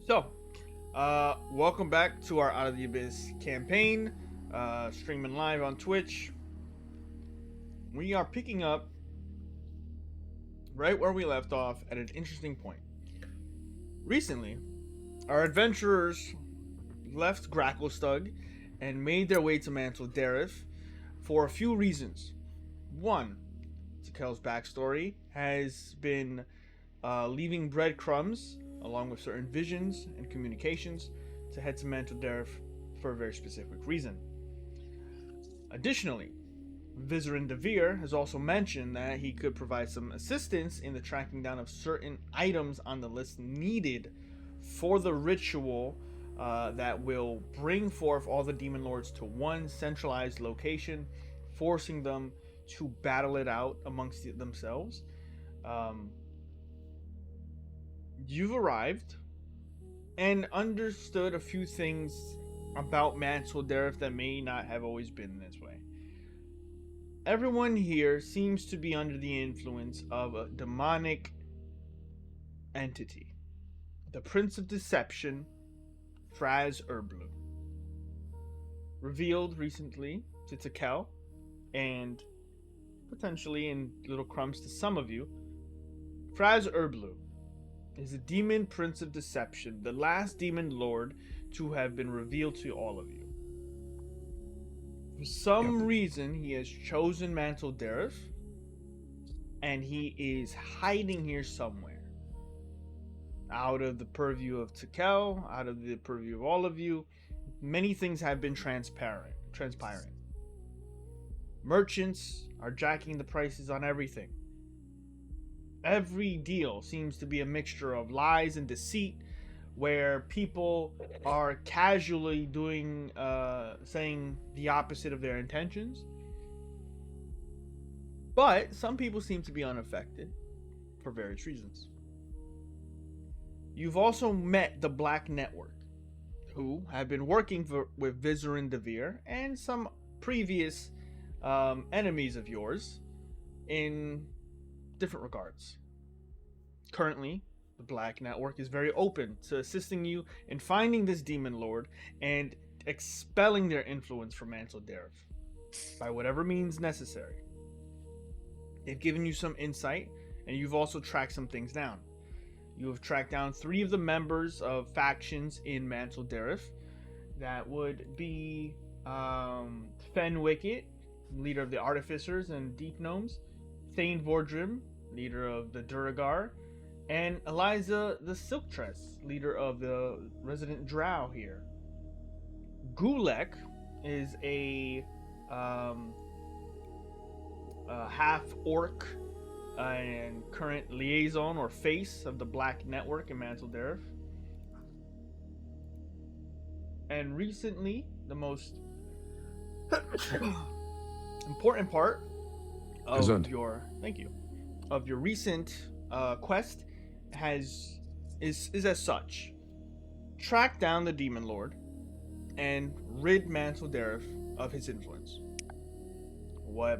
So, welcome back to our Out of the Abyss campaign, streaming live on Twitch. We are picking up right where we left off at an interesting point. Recently, our adventurers left Gracklestug and made their way to Mantol-Derith for a few reasons. One, Tikel's backstory has been leaving breadcrumbs along with certain visions and communications to head to Mantol-Derith for a very specific reason. Additionally, Vizrin has also mentioned that he could provide some assistance in the tracking down of certain items on the list needed for the ritual that will bring forth all the demon lords to one centralized location, forcing them to battle it out amongst themselves. Um, you've arrived and understood a few things about Mantol-Derith that may not have always been this way. Everyone here seems to be under the influence of a demonic entity. The Prince of Deception, Fraz Urblu. Revealed recently to Tikel, and potentially in little crumbs to some of you, Fraz Urblu is a demon Prince of Deception, the last demon lord to have been revealed to all of you. For some reason, he has chosen Mantol-Derith, and he is hiding here somewhere. Out of the purview of Tikel, out of the purview of all of you, many things have been transpiring. Merchants are jacking the prices on everything. Every deal seems to be a mixture of lies and deceit, where people are casually saying the opposite of their intentions. But some people seem to be unaffected for various reasons. You've also met the Black Network, who have been working with Vizrin and some previous enemies of yours in different regards. Currently, the Black Network is very open to assisting you in finding this demon lord and expelling their influence from Mantol-Derith by whatever means necessary. They've given you some insight, and you've also tracked some things down. You have tracked down 3 of the members of factions in Mantol-Derith. That would be Fen Wicket, leader of the Artificers and Deep Gnomes, Thane Vordrim, leader of the Duragar, and Eliza the Silktress, leader of the resident drow here. Gulek is a half-orc and current liaison or face of the Black Network in Mantol-Derith. And recently, the most important part of your recent quest is as such: track down the demon lord and rid Mantol-Derith of his influence,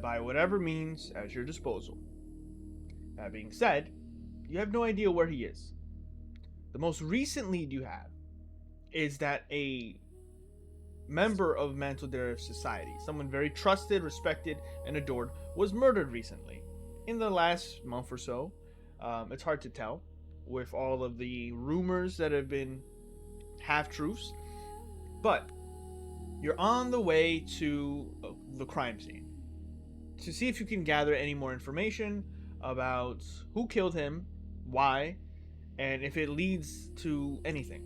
by whatever means at your disposal. That being said, you have no idea where he is. The most recent lead you have is that a member of Mantol-Derith society, someone very trusted, respected, and adored, was murdered recently. In the last month or so. It's hard to tell with all of the rumors that have been half-truths. But you're on the way to the crime scene to see if you can gather any more information about who killed him, why, and if it leads to anything.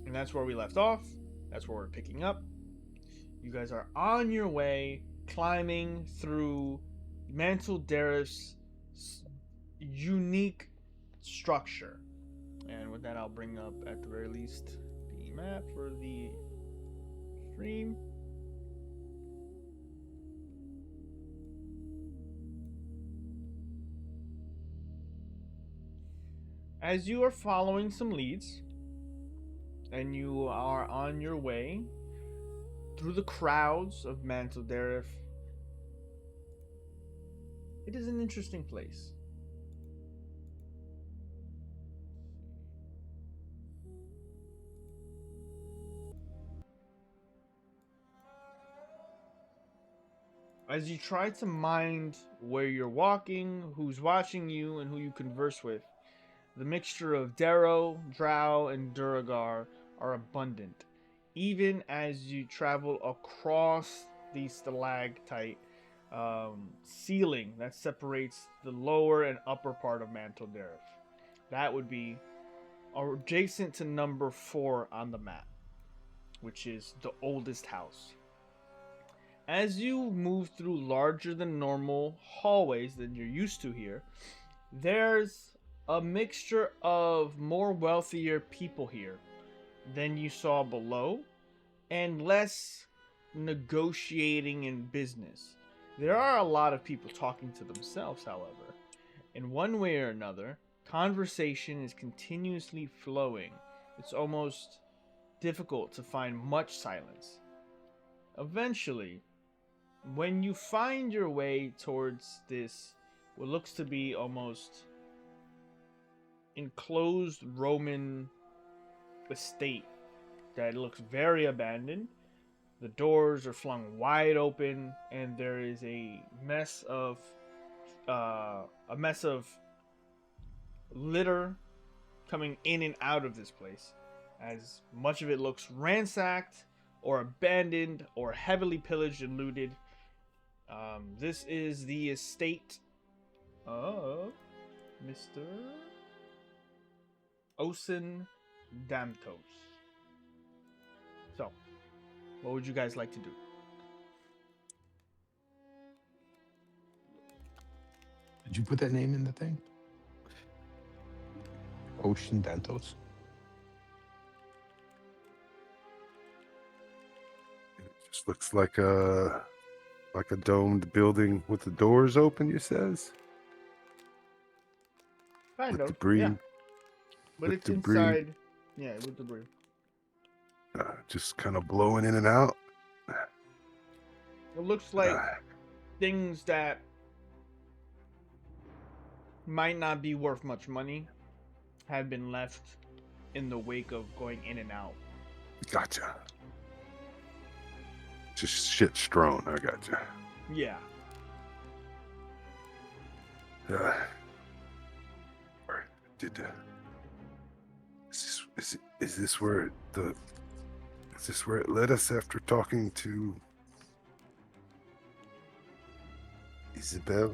And that's where we left off. That's where we're picking up. You guys are on your way, climbing through Mantol-Derith's unique structure. And with that, I'll bring up, at the very least, the map for the stream. As you are following some leads, and you are on your way through the crowds of Mantol-Derith, it is an interesting place. As you try to mind where you're walking, who's watching you, and who you converse with, the mixture of Darrow, Drow, and Duragar are abundant, even as you travel across the stalactite ceiling that separates the lower and upper part of Mantol-Derith. That would be adjacent to number 4 on the map, which is the oldest house. As you move through larger than normal hallways than you're used to here, there's a mixture of more wealthier people here than you saw below and less negotiating in business. There are a lot of people talking to themselves, however. In one way or another, conversation is continuously flowing. It's almost difficult to find much silence. Eventually, when you find your way towards this, what looks to be almost enclosed Roman estate that looks very abandoned, the doors are flung wide open, and there is a mess of litter coming in and out of this place, as much of it looks ransacked or abandoned or heavily pillaged and looted. This is the estate of Mr. Osen Damtos. So, what would you guys like to do? Did you put that name in the thing? Ocean Dentos. It just looks like a domed building with the doors open. You says Kind with of, debris. yeah. But with it's debris, inside. Yeah, with debris. just kind of blowing in and out. It looks like things that might not be worth much money have been left in the wake of going in and out. Gotcha. Just shit strewn. I gotcha. Yeah. Did is this where it led us after talking to Isabel?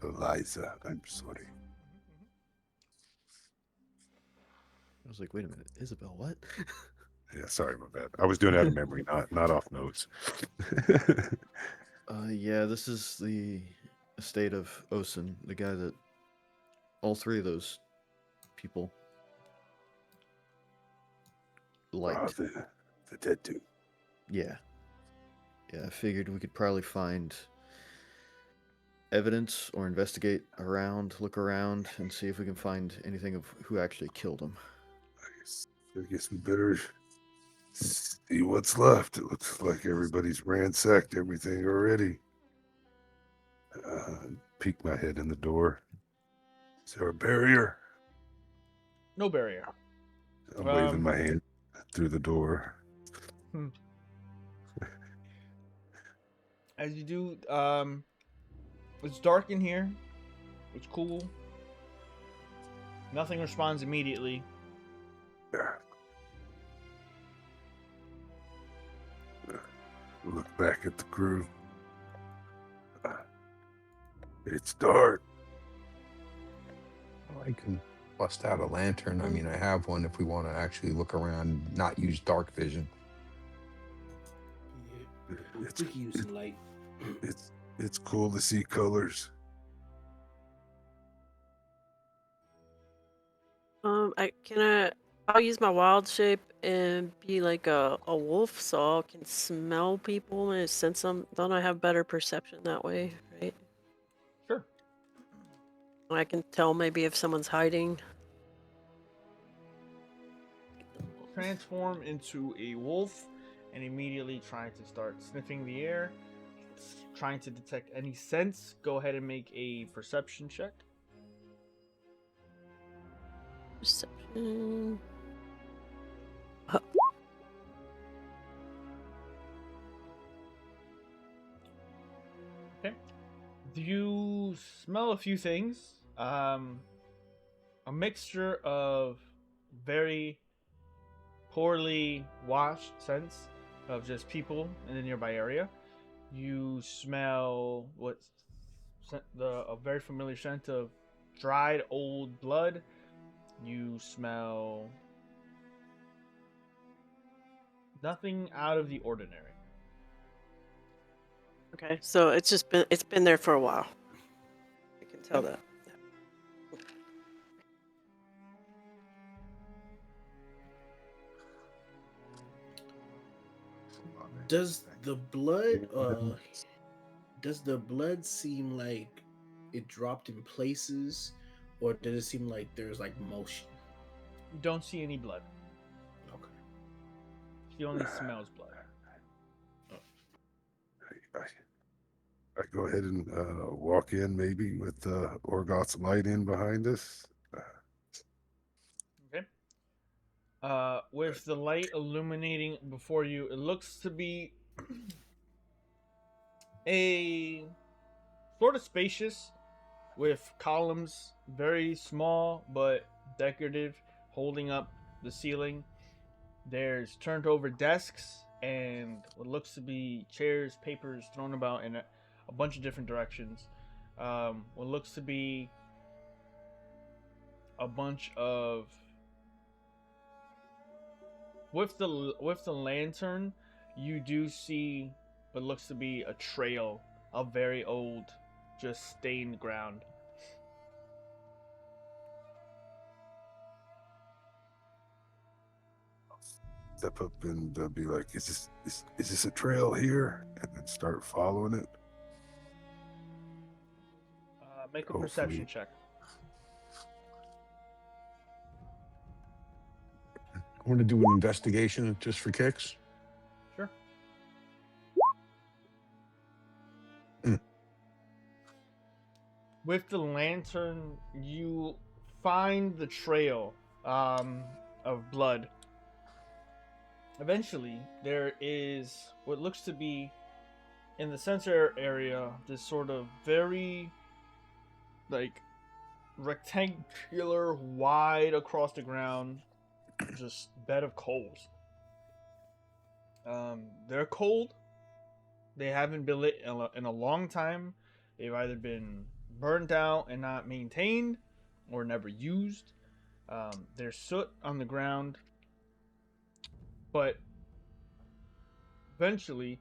Eliza, I'm sorry. I was like, wait a minute, Isabel, what? Yeah, sorry, my bad. I was doing it out of memory, not off notes. Yeah, this is the estate of Osen, the guy that all three of those people liked. The dead dude. Yeah. Yeah, I figured we could probably find evidence or investigate around, look around, and see if we can find anything of who actually killed him. I guess we better see what's left. It looks like everybody's ransacked everything already. Peek my head in the door. Is there a barrier? No barrier. I'm waving my hand through the door. As you do, it's dark in here. It's cool. Nothing responds immediately. Look back at the crew. It's dark. I can bust out a lantern. I mean, I have one if we want to actually look around, not use dark vision. Yeah, we can use some light. It's cool to see colors. I'll use my wild shape and be like a wolf, so I can smell people and sense them. Don't I have better perception that way, right? Sure. I can tell maybe if someone's hiding. Transform into a wolf and immediately try to start sniffing the air, trying to detect any scents. Go ahead and make a perception check. Perception. You smell a few things. A mixture of very poorly washed scents of just people in the nearby area. You smell a very familiar scent of dried old blood. You smell nothing out of the ordinary. Okay, so it's been there for a while. I can tell that. Does the blood seem like it dropped in places, or does it seem like there's like motion? You don't see any blood. Okay. She only smells blood. I go ahead and walk in, maybe with Orgoth's light in behind us. Okay. With the light illuminating before you, it looks to be a sort of spacious, with columns, very small but decorative, holding up the ceiling. There's turned over desks and what looks to be chairs, papers thrown about in a bunch of different directions. What looks to be a bunch of with the lantern, you do see what looks to be a trail of very old, just stained ground. Step up and be like, is this a trail here? And then start following it. Make a Hopefully. perception check. I want to do an investigation just for kicks. Sure. With the lantern, you find the trail of blood. Eventually, there is what looks to be, in the center area, this sort of very, like, rectangular, wide across the ground, just bed of coals. They're cold. They haven't been lit in a long time. They've either been burned out and not maintained, or never used. There's soot on the ground. But eventually,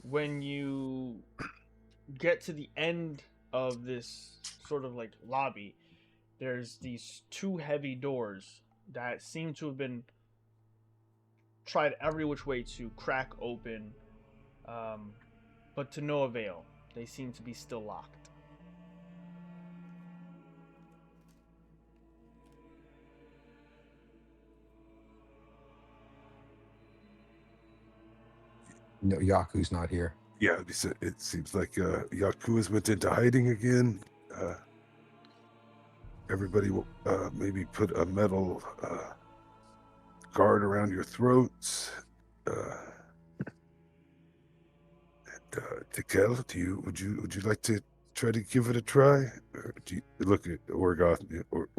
when you get to the end of this sort of like lobby, there's these two heavy doors that seem to have been tried every which way to crack open, but to no avail. They seem to be still locked. No, Yaku's not here. Yeah, it seems like Yaku has went into hiding again. Everybody will maybe put a metal guard around your throats. Tekel, would you like to try to give it a try? Or do you look at Orgoth or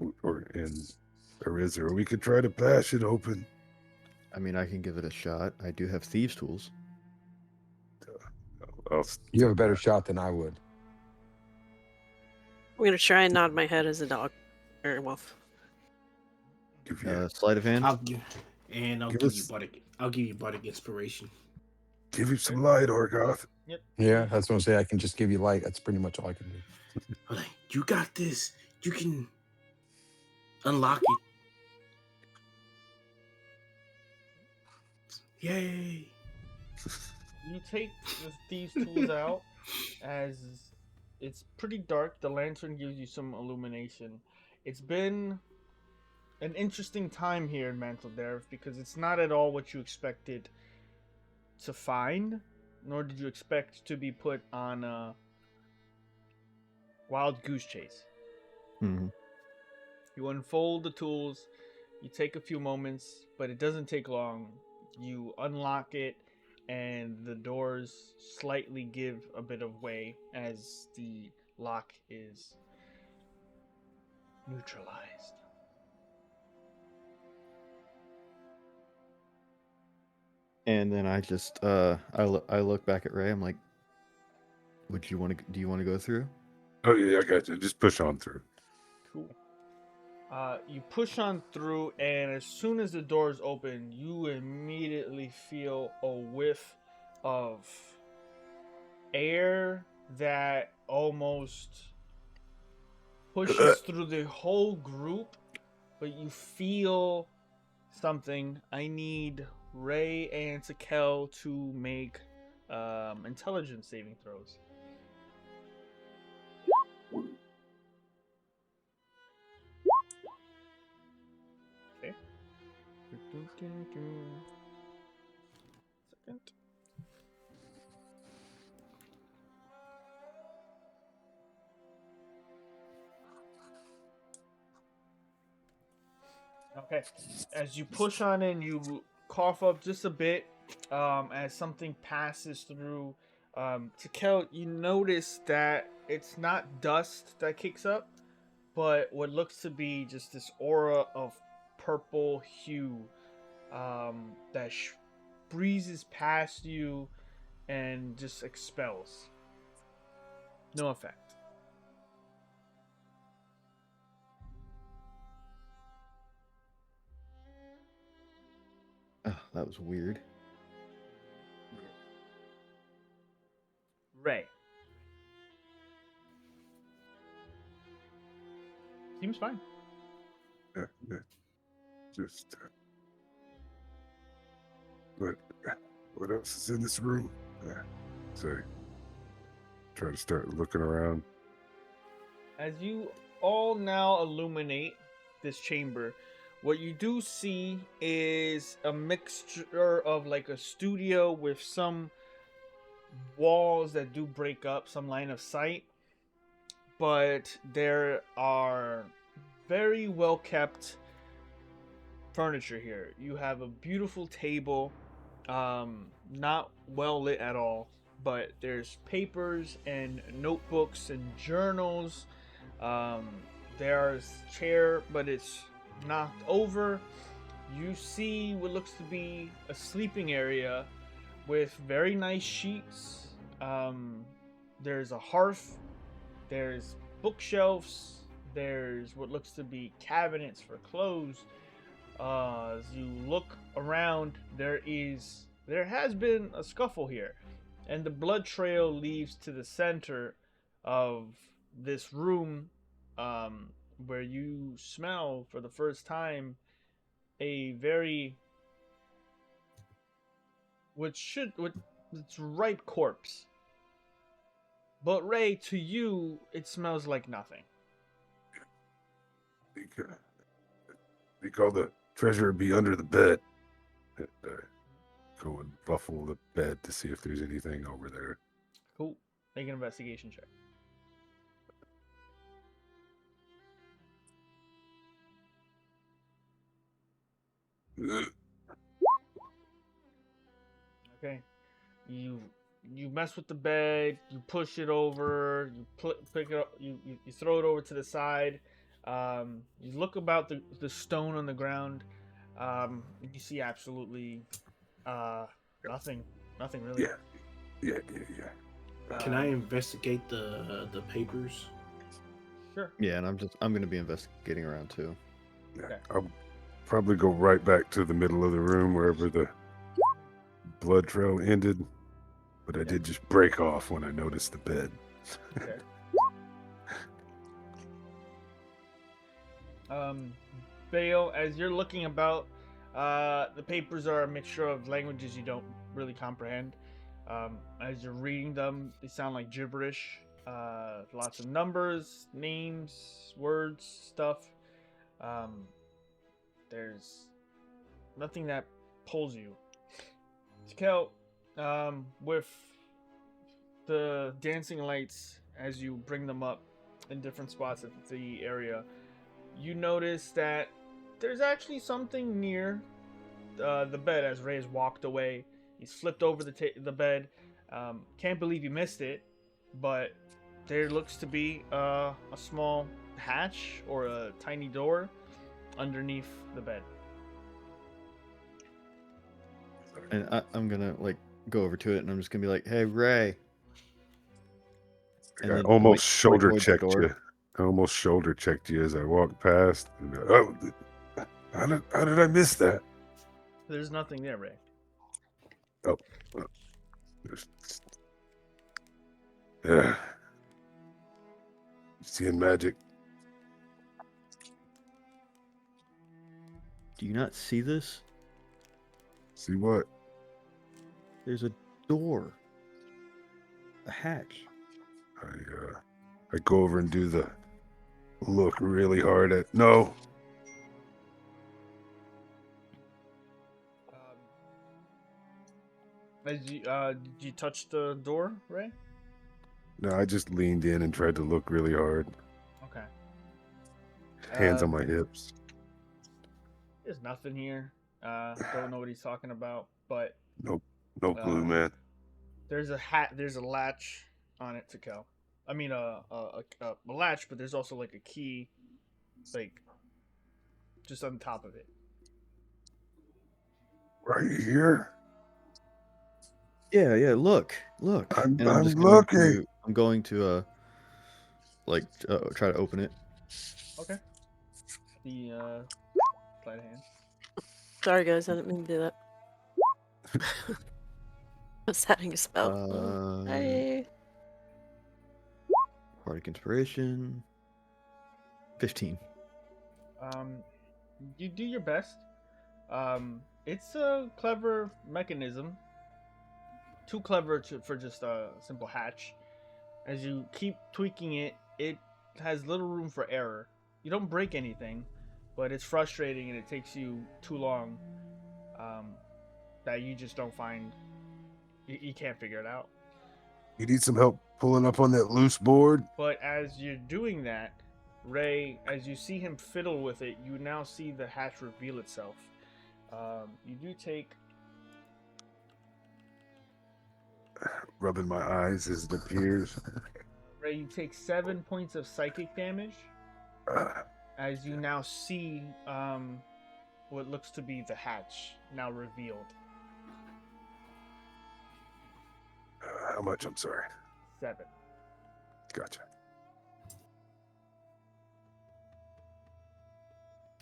Ariz, or we could try to bash it open. I mean, I can give it a shot. I do have thieves' tools. You have a better shot than I would. I'm gonna try and nod my head as a dog or a wolf. Sleight of hand. I'll give you bardic inspiration. Give you some light, Orgoth. Yep. Yeah, that's what I'm saying. I can just give you light. That's pretty much all I can do. I'm like, you got this. You can unlock it. Yay! You take these tools out as it's pretty dark. The lantern gives you some illumination. It's been an interesting time here in Mantol-Derith because it's not at all what you expected to find, nor did you expect to be put on a wild goose chase. Mm-hmm. You unfold the tools, you take a few moments, but it doesn't take long. You unlock it, and the doors slightly give a bit of way as the lock is neutralized. And then I just I look back at Ray. I'm like, do you want to go through? Oh yeah, I got you. Just push on through. Cool. You push on through, and as soon as the doors open, you immediately feel a whiff of air that almost pushes through the whole group, but you feel something. I need Ray and Takel to make intelligence saving throws. Okay. Second. Okay. As you push on in, you cough up just a bit as something passes through. Takel, you notice that it's not dust that kicks up, but what looks to be just this aura of purple hue that breezes past you and just expels. No effect. Oh, that was weird. Ray. Seems fine. Yeah. Just what else is in this room? So try to start looking around. As you all now illuminate this chamber, what you do see is a mixture of like a studio with some walls that do break up, some line of sight, but there are very well kept furniture here. You have a beautiful table, not well lit at all, but there's papers and notebooks and journals. There's a chair, but it's knocked over. You see what looks to be a sleeping area with very nice sheets. There's a hearth. There's bookshelves. There's what looks to be cabinets for clothes. As you look around, there has been a scuffle here, and the blood trail leads to the center of this room, where you smell for the first time a very it's ripe corpse. But Ray, to you, it smells like nothing. Think all the treasure would be under the bed. Go and buffle the bed to see if there's anything over there. Cool. Make an investigation check. Okay. You mess with the bed. You push it over. You pick it up. You throw it over to the side. You look about the stone on the ground. You see absolutely nothing. Nothing really. Yeah. Can I investigate the papers? Sure. Yeah, and I'm gonna be investigating around too. Yeah. Okay. I'll probably go right back to the middle of the room wherever the blood trail ended. But I did just break off when I noticed the bed. Okay. Bale, as you're looking about, the papers are a mixture of languages you don't really comprehend. As you're reading them, they sound like gibberish. Lots of numbers, names, words, stuff. There's nothing that pulls you. Kel, with the dancing lights, as you bring them up in different spots of the area, you notice that there's actually something near the bed as Ray has walked away, He's flipped over the bed. Can't believe you missed it, but there looks to be a small hatch or a tiny door underneath the bed. And I'm gonna like go over to it, and I'm just gonna be like, "Hey, Ray." And I then almost point shoulder toward the checked door. you. I almost shoulder checked you as I walked past. And, oh, how did I miss that? There's nothing there, Ray. Oh, yeah. Seeing magic. Do you not see this? See what? There's a door, a hatch. I go over and do the look really hard at. No, Did you touch the door, Ray? no. I just leaned in and tried to look really hard. Okay. Hands on my hips. There's nothing here. Don't know what he's talking about, but No clue, man. there's a latch on it to kill. I mean, a latch, but there's also like a key, like just on top of it. Right here. Yeah, look. I'm just looking. I'm going to try to open it. Okay. The sleight of hand. Sorry, guys, I didn't mean to do that. I was having a spell. Hey. Bardic inspiration. 15. You do your best. It's a clever mechanism. Too clever for just a simple hatch. As you keep tweaking it, it has little room for error. You don't break anything, but it's frustrating and it takes you too long that you just don't find. You can't figure it out. You need some help pulling up on that loose board? But as you're doing that, Ray, as you see him fiddle with it, you now see the hatch reveal itself. You do take... Rubbing my eyes as it appears. Ray, you take 7 points of psychic damage as you now see what looks to be the hatch now revealed. How much? I'm sorry. 7. Gotcha.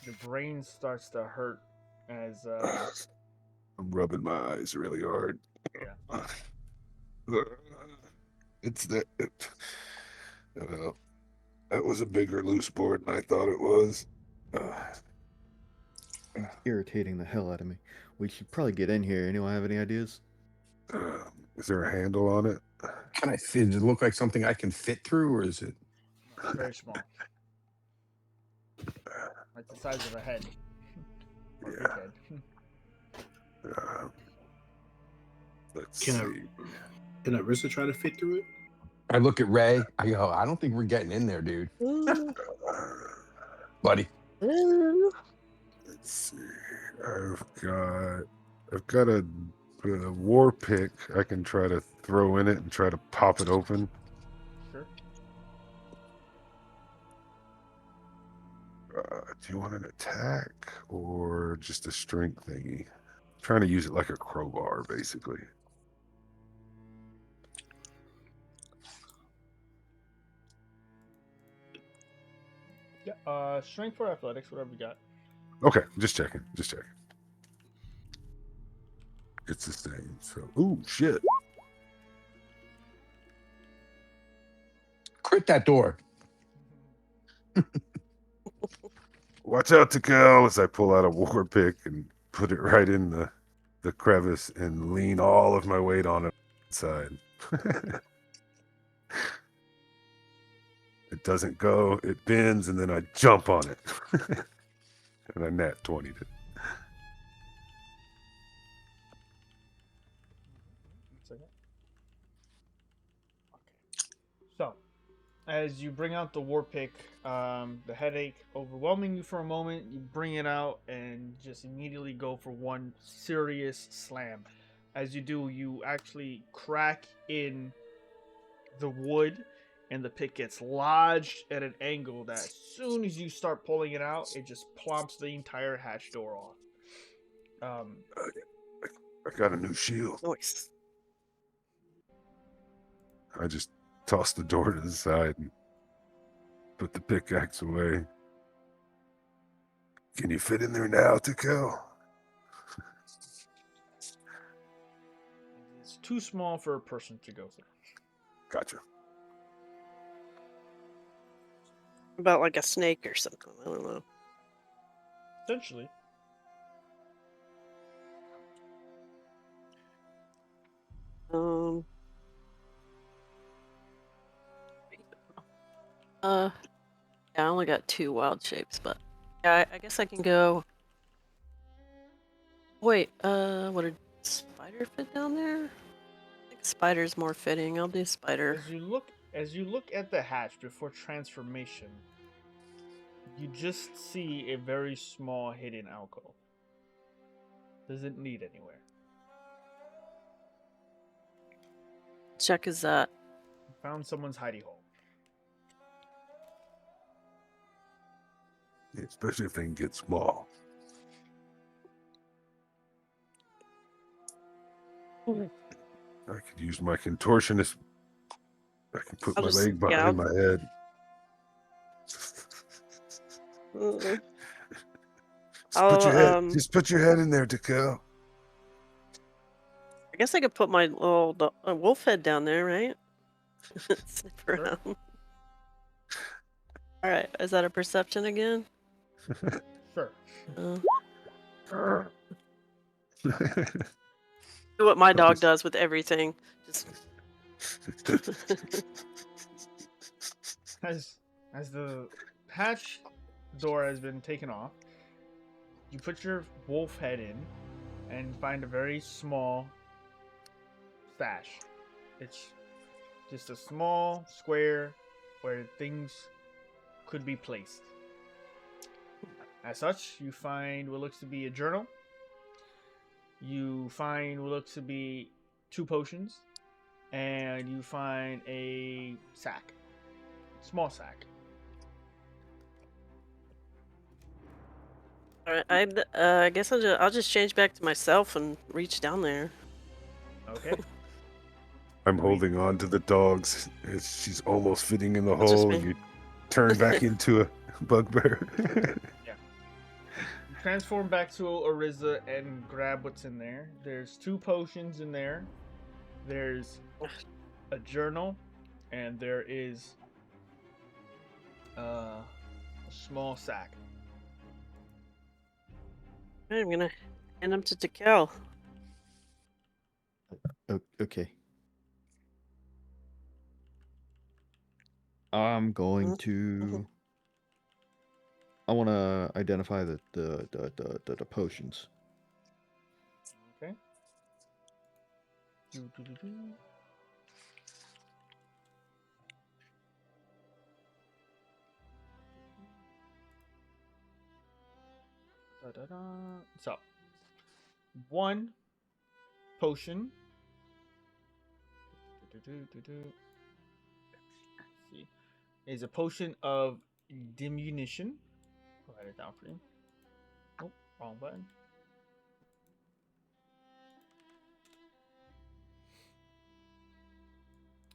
Your brain starts to hurt as I'm rubbing my eyes really hard. Yeah. It's that. That was a bigger loose board than I thought it was. It's irritating the hell out of me. We should probably get in here. Anyone have any ideas? Is there a handle on it? Can I fit? Does it look like something I can fit through, or is it? very small. Like the size of a head. Or big head. Let's Can see. Can Arissa try to fit through it? I look at Ray. I go, I don't think we're getting in there, dude. Buddy. Let's see. I've got a war pick I can try to throw in it and try to pop it open. Sure. Do you want an attack or just a strength thingy? I'm trying to use it like a crowbar, basically. Yeah. Strength or athletics, whatever you got. Okay, just checking. It's the same. So, ooh, shit. Crit that door. Watch out, Tikal, as I pull out a war pick and put it right in the crevice and lean all of my weight on it inside. It doesn't go, it bends, and then I jump on it. And I nat 20'd it. So, as you bring out the war pick, the headache overwhelming you for a moment, you bring it out and just immediately go for one serious slam. As you do, you actually crack in the wood, and the pick gets lodged at an angle that as soon as you start pulling it out, it just plumps the entire hatch door off. I got a new shield. Nice. I just tossed the door to the side and put the pickaxe away. Can you fit in there now, Tico? It's too small for a person to go through. Gotcha. About like a snake or something. I don't know. Essentially. Yeah, I only got 2 wild shapes, but yeah, I guess I can go. Wait, would a spider fit down there? I think spider's more fitting. I'll do spider. As you look at the hatch before transformation, you just see a very small hidden alcove. Doesn't lead anywhere. Check is that. You found someone's hidey hole. Yeah, especially if they can get small. Mhm. I could use my contortionist. I can put I'll my just- leg yeah, behind my head. Mm, Just put your head in there, Tico. I guess I could put my little wolf head down there, right? Sniff Sure. around. All right, is that a perception again? Sure. Do what my dog does with everything. Just As the hatch door has been taken off, you put your wolf head in and find a very small stash. It's just a small square where things could be placed. As such, you find what looks to be a journal. You find what looks to be 2 potions. And you find a sack. Small sack. all right. I guess I'll just change back to myself and reach down there. Okay. I'm holding on to the dogs. She's almost fitting in the That's just hole, me. and you turn back into a bugbear. You transform back to Ariza and grab what's in there. There's 2 potions in there. There's a journal, and there is a small sack. Alright, I'm gonna hand him to Tikel. Okay. I'm going Mhm. to. I want to identify the potions. Okay. Do-do-do-do. Da-da-da. So, 1 potion. Do-do-do-do-do. Let's see. Is a potion of diminution. I'll write it down for you. Oh, wrong button.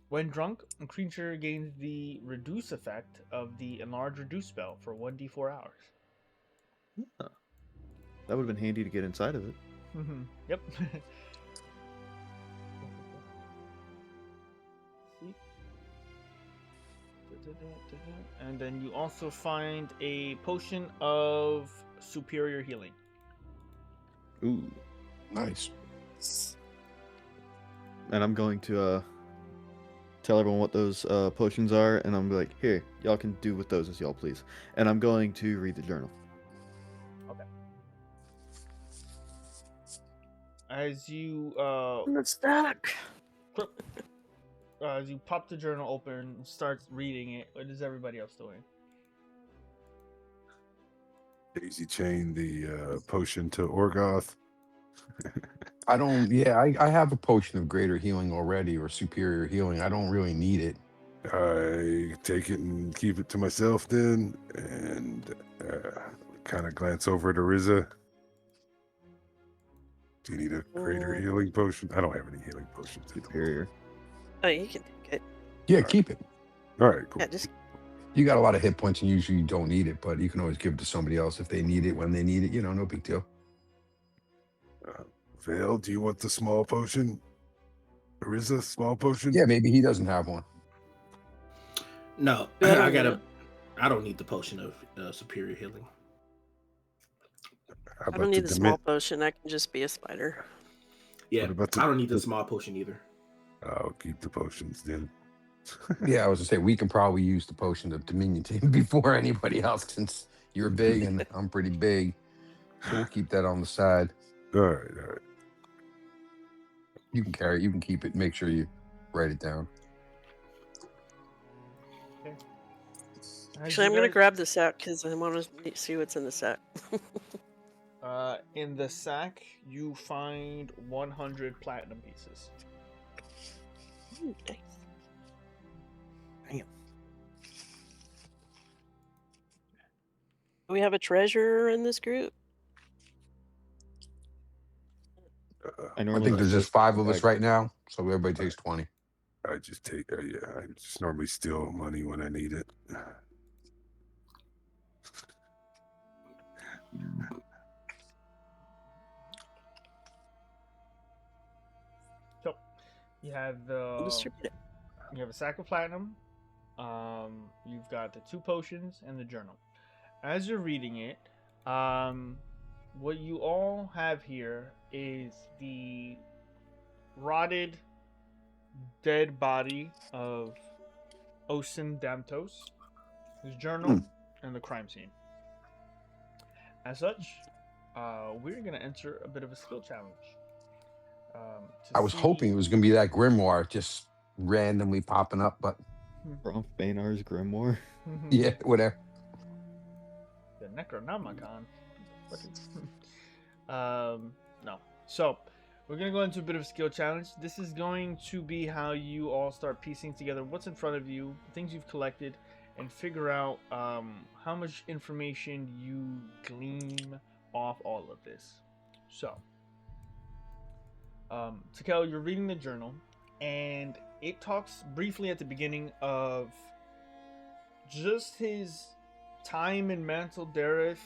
When drunk, a creature gains the reduce effect of the enlarge reduce spell for 1d4 hours. That would have been handy to get inside of it. Yep. And then you also find a potion of superior healing. Ooh. Nice. And I'm going to tell everyone what those potions are, and I'm like, here, y'all can do with those as y'all please. And I'm going to read the journal. Okay. As you The stack. as you pop the journal open and start reading it, what is everybody else doing? Daisy chain the potion to Orgoth. I don't. Yeah, I have a potion of greater healing already, or superior healing. I don't really need it. I take it and keep it to myself then, and kind of glance over at Ariza. Do you need a greater healing potion? I don't have any healing potions. At the moment. Superior. Oh, you can take it. Yeah, keep it. All right, cool. Yeah, just You got a lot of hit points, and usually you don't need it, but you can always give it to somebody else if they need it when they need it. You know, no big deal. Vale, do you want the small potion? Ariza, small potion? Yeah, maybe he doesn't have one. No, Yeah, I gotta. I don't need the potion of superior healing. How I about don't need the the small potion. I can just be a spider. Yeah, What about the- I don't need the the- small potion either. I'll keep the potions then. Yeah, I was gonna say we can probably use the potion of Dominion team before anybody else, since you're big and I'm pretty big. So we'll keep that on the side. All right. You can carry it. You can keep it. Make sure you write it down. Actually, I'm gonna grab the sack because I want to see what's in the sack. In the sack, you find 100 platinum pieces. Ooh, nice. Damn. Do we have a treasure in this group? I I normally think there's just 5 of us like- right now, so everybody takes 20. I just take. I just normally steal money when I need it. So, you have I'll distribute it. you have a sack of platinum. You've got the 2 potions and the journal. As you're reading it, what you all have here is the rotted, dead body of Osin Damtos, his journal, and the crime scene. As such, we're going to enter a bit of a skill challenge. I was hoping it was gonna be that grimoire just randomly popping up, but Bronf Baynar's Grimoire. yeah, whatever. The Necronomicon. No. So, we're going to go into a bit of a skill challenge. This is going to be how you all start piecing together what's in front of you, things you've collected, and figure out how much information you glean off all of this. So, Takel, you're reading the journal, and it talks briefly at the beginning of just his time in Mantol-Derith.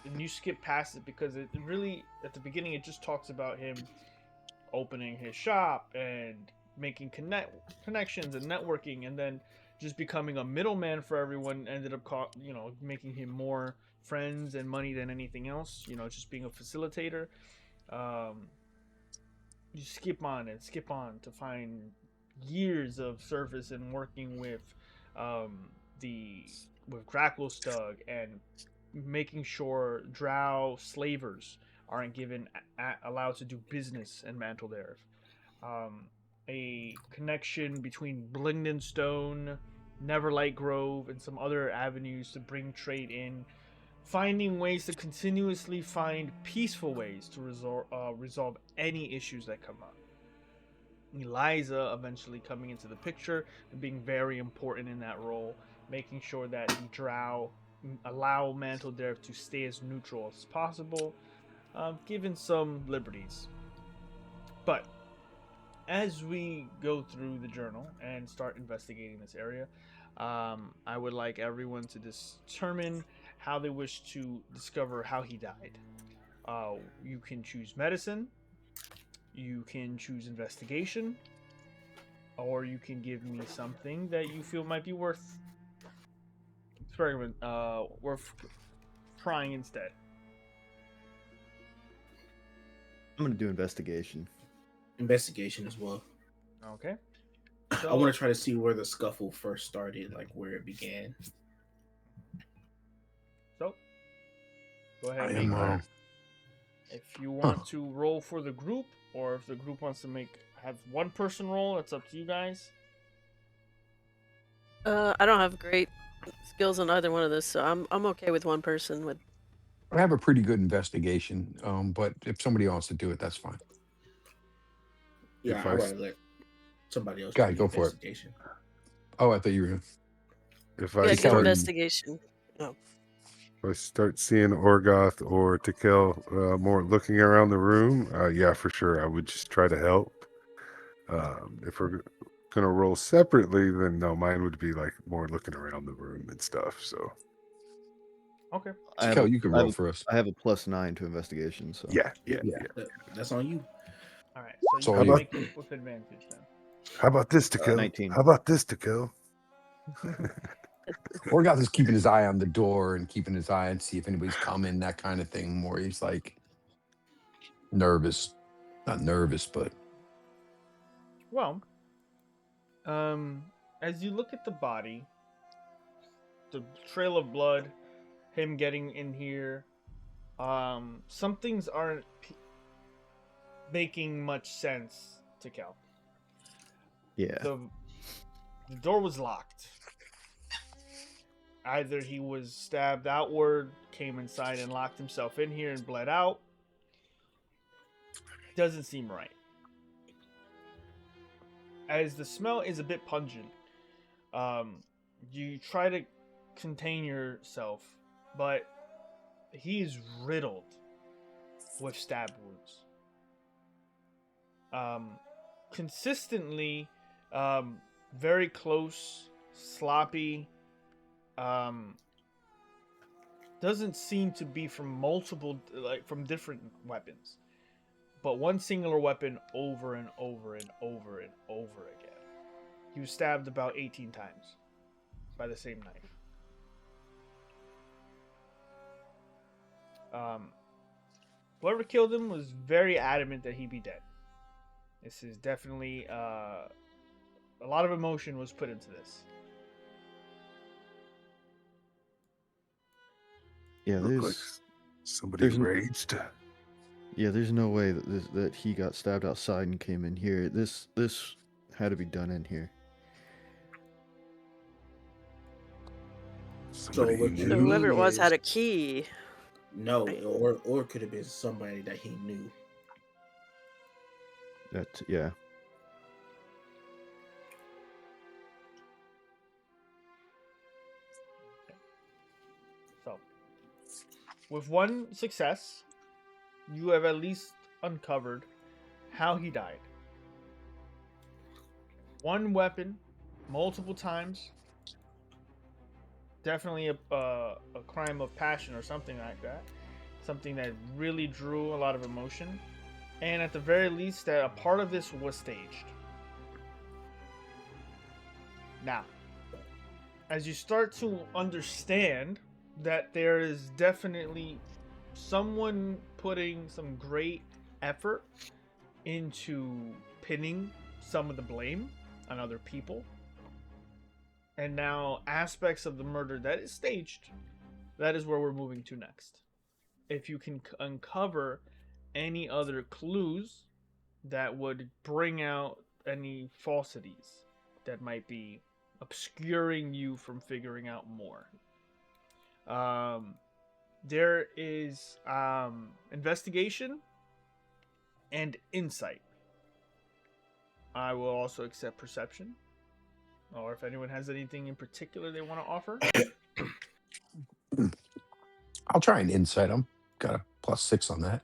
And you skip past it because it really, at the beginning, it just talks about him opening his shop and making connections and networking, and then just becoming a middleman for everyone. Ended up, making him more friends and money than anything else. Just being a facilitator. You skip on to find years of service and working with Gracklestug and making sure drow slavers aren't allowed to do business in Mantol-Derith. A connection between Blingdenstone, Neverlight Grove, and some other avenues to bring trade in. Finding ways to continuously find peaceful ways to resolve any issues that come up. Eliza eventually coming into the picture and being very important in that role, making sure that the drow allow Mantol-Derith to stay as neutral as possible, given some liberties. But as we go through the journal and start investigating this area, I would like everyone to determine how they wish to discover how he died. You can choose medicine, you can choose investigation, or you can give me something that you feel might be worth trying instead. I'm gonna do investigation. Investigation as well. Okay. I want to try to see where the scuffle first started, like where it began. So, go ahead I and am make wrong. If you want to roll for the group, or if the group wants to have one person roll, it's up to you guys. I don't have great skills on either one of this, so I'm okay with one person with I have a pretty good investigation, but if somebody wants to do it, that's fine. Yeah, If I'd I rather let somebody else Guy, do the go for it. investigation. Oh, I thought you were. if I Yeah, good Tekel, start investigation. Oh. if I start seeing Orgoth or Tekel more looking around the room, yeah, for sure, I would just try to help. If we're gonna roll separately, then no, mine would be like more looking around the room and stuff. So Okay. I have Tekel, a, you can I have roll a, for us. I have a +9 to investigation, so yeah, yeah, Yeah. yeah. That's on you. All right. So So you How can about make it with advantage then. how about this, Tekel? 19. How about this, Tekel? Orgoth is keeping his eye on the door and keeping his eye and see if anybody's coming, that kind of thing. More, he's like nervous, not nervous, but Well, as you look at the body, the trail of blood, him getting in here, some things aren't making much sense to Cal. yeah. The door was locked. Either he was stabbed outward, came inside and locked himself in here and bled out. Doesn't seem right. As the smell is a bit pungent, you try to contain yourself, but he is riddled with stab wounds. Consistently, very close, sloppy. Doesn't seem to be from multiple, like from different weapons, but one singular weapon over and over and over and over again. He was stabbed about 18 times by the same knife. Whoever killed him was very adamant that he be dead. This is definitely a lot of emotion was put into this. Yeah, Look like there's somebody there's- raged. yeah, there's no way that he got stabbed outside and came in here. This had to be done in here. Somebody what he you So knew. whoever it was is- had a key. No, Right. or it could have been somebody that he knew. That yeah. So, with one success, you have at least uncovered how he died. One weapon, multiple times. Definitely a crime of passion or something like that. Something that really drew a lot of emotion. And at the very least, that a part of this was staged. Now, as you start to understand that there is definitely someone putting some great effort into pinning some of the blame on other people, and now aspects of the murder that is staged, that is where we're moving to next. If you can uncover any other clues that would bring out any falsities that might be obscuring you from figuring out more. There is investigation and insight. I will also accept perception, or if anyone has anything in particular they want to offer. I'll try and insight him. Got a +6 on that.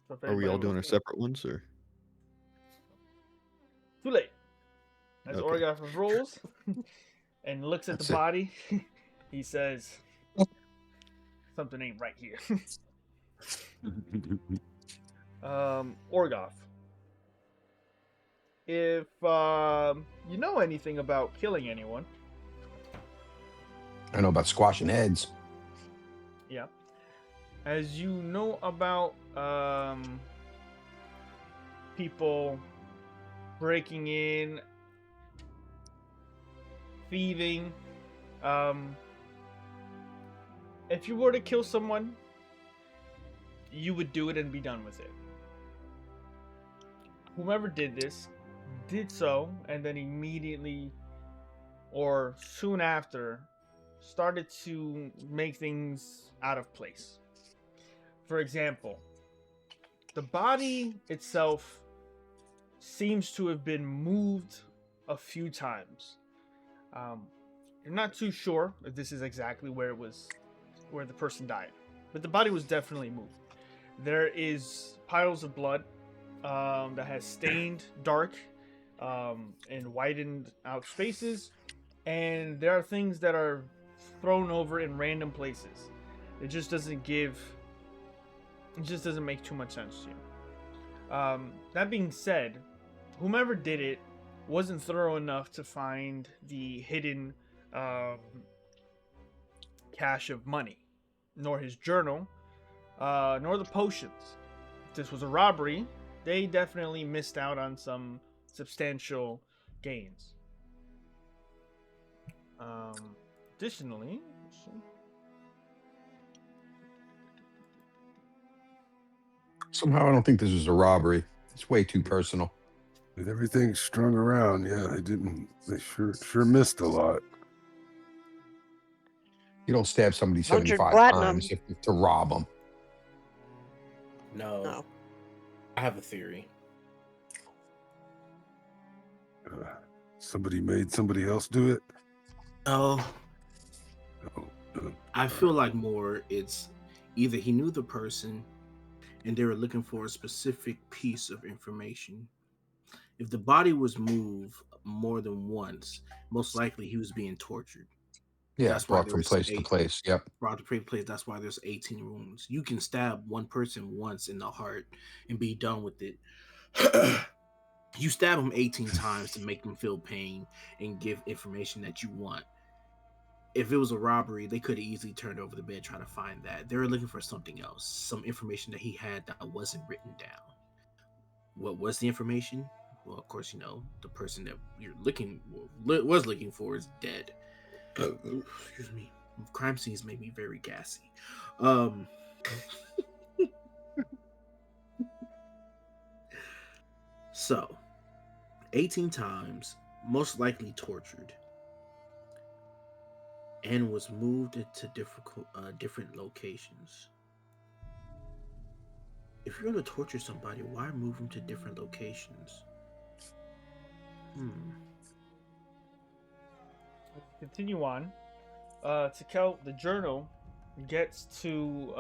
So if Are we all anybody doing our wants to- separate ones or? Too late. As Okay. Orgoth rolls and looks at That's the it. body, he says, "Something ain't right here." Orgoth, if you know anything about killing anyone, I know about squashing heads. yeah, as you know about people breaking in, thieving, if you were to kill someone, you would do it and be done with it. Whomever did this did so, and then immediately or soon after started to make things out of place. For example, the body itself seems to have been moved a few times. You're not too sure if this is exactly where the person died, but the body was definitely moved. There is piles of blood that has stained dark and widened out spaces, and there are things that are thrown over in random places. It just doesn't make too much sense to you. That being said, whomever did it wasn't thorough enough to find the hidden cache of money, nor his journal, nor the potions. If this was a robbery, they definitely missed out on some substantial gains. Additionally, Somehow I don't think this is a robbery. It's way too personal. With everything strung around, yeah, they sure missed a lot. You don't stab somebody 100 75 platinum. times to rob them. No. I have a theory. Somebody made somebody else do it? Oh, No. I feel like more it's either he knew the person and they were looking for a specific piece of information. If the body was moved more than once, most likely he was being tortured. Yeah, That's why brought from there's place to place. Yep. Brought to place. That's why there's 18 wounds. You can stab one person once in the heart and be done with it. You stab them 18 times to make them feel pain and give information that you want. If it was a robbery, they could have easily turned over the bed trying to find that. They were looking for something else, some information that he had that wasn't written down. What was the information? Well, of course, the person that you're was looking for is dead. Excuse me. Crime scenes make me very gassy. So, 18 times, most likely tortured, and was moved into different locations. If you're going to torture somebody, why move them to different locations? Continue on. Tikel, the journal gets to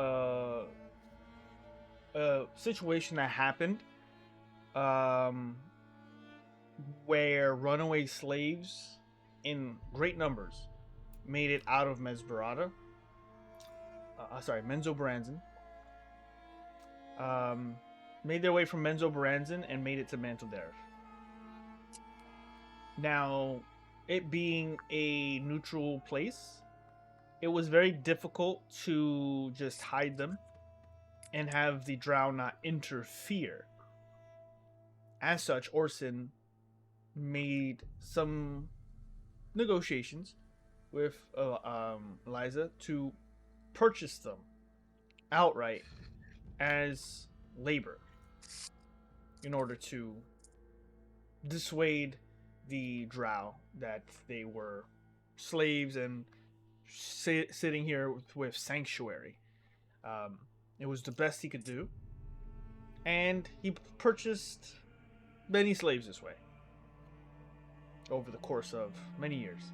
a situation that happened where runaway slaves in great numbers made it out of Menzoberranzan. Made their way from Menzoberranzan and made it to Mantol-Derith. Now, it being a neutral place, it was very difficult to just hide them and have the drow not interfere. As such, Orson made some negotiations with Eliza to purchase them outright as labor in order to dissuade the drow that they were slaves and sitting here with sanctuary. It was the best he could do, and he purchased many slaves this way over the course of many years.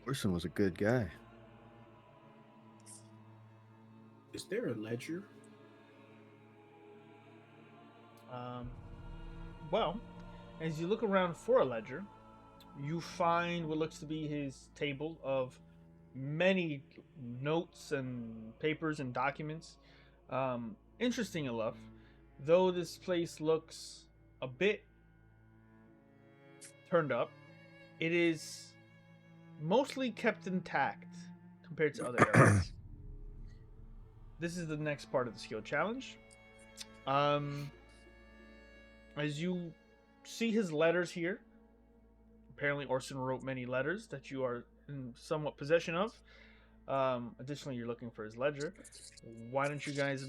Orson was a good guy. Is there a ledger? Well, as you look around for a ledger, you find what looks to be his table of many notes and papers and documents. Interesting enough, though this place looks a bit turned up, it is mostly kept intact compared to other areas. This is the next part of the skill challenge. As you see his letters here, apparently Orson wrote many letters that you are in somewhat possession of. Additionally, you're looking for his ledger. Why don't you guys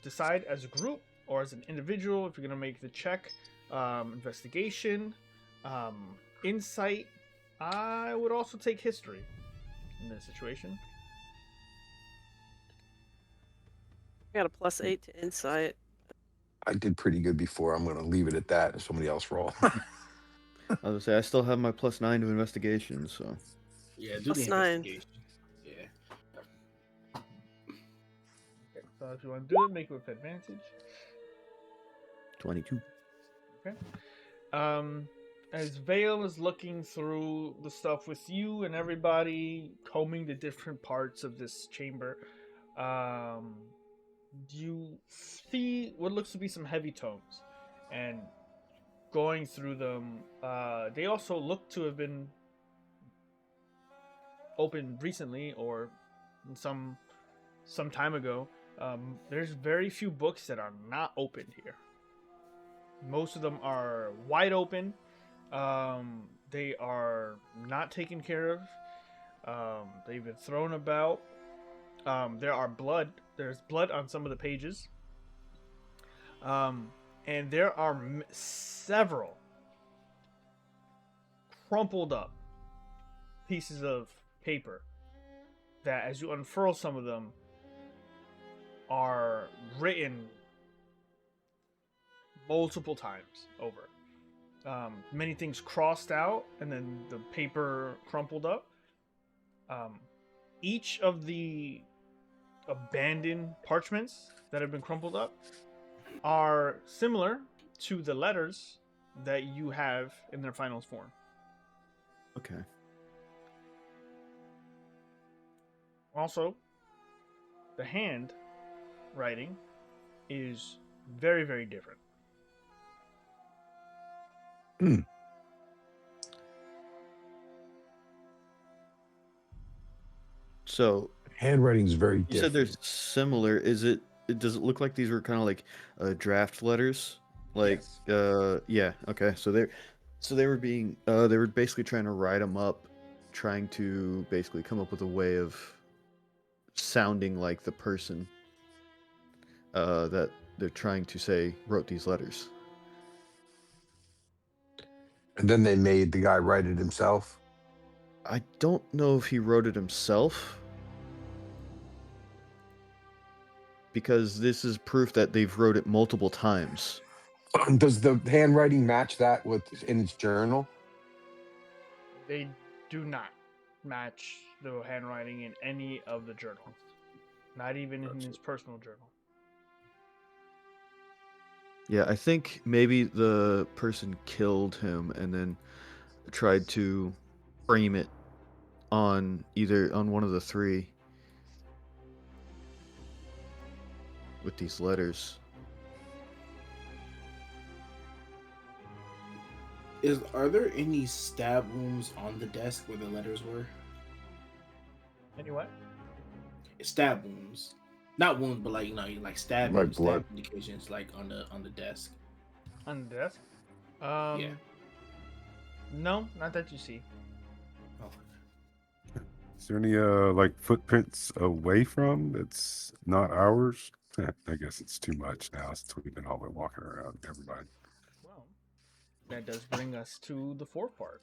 decide as a group or as an individual, if you're gonna make the check, investigation, insight. I would also take history in this situation. I got a +8 to insight. I did pretty good before. I'm going to leave it at that and somebody else roll. I was gonna say I still have my +9 to investigation, so Yeah, do the +9. investigation. Yeah. Okay, so if you want to do it, make it with advantage. 22. Okay. As Vale is looking through the stuff with you and everybody, combing the different parts of this chamber, you see what looks to be some heavy tomes, and going through them, they also look to have been opened recently or some time ago. There's very few books that are not opened here. Most of them are wide open. They are not taken care of. They've been thrown about. There's blood on some of the pages. And there are several crumpled up pieces of paper that, as you unfurl some of them, are written multiple times over. Many things crossed out and then the paper crumpled up. Each of the abandoned parchments that have been crumpled up are similar to the letters that you have in their final form. Okay. Also, the hand writing is very, very different. So Handwriting is very different. you said they're similar. Does it look like these were kind of like draft letters? Like Yes. yeah, okay. So they were basically trying to write them up, trying to basically come up with a way of sounding like the person that they're trying to say wrote these letters. And then they made the guy write it himself. I don't know if he wrote it himself, because this is proof that they've wrote it multiple times. Does the handwriting match that with in his journal? They do not match the handwriting in any of the journals. Not even in his personal journal. Yeah, I think maybe the person killed him and then tried to frame it on one of the three with these letters. Are there any stab wounds on the desk where the letters were? Any what? Stab wounds. Not wounds, but like, like stab Like blood. stab indications like on the desk. On the desk? Yeah. No, not that you see. Oh. Is there any like footprints away from that's not ours? I guess it's too much now since we've been all been walking around. Everybody. Well, that does bring us to the fourth part.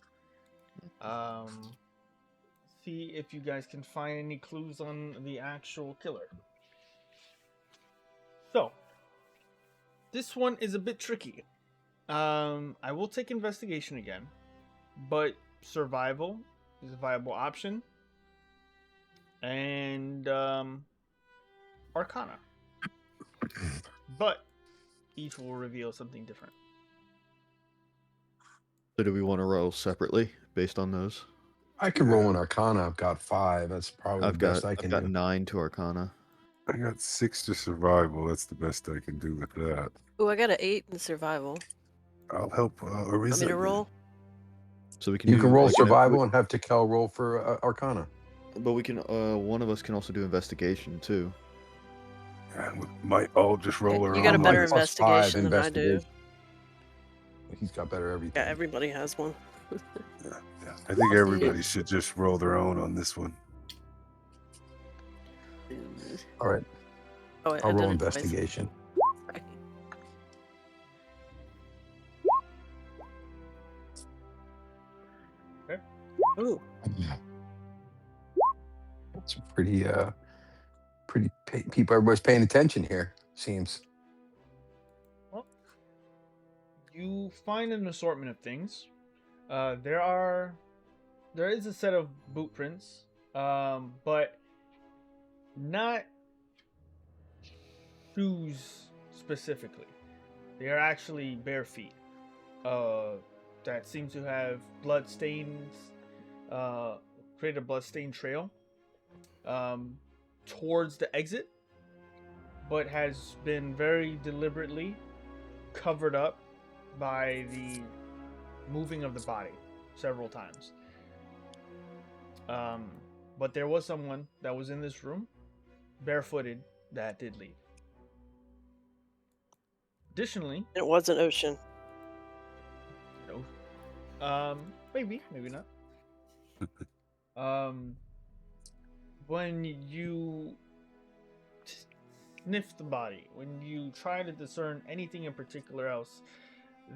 See if you guys can find any clues on the actual killer. So, this one is a bit tricky. I will take investigation again, but survival is a viable option. And Arcana. But each will reveal something different. So do we want to roll separately based on those? I can roll an Arcana. I've got 5. That's probably I've the got best I can do. 9 to Arcana. I got 6 to survival. That's the best I can do with that. Oh, I got an 8 in survival. I'll help Want me Arisa. to roll? So we can You do, can roll like, survival and have Tikel roll for Arcana. but we can one of us can also do investigation too. And we might all just roll You around. got a I'm better like +5 investigation than I do. investigation. He's got better everything. Yeah, everybody has one. Yeah. I think everybody should just roll their own on this one. All right, Oh, wait, I'll roll identify. investigation. Sorry. Okay. Ooh. It's pretty people. Everybody's paying attention here. Seems. Well, you find an assortment of things. There is a set of boot prints, but not shoes specifically. They are actually bare feet. That seem to have blood stains. Create a blood stain trail. Towards the exit, but has been very deliberately covered up by the moving of the body several times. But there was someone that was in this room, barefooted, that did leave. Additionally, It was an ocean. maybe not. When you sniff the body, when you try to discern anything in particular else,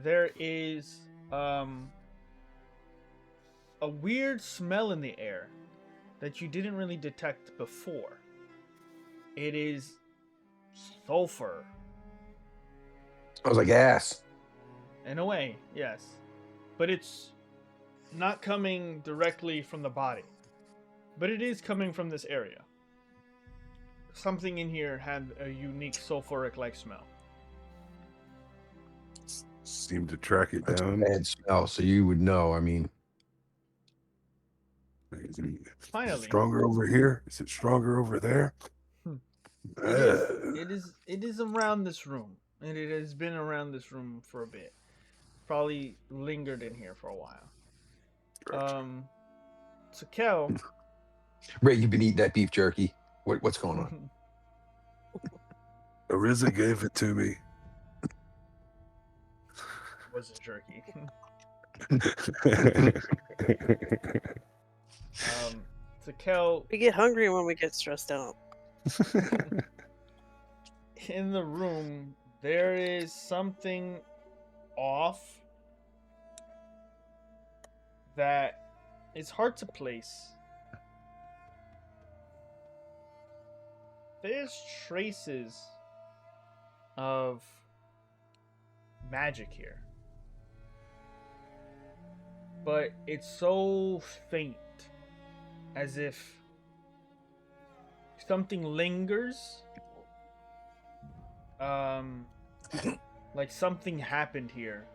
there is a weird smell in the air that you didn't really detect before. It is sulfur. I was like, ass. In a way, yes. But it's not coming directly from the body. But it is coming from this area. Something in here had a unique sulfuric-like smell. Seem to track it That's a down. bad smell, so you would know. I mean, Is it Finally. stronger over here? Is it stronger over there? It is around this room. And it has been around this room for a bit. Probably lingered in here for a while. Gotcha. So Kel, Ray, you've been eating that beef jerky. What's going on? Ariza gave it to me. was it jerky? So Kel, We get hungry when we get stressed out. in the room, there is something off that is hard to place. There's traces of magic here, but it's so faint, as if something lingers, like something happened here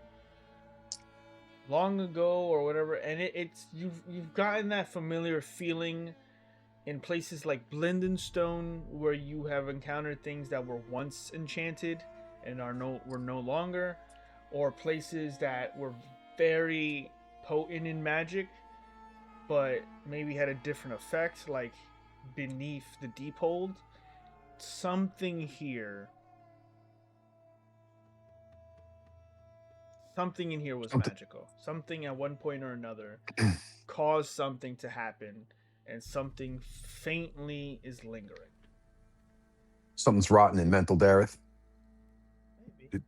long ago or whatever, and it's you've gotten that familiar feeling in places like Blindenstone, where you have encountered things that were once enchanted and were no longer, or places that were very potent in magic but maybe had a different effect, like beneath the deep hold. Something here, something in here was magical. Something at one point or another caused something to happen, and something faintly is lingering. Something's rotten in Mantol-Derith. Maybe.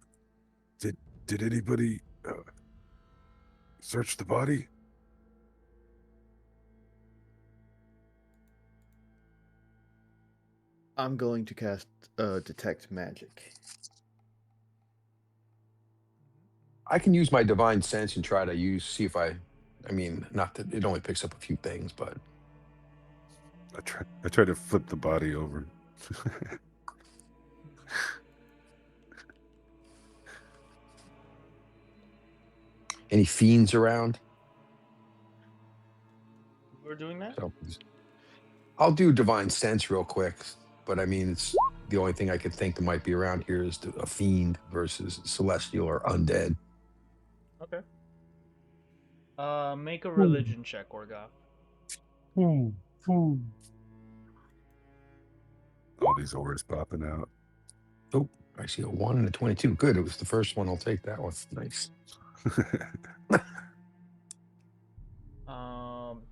Did anybody search the body? I'm going to cast detect magic. I can use my divine sense and try to see if I mean, not that it only picks up a few things, but I try to flip the body over. any fiends around? We're doing that? So I'll do divine sense real quick, but I mean, it's the only thing I could think that might be around here is a fiend versus celestial or undead. Okay. Make a religion check, Orgoth. All these auras popping out. Oh, I see a 1 and a 22. Good. It was the first one. I'll take that one. Nice.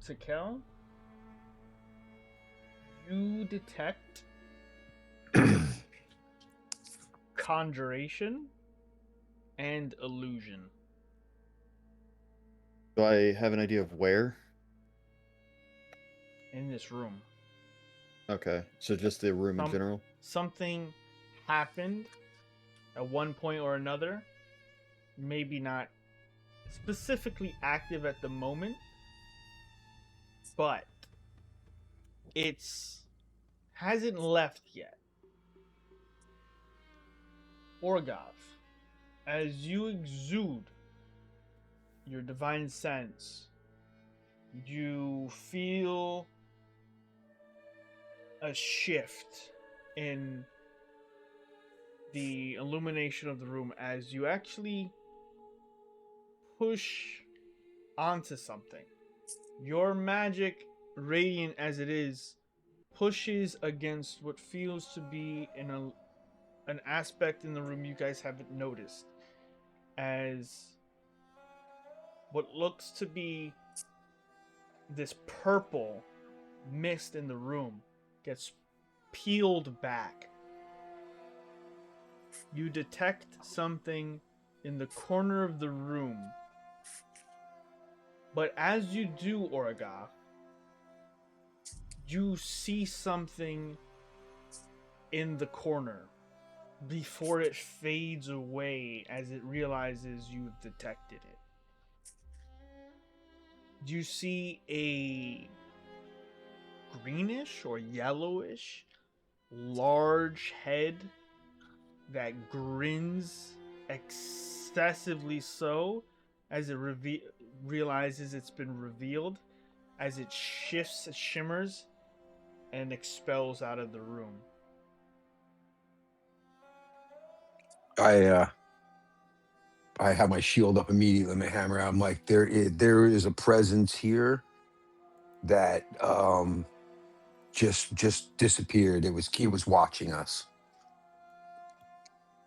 Tekel, you detect conjuration and illusion. Do I have an idea of where? In this room. Okay, so just the room in general. Something happened at one point or another. Maybe not specifically active at the moment, but it's hasn't left yet. Orgov, as you exude your divine sense, you feel a shift in the illumination of the room as you actually push onto something. Your magic, radiant as it is, pushes against what feels to be an aspect in the room you guys haven't noticed, as what looks to be this purple mist in the room gets peeled back. You detect something in the corner of the room, but as you do, Orgoth, you see something in the corner before it fades away as it realizes you've detected it. You see a greenish or yellowish large head that grins excessively so as it realizes it's been revealed, as it shifts, shimmers, and expels out of the room. I have my shield up immediately, my hammer out. I'm like, there is a presence here that just disappeared. He was watching us.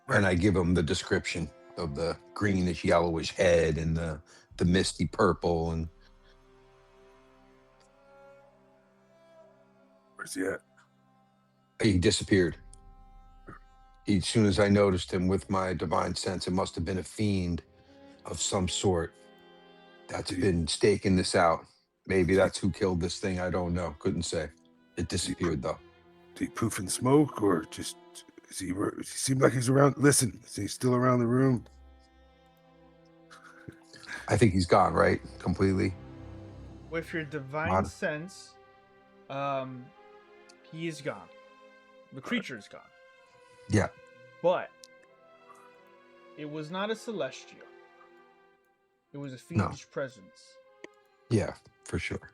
And I give him the description of the greenish yellowish head and the misty purple. And Where's he at? he disappeared. As soon as I noticed him with my divine sense, it must have been a fiend of some sort that's been staking this out. Maybe that's who killed this thing. I don't know. Couldn't say. It disappeared though. Did he poof and smoke, or just does he seem like he's around? Listen, is he still around the room? I think he's gone, right? Completely. With your divine Mada. sense, he is gone. The creature is gone. Yeah. But it was not a celestial. It was a fiendish presence. Yeah, for sure.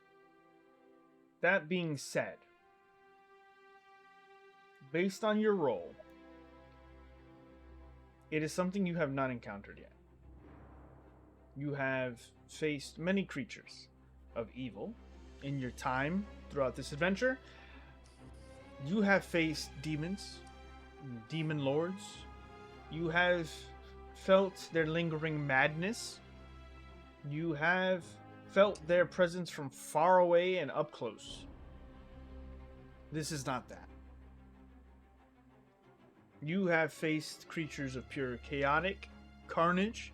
That being said, based on your role, it is something you have not encountered yet. You have faced many creatures of evil in your time throughout this adventure. You have faced demons, demon lords. You have felt their lingering madness. You have felt their presence from far away and up close. This is not that. You have faced creatures of pure chaotic carnage,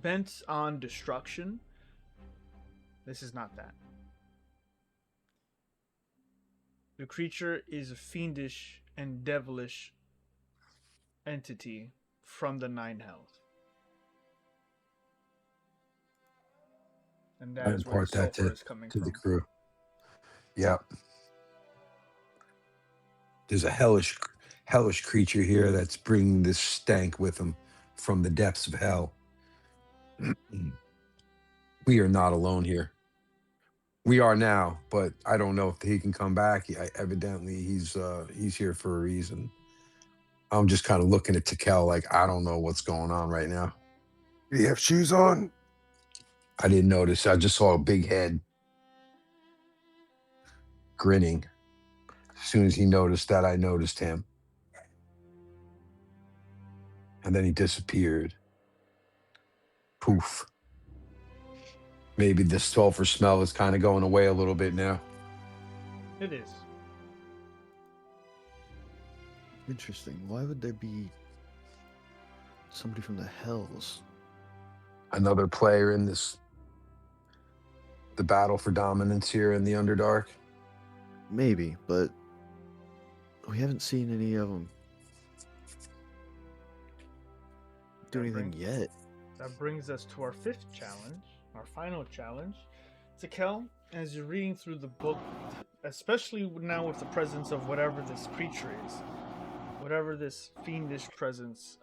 bent on destruction. This is not that. The creature is a fiendish and devilish entity from the Nine Hells. And that I is where the impart that sulfur is coming to from. the crew. Yeah. There's a hellish creature here that's bringing this stank with him from the depths of hell. We are not alone here. We are now, but I don't know if he can come back. Evidently, he's here for a reason. I'm just kind of looking at Tekel like, I don't know what's going on right now. Did he have shoes on? I didn't notice. I just saw a big head grinning. As soon as he noticed that, I noticed him. And then he disappeared. Poof. Maybe the sulfur smell is kind of going away a little bit now. It is. Interesting. Why would there be somebody from the Hells? Another player in this the battle for dominance here in the Underdark? Maybe, but we haven't seen any of them do anything yet. That brings us to our 5th challenge, our final challenge. Tikel, as you're reading through the book, especially now with the presence of whatever this creature is, whatever this fiendish presence,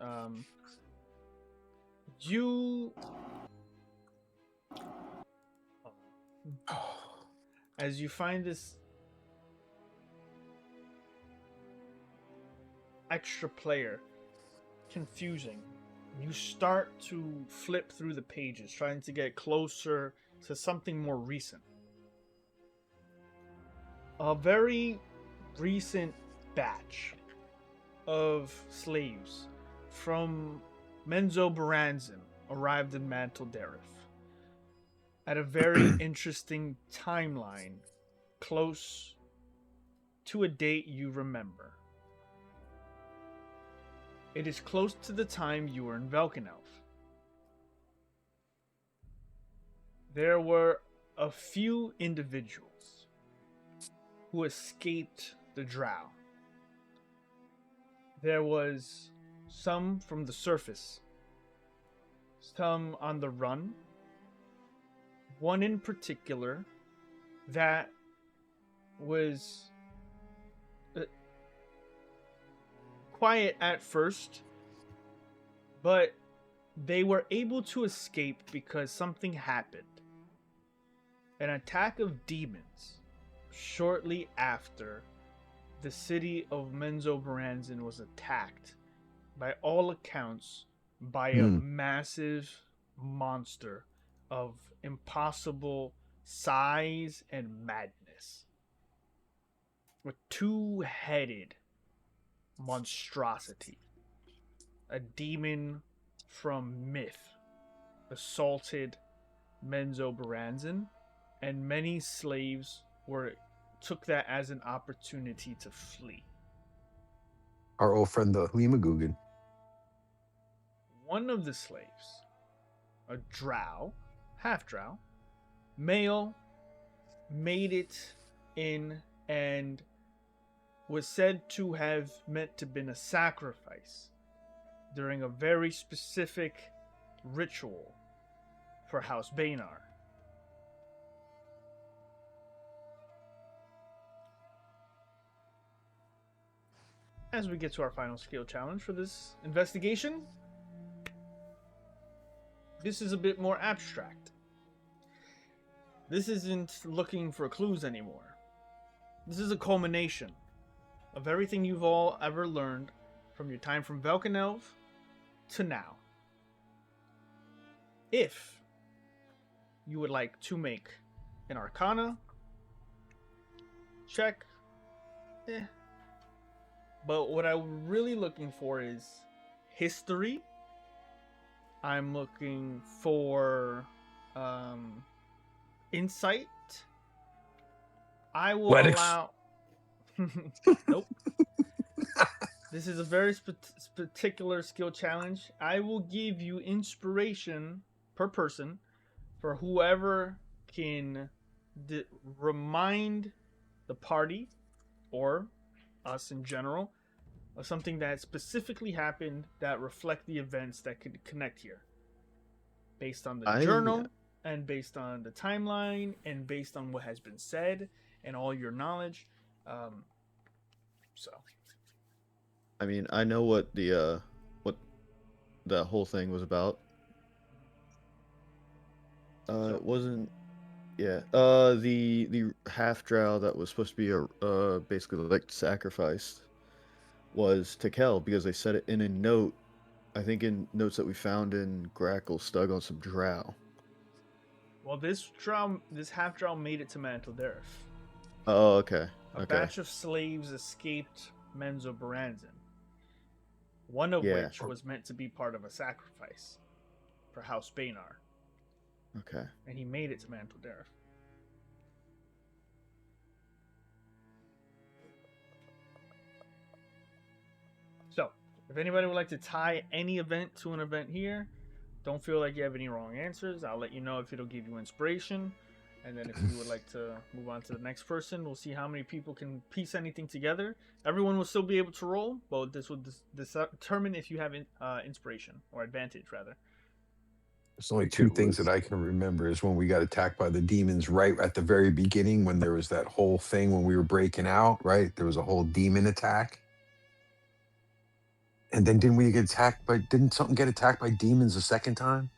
as you find this extra player confusing, you start to flip through the pages, trying to get closer to something more recent. A very recent batch of slaves from Menzo-Baranzan arrived in Mantol-Derith at a very interesting timeline, close to a date you remember. It is close to the time you were in Velkenelf. There were a few individuals who escaped the drow. There was some from the surface, some on the run, one in particular that was quiet at first, but they were able to escape because something happened. An attack of demons shortly after the city of Menzo-Baranzan was attacked, by all accounts, by a massive monster of impossible size and madness. A two-headed monstrosity. A demon from myth assaulted Menzo-Baranzan, and many slaves took that as an opportunity to flee. Our old friend, the Lemagugin. One of the slaves, a drow, half drow, male, made it in and was said to have meant to been a sacrifice during a very specific ritual for House Bainar. As we get to our final skill challenge for this investigation, this is a bit more abstract. This isn't looking for clues anymore. This is a culmination of everything you've all ever learned from your time from Velkenelf to now. If you would like to make an Arcana check, but what I'm really looking for is history. I'm looking for insight. I will allow... Nope. This is a very particular skill challenge. I will give you inspiration per person for whoever can remind the party or us in general of something that specifically happened that reflect the events that could connect here, based on the journal and based on the timeline and based on what has been said and all your knowledge. I mean, I know what the whole thing was about. It wasn't. Yeah. The half drow that was supposed to be basically like sacrificed was Tikel, because they said it in a note. I think in notes that we found in Grackle Stug on some drow. Well, this half drow made it to Mantol-Derith. Oh, okay. A batch of slaves escaped Menzo-Baranzan, one of which was meant to be part of a sacrifice for House Bainar. Okay. And he made it to Mantol-Derith. So, if anybody would like to tie any event to an event here, don't feel like you have any wrong answers. I'll let you know if it'll give you inspiration. And then if you would like to move on to the next person, we'll see how many people can piece anything together. Everyone will still be able to roll, but this will determine if you have inspiration or advantage, rather. There's only two things that I can remember is when we got attacked by the demons right at the very beginning when there was that whole thing when we were breaking out, right? There was a whole demon attack. And then didn't something get attacked by demons a second time?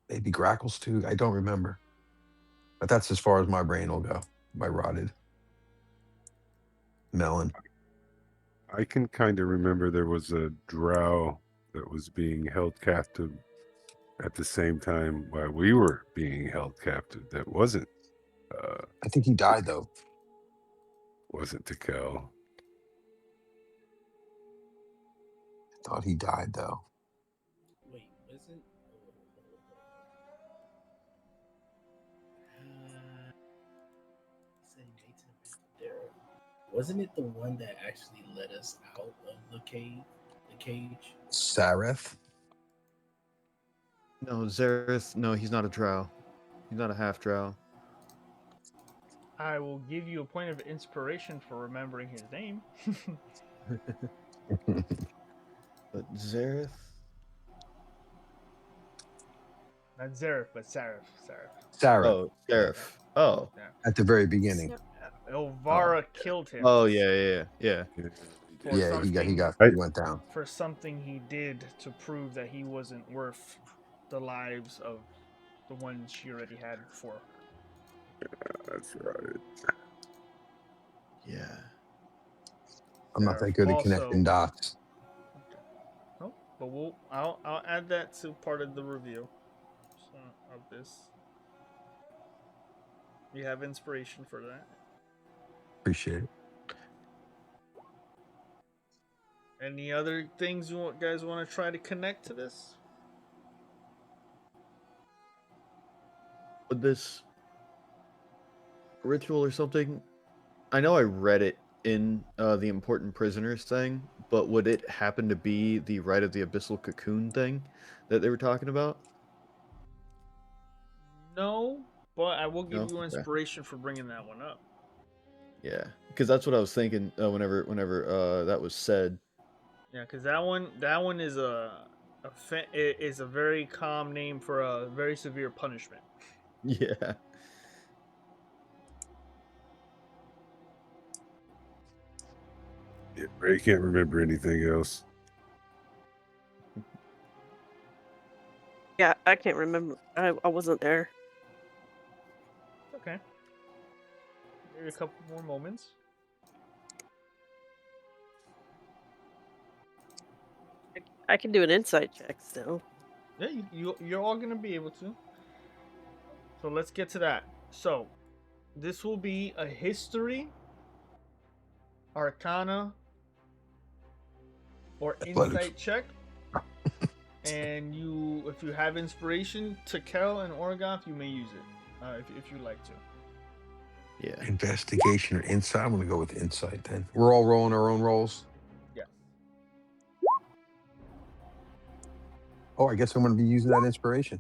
Maybe Grackles too. I don't remember. But that's as far as my brain will go. My rotted melon. I can kind of remember there was a drow that was being held captive at the same time while we were being held captive. That wasn't I think he died though. Tikel. Thought he died though. Wait, wasn't wasn't it the one that actually let us out of the cage? Sareth? No, Zareth. No, he's not a drow. He's not a half drow. I will give you a point of inspiration for remembering his name. But Zareth. Not Zareth, but Sareth. Sareth. Oh, Zareth. Oh. Yeah. At the very beginning. Elvira killed him. Oh yeah. For Yeah, he something- went down. For something he did to prove that he wasn't worth the lives of the ones she already had before. That's right. Yeah. I'm not that good at connecting dots. No, but I'll add that to part of the review of this. You have inspiration for that. Appreciate it. Any other things you guys want to try to connect to this? Would this ritual or something? I know I read it in the important prisoners thing, but would it happen to be the rite of the abyssal cocoon thing that they were talking about? No, but I will give No? you Okay. inspiration for bringing that one up. Yeah, because that's what I was thinking whenever that was said. Yeah, because that one is is a very calm name for a very severe punishment. Yeah. Yeah, Ray can't remember anything else. Yeah, I can't remember. I wasn't there. Okay. Maybe a couple more moments. I can do an insight check still. Yeah, you're all gonna be able to. So let's get to that. So, this will be a history, arcana, or insight check. And if you have inspiration, Tekel and Orgoth, you may use it if you like to. Yeah. Investigation or insight? I'm going to go with insight then. We're all rolling our own rolls? Yeah. Oh, I guess I'm going to be using that inspiration.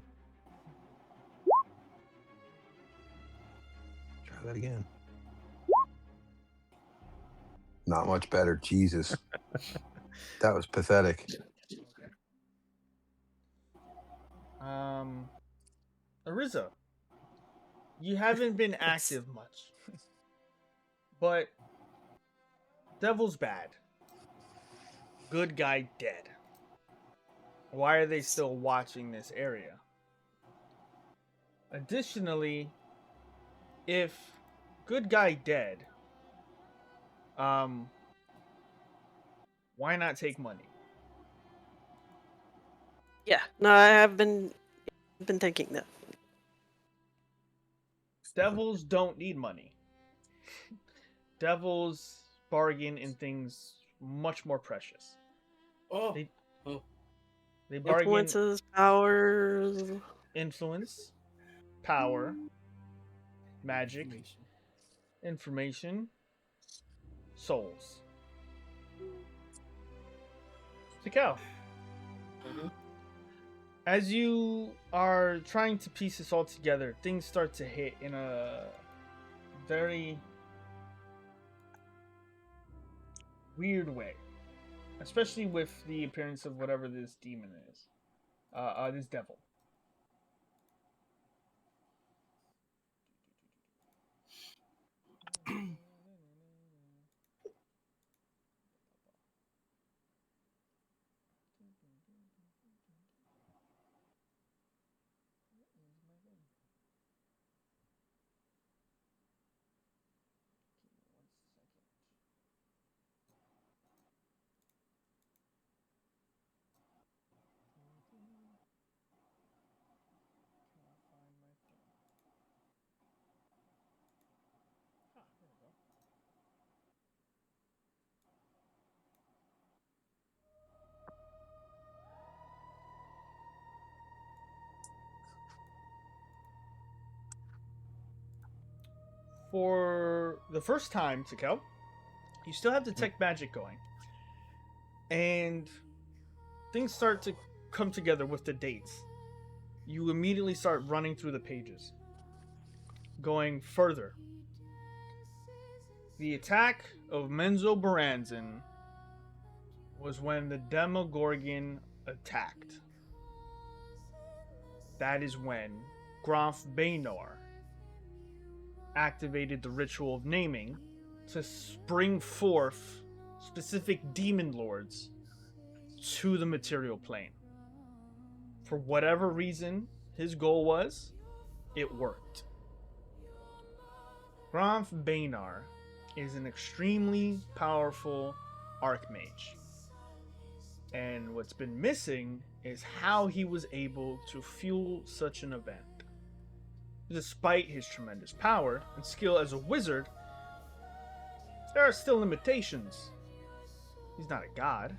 Try that again. Not much better. Jesus. That was pathetic. Ariza, you haven't been active much, but devil's bad, good guy dead. Why are they still watching this area? Additionally, if good guy dead, why not take money? Yeah, no, I have been thinking that. Devils don't need money. Devils bargain in things much more precious. Oh, They bargain Influences, powers. influence, power, magic, information, souls. Tekel. As you are trying to piece this all together, things start to hit in a very weird way, especially with the appearance of whatever this demon is, this devil. For the first time, Takel, you still have detect magic going, and things start to come together with the dates. You immediately start running through the pages, going further. The attack of Menzo Baranzin was when the Demogorgon attacked. That is when Gromf Baynor activated the ritual of naming to bring forth specific demon lords to the material plane. For whatever reason his goal was, it worked. Gromf Baynor is an extremely powerful archmage. And what's been missing is how he was able to fuel such an event. Despite his tremendous power and skill as a wizard, there are still limitations. He's not a god.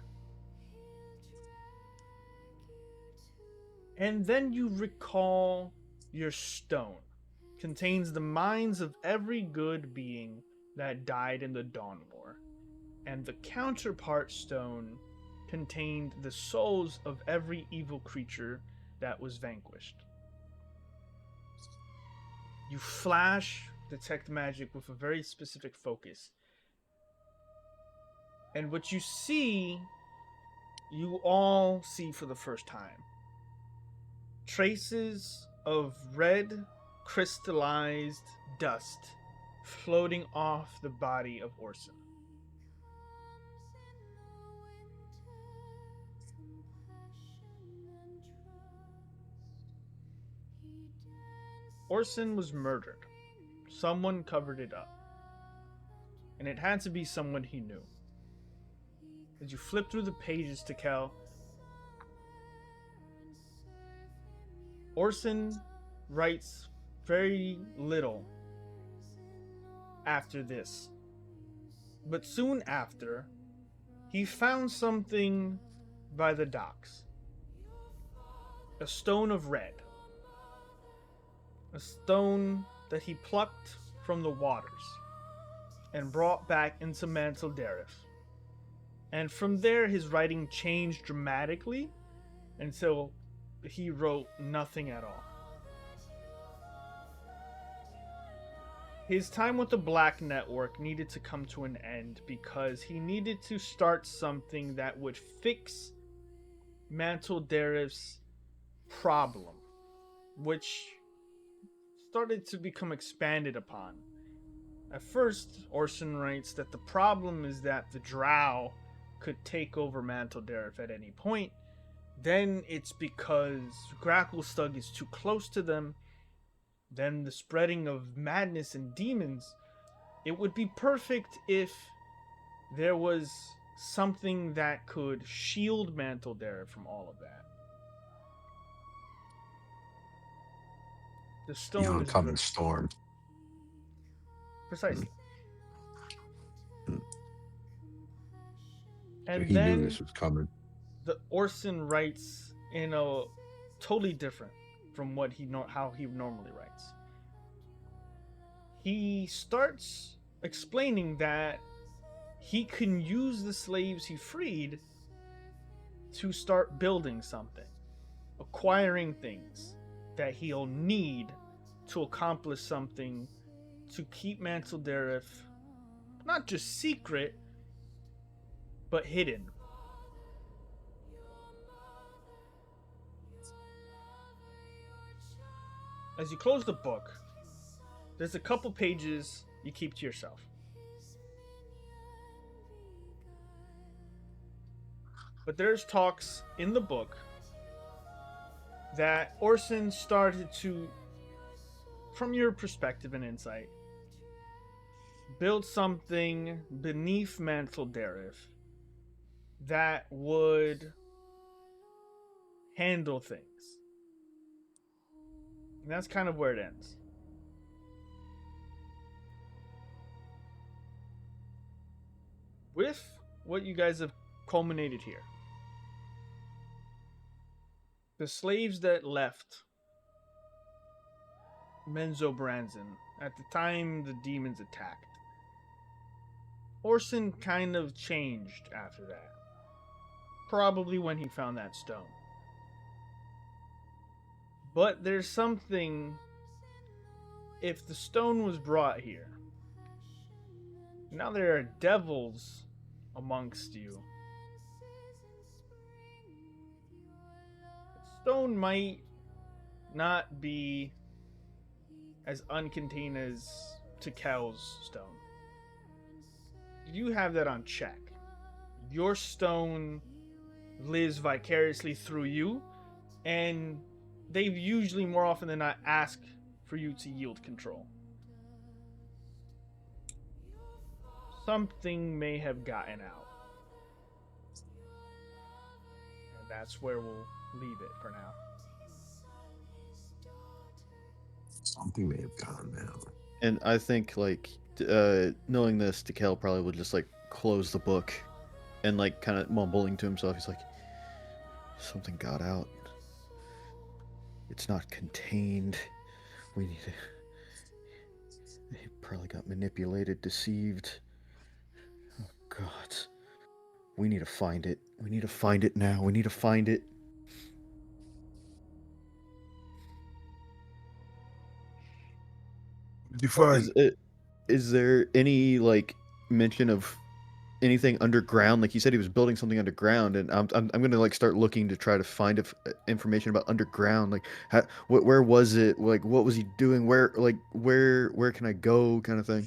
And then you recall your stone. Contains the minds of every good being that died in the Dawn War. And the counterpart stone contained the souls of every evil creature that was vanquished. You flash detect magic with a very specific focus. And what you see, you all see for the first time. Traces of red, crystallized dust floating off the body of Orson. Orson was murdered. Someone covered it up. And it had to be someone he knew. As you flip through the pages to Kel, Orson writes very little after this. But soon after, he found something by the docks. A stone of red. A stone that he plucked from the waters and brought back into Mantol-Derith. And from there, his writing changed dramatically until he wrote nothing at all. His time with the Black Network needed to come to an end because he needed to start something that would fix Mantol-Derith's problem, which started to become expanded upon. At first, Orson writes that the problem is that the drow could take over Mantol-Derith at any point. Then it's because Gracklstugh is too close to them. Then the spreading of madness and demons. It would be perfect if there was something that could shield Mantol-Derith from all of that. The stone The oncoming storm. Precisely. And He then knew this was coming. the Orson writes in a totally different from what how he normally writes. He starts explaining that he can use the slaves he freed to start building something. acquiring things that he'll need to accomplish something to keep Mantol-Derith not just secret, but hidden. As you close the book, there's a couple pages you keep to yourself. But there's talks in the book that Orson started to, from your perspective and insight, build something beneath Mantol-Derith that would handle things. And that's kind of where it ends. With what you guys have culminated here, the slaves that left Menzoberranzan at the time the demons attacked, Orson kind of changed after that. Probably when he found that stone. But there's something, if the stone was brought here, now there are devils amongst you. The stone might not be as uncontained as Tikel's stone. You have that on check. Your stone lives vicariously through you, and they've usually more often than not asked for you to yield control. Something may have gotten out. And that's where we'll leave it for now. Something may have gone now. And I think, like, knowing this, Tikel probably would just, like, close the book and, like, kind of mumbling to himself. He's like, something got out. It's not contained. We need to... They probably got manipulated, deceived. Oh, God. We need to find it. We need to find it now. We need to find it. Did you find? Is there any, like, mention of anything underground? Like, you said he was building something underground, and I'm gonna, like, start looking to try to find information about underground. Like, where was it? Like, what was he doing? Where can I go? Kind of thing.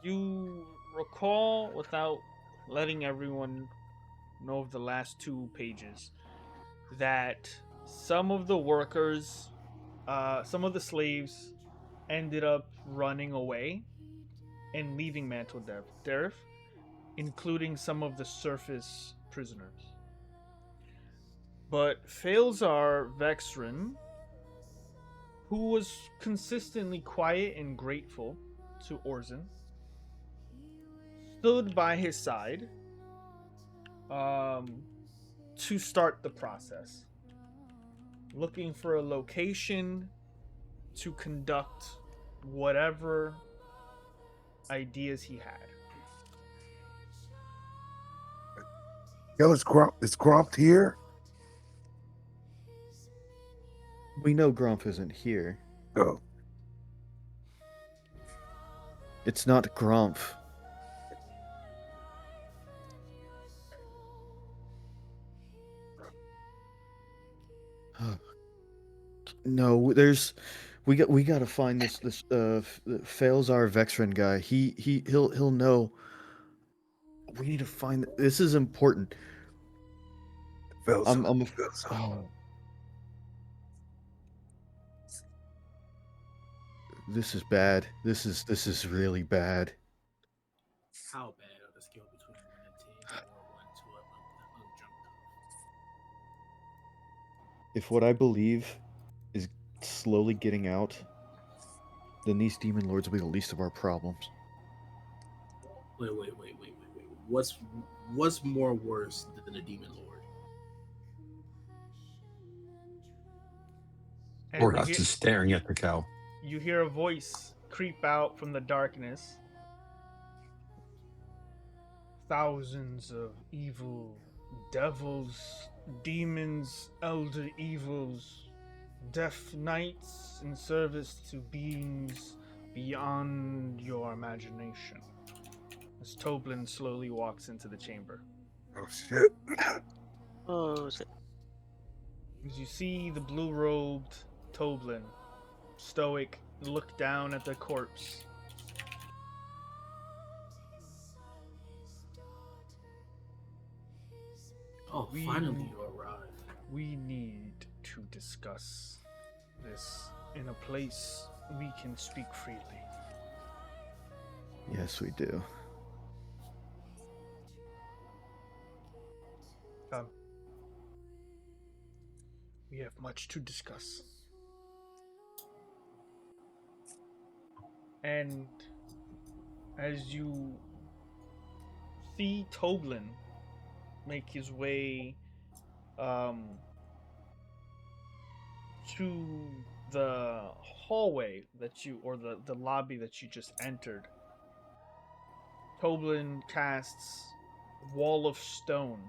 You recall, without letting everyone know of the last 2 pages, that some of the workers, some of the slaves ended up running away and leaving Mantol-Derith, including some of the surface prisoners. But Faelzar Vexrin, who was consistently quiet and grateful to Orson, stood by his side to start the process, looking for a location to conduct whatever ideas he had. Yo, is Grump here? We know Grump isn't here. Oh. It's not Grump. No, we got to find this Faelzar Vexrin guy. He'll know. We need to find this is important. Oh. This is bad. This is really bad. How bad on the scale between 1 and 10 or 1 to unjumped? If what I believe is slowly getting out, then these demon lords will be the least of our problems. Wait. What's more worse than a demon lord? And Or us just staring at the cow. you hear a voice creep out from the darkness. Thousands of evil devils demons, elder evils, deaf knights in service to beings beyond your imagination. As Toblin slowly walks into the chamber. Oh shit! Oh, shit. As you see the blue-robed Toblin, stoic, look down at the corpse. Oh, We- finally you arrived. We need to discuss this in a place we can speak freely. Yes, we do. Come. We have much to discuss. And as you see Toblin make his way to the hallway that you, or the lobby that you just entered, Toblin casts Wall of Stone,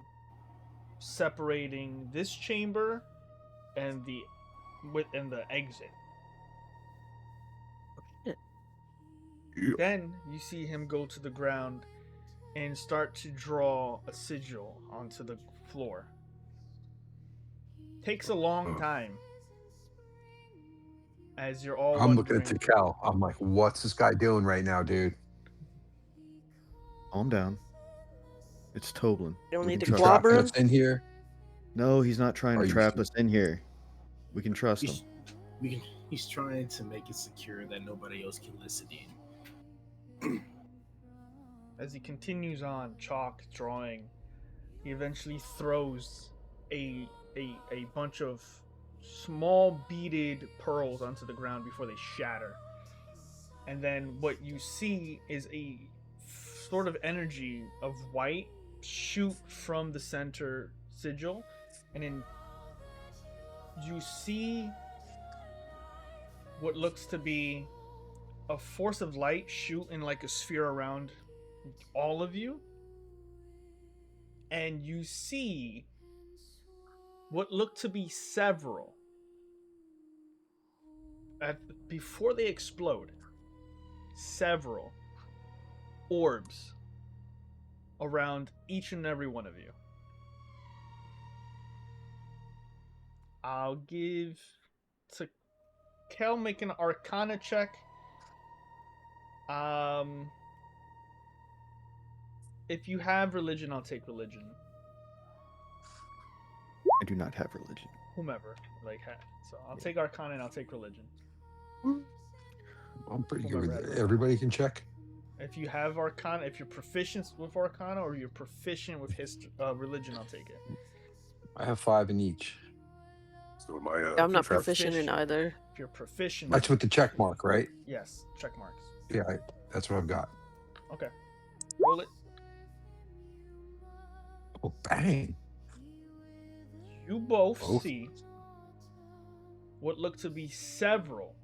separating this chamber and the exit. Then you see him go to the ground and start to draw a sigil onto the floor. Takes a long time. As you're all I'm looking wondering, at Tikel. I'm like, what's this guy doing right now, dude? Calm down. It's Toblin. You don't We need can to trust him. clobber Trapping him? us in here. No, he's not trying Are to you trap sure? us in here. We can trust him. He's trying to make it secure that nobody else can listen in. as he continues on, chalk drawing, he eventually throws a bunch of small beaded pearls onto the ground before they shatter. And then what you see is a sort of energy of white shoot from the center sigil, and then you see what looks to be a force of light shoot in like a sphere around all of you, and you see what look to be several before they explode, several orbs around each and every one of you. I'll give to Kel make an Arcana check. If you have religion, I'll take religion. I do not have religion. Whomever, so I'll take Arcana and I'll take religion. I'm pretty good Whomever with has it. Arcana. Everybody can check. If you have Arcana, if you're proficient with Arcana or you're proficient with religion, I'll take it. I have 5 in each. So am I. I'm not you're proficient in proficient- either. If you're proficient, That's with the check mark, right? yes, check marks. Yeah, that's what I've got. Okay, roll it. Oh, bang. You both Both? see what look to be several,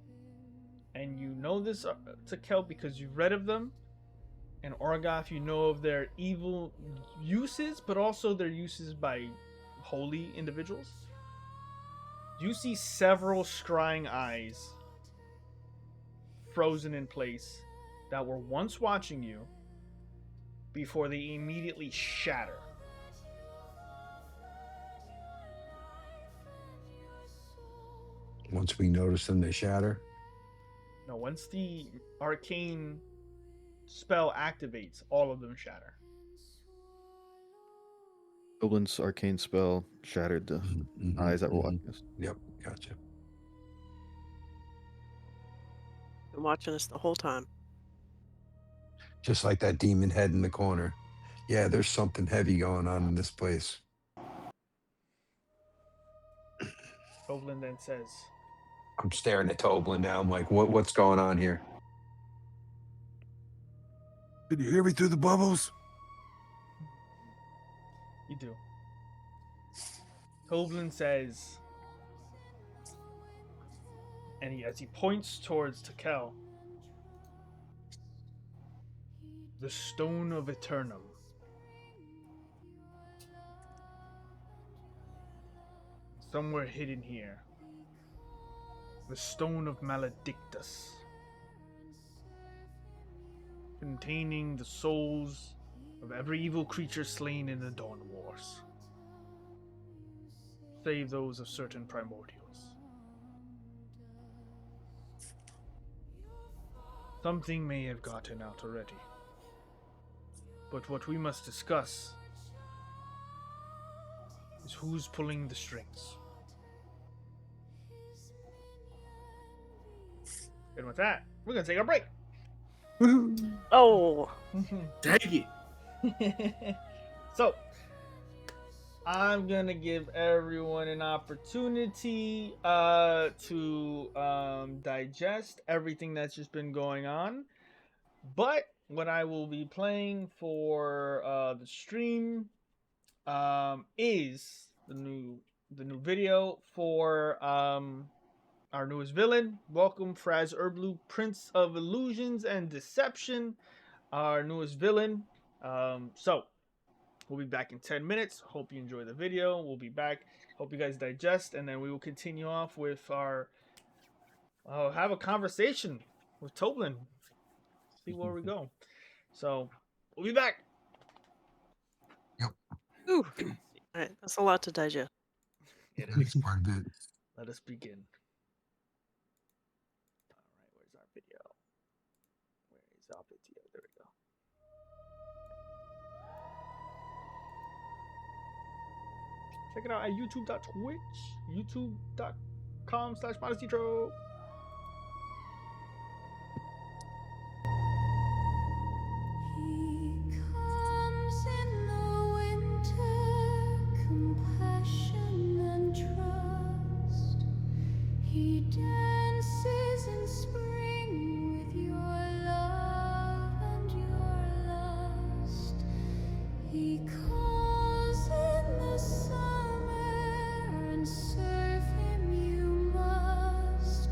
and you know this to Kel because you've read of them, and Orgoth, you know of their evil uses, but also their uses by holy individuals. You see several scrying eyes frozen in place that were once watching you before they immediately shatter. Once we notice them, they shatter. No, once the arcane spell activates, all of them shatter. Toblin's arcane spell shattered the Mhm, eyes that were mhm. watching us. Yep, gotcha. Been watching us the whole time. Just like that demon head in the corner. Yeah, there's something heavy going on in this place. Toblin then says, I'm staring at Toblin now. I'm like, what's going on here? Did you hear me through the bubbles? you do. Toblin says, and as he points towards Tekel, the Stone of Eternum. somewhere hidden here, the Stone of Maledictus, containing the souls of every evil creature slain in the Dawn Wars, save those of certain primordials. Something may have gotten out already, but what we must discuss is who's pulling the strings. And with that, we're gonna take a break. Oh, Take it. So, I'm gonna give everyone an opportunity to digest everything that's just been going on. But what I will be playing for the stream is the new video for our newest villain. Welcome, Fraz Erblu, Prince of Illusions and Deception, our newest villain. So we'll be back in 10 minutes. Hope you enjoy the video. We'll be back. Hope you guys digest, and then we will continue off with our have a conversation with Toblin. See where we go. So we'll be back. ooh, Alright, that's a lot to digest. It That's is. part of it. Let us begin. All right, where's our video? Where is our video? There we go. Check it out at youtube.twitch, youtube.com/MadaZitro. He comes in the winter, compassion and trust. He dances in spring with your love and your lust. He calls in the summer, and serve him you must.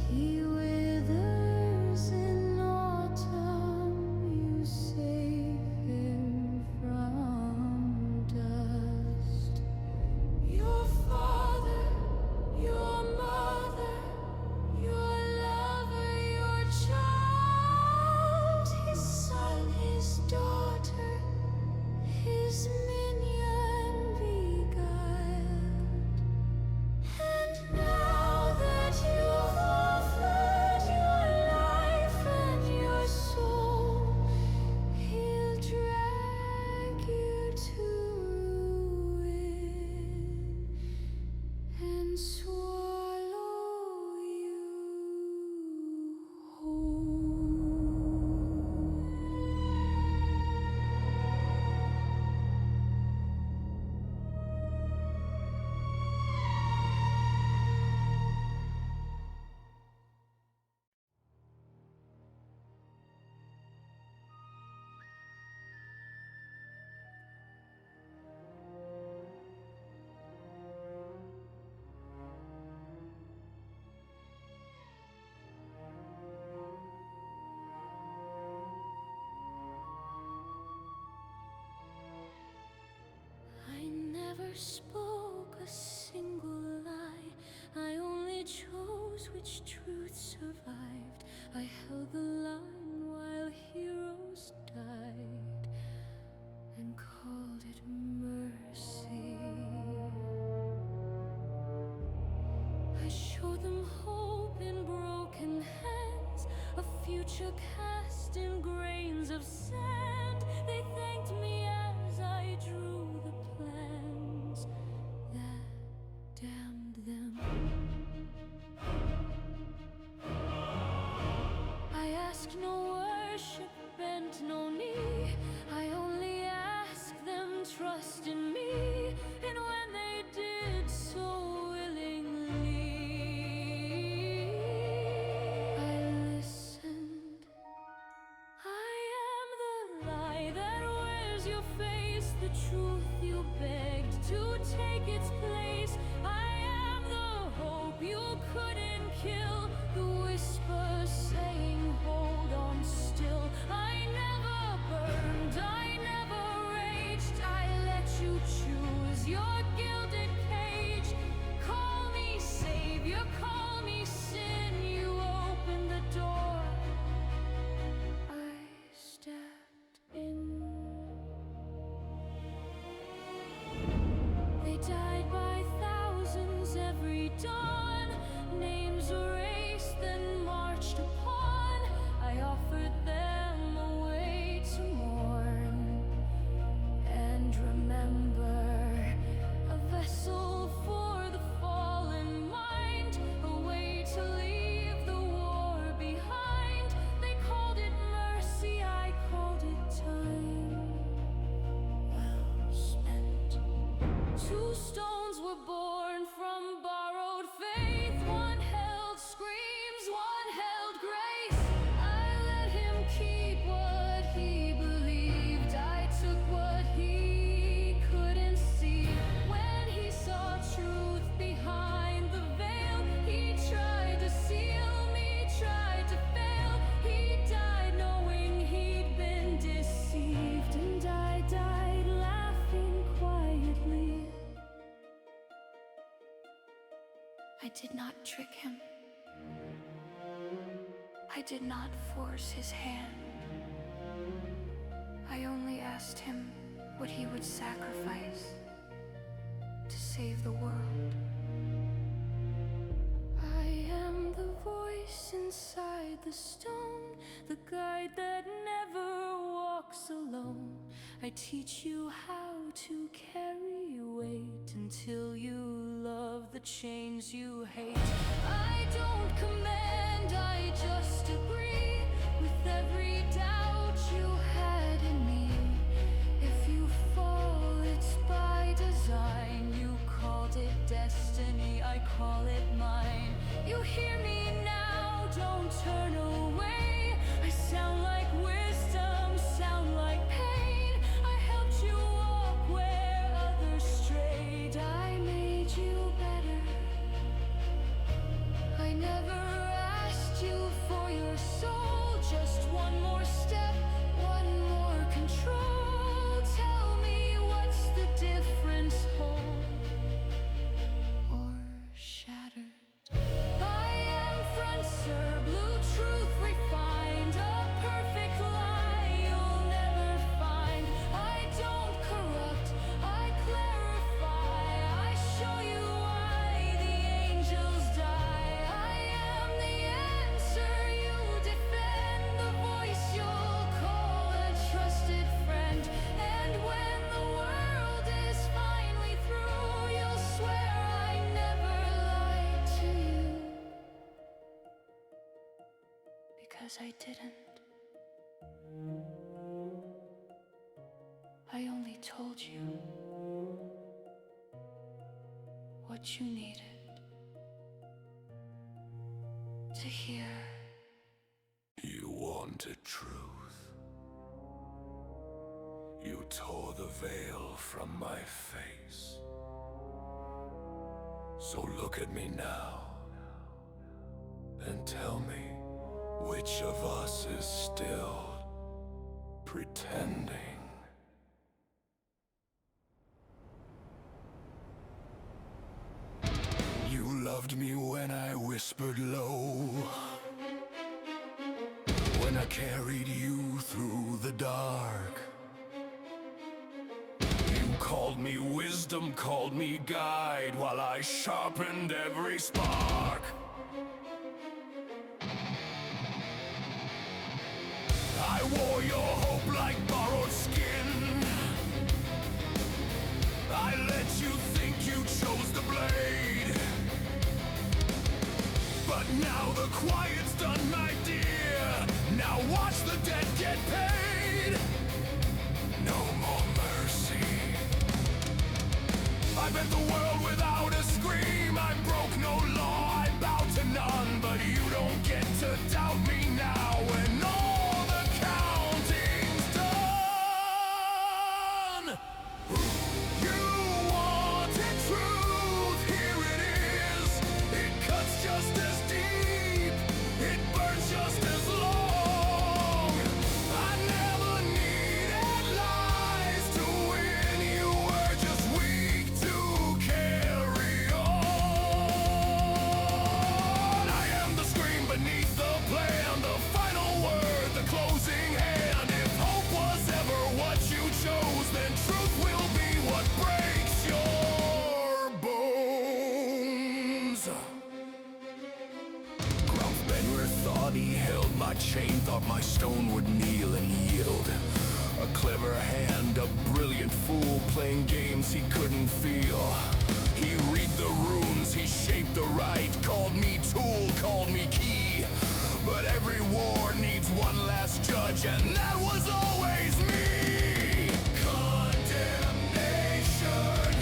He withers in autumn, you save him from dust. Your father, your mother, your lover, your child, his son, his daughter, his minion beguiled. And now that you've offered your life and your soul, he'll drag you to ruin and swallow you whole. I never spoke a single lie. I only chose which truth survived. I held the line while heroes died and called it mercy. I showed them hope in broken hands, a future cast in grains of sand. They thanked me as I drew the plans that damned them. I asked no worship, bent no knee. I only asked them trust in me, and when they did so willingly, I listened. I am the lie that wears your face. I did not trick him. I did not force his hand. I only asked him what he would sacrifice to save the world. I am the voice inside the stone, the guide that never walks alone. I teach you how to carry weight until you love the chains you hate. I don't command, I just agree with every doubt you had in me. If you fall, it's by design. You called it destiny, I call it mine. You hear me now, don't turn away. I sound like wisdom, sound like pain. I helped you walk where others strayed. I made you better. I never asked you for your soul. Just one more step, one more control. Tell me, what's the difference, whole or shattered? I am front, sir, blue truth refined, a perfect lie you'll never find. I don't corrupt, I clarify, I show you why the angels die. I am the answer you defend, the voice you'll call a trusted friend. And when the world is finally through, you'll swear I never lied to you. Because I didn't. I only told you what you needed to hear. You wanted truth. You tore the veil from my face. So look at me now and tell me which of us is still pretending. You loved me when I whispered low, when I carried you through the dark. You called me wisdom, called me guide, while I sharpened every spark. I wore your hope like borrowed skin. I let you think you chose the blade. But now the quiet's done, my dear. Now watch the dead get paid. No more mercy. I bent the world without a scream. I broke no law, I bowed to none. But you don't get to doubt me now when all the counting's done. You wanted truth, here it is. It cuts just as deep, it burns just as long. I never needed lies to win. You were just weak to carry on. I am the scream beneath the plan, the final word, the closing hand. If hope was ever what you chose, then truth will be what breaks your bones. Grumpbenwer thought he held my chain, thought my stone would kneel and yield. A clever hand, a brilliant fool, playing games he couldn't feel. He read the runes, he shaped the right, called me tool, called me key. But every war needs one last judge, and that was always me. Condemnation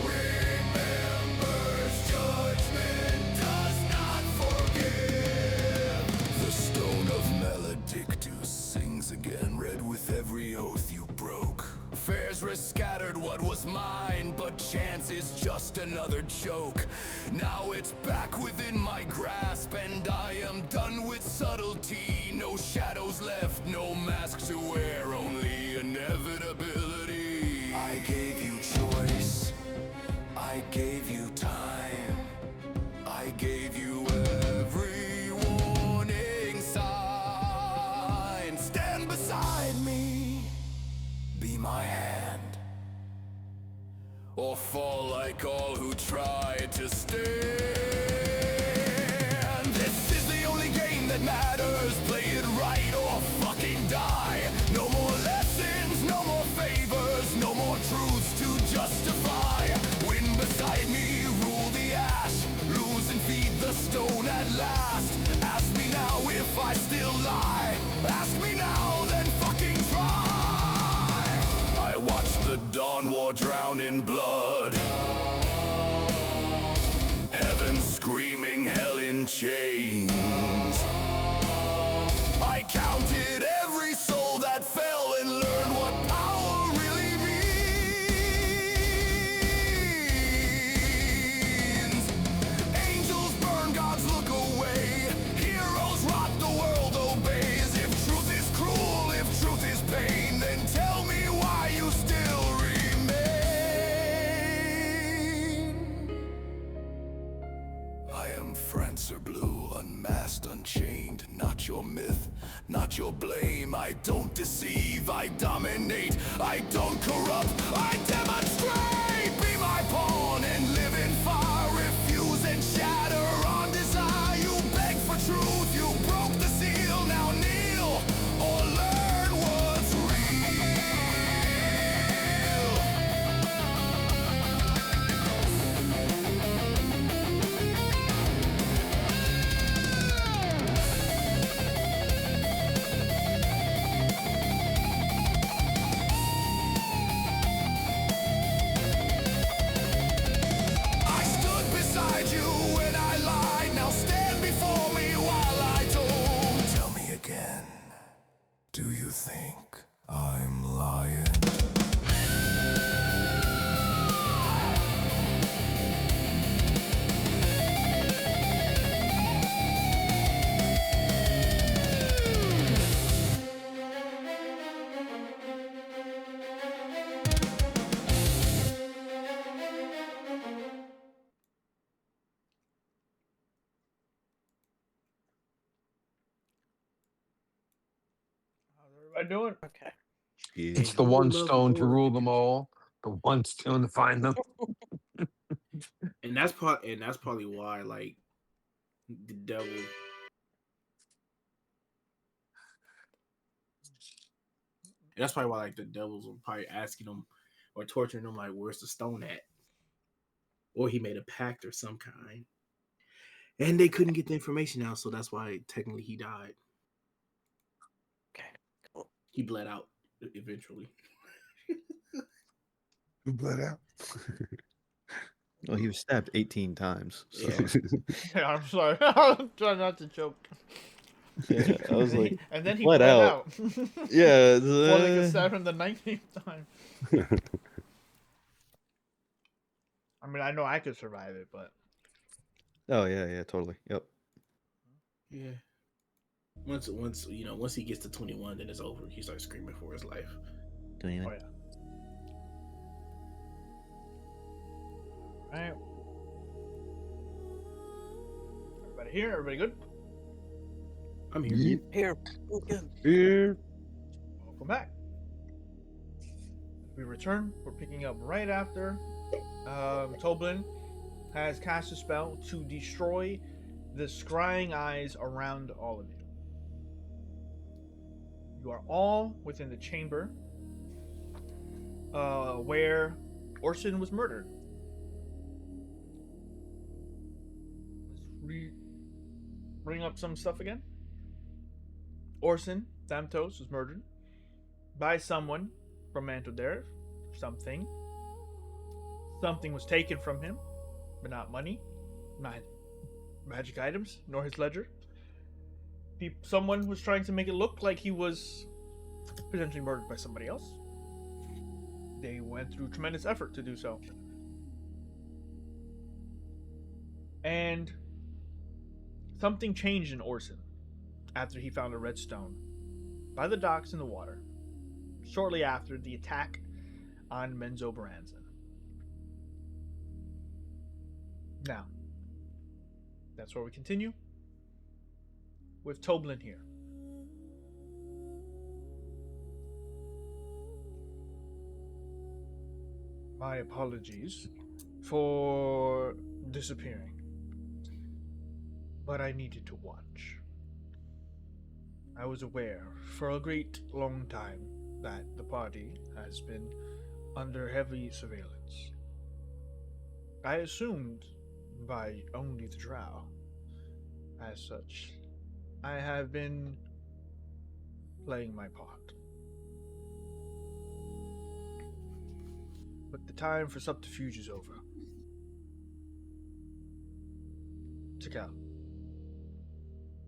remembers, judgment does not forgive. The stone of Maledictus sings again, read with every oath you broke. Fares were scattered, what was mine, but chance is just another joke. Now it's back within my grasp, and I am done with subtlety. No shadows left, no mask to wear, only inevitability. I gave you choice, I gave you time, I fall like all who tried to stand. This is the only game that matters. Play it right or fucking die. No more lessons, no more favors, no more truths to justify. Win beside me, rule the ash, lose and feed the stone at last. Ask me now if I still lie. Ask me now, then fucking try. I watched the Dawn War drown in blood. Heaven screaming, hell in chains. I counted every soul that fell and learned what power really means. Angels burn, gods look away. Heroes rot, the world obeys. If truth is cruel, if truth is pain, then tell me why you still remain. I am Francer Blue, unmasked, unchained. Not your myth, not your blame. I don't deceive, I dominate. I don't corrupt, I demonstrate. Be my pawn and live in fire. Refuse and shatter on desire. You beg for truth, you broke the seal. Now kneel or learn what's real. I stood beside you when I lied. Now stand before me while I don't. Tell me again, do you think I'm lying? How's everybody doing? Okay. It's the Who one would love stone to more? rule them all, the one stone to find them. And that's probably why, like, the devil. And that's probably why, like, the devils were probably asking him or torturing him, like, where's the stone at? Or he made a pact or some kind. And they couldn't get the information out, so that's why technically he died. Okay. Cool. He bled out eventually. Who bled out? Well, he was stabbed 18 times. So Yeah. Yeah, I'm sorry. I'm trying not to choke. yeah, I was like, And then he bled bled out. out. Yeah. Before they could stab him the 19th time. I mean, I know I could survive it, but Oh yeah, totally. Yep. Yeah. Once he gets to 21, then it's over. He starts screaming for his life. oh yeah. All right. Everybody here? Everybody good? I'm here. Yeet. Here. Okay. Here. Welcome back. We return. We're picking up right after Toblin has cast a spell to destroy the scrying eyes around all of you. You are all within the chamber where Orson was murdered. Let's bring up some stuff again. Orson Thamtos was murdered by someone from Mantol-Derith. Something was taken from him, but not money, not magic items, nor his ledger. Someone was trying to make it look like he was potentially murdered by somebody else. They went through tremendous effort to do so. And something changed in Orson after he found a red stone by the docks in the water, shortly after the attack on Menzo Baranzan. Now, that's where we continue with Toblin here. My apologies for disappearing. But I needed to watch. I was aware for a great long time that the party has been under heavy surveillance. I assumed by only the drow. As such, I have been playing my part. But the time for subterfuge is over. Tikal,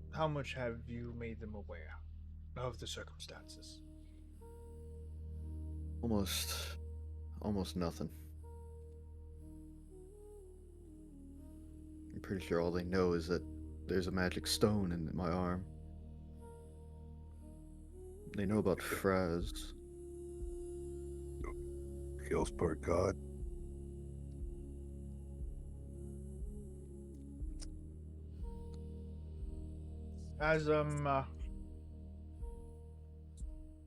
how much have you made them aware of the circumstances? Almost nothing. I'm pretty sure all they know is that there's a magic stone in my arm. They know about Fraz. Kills part God. As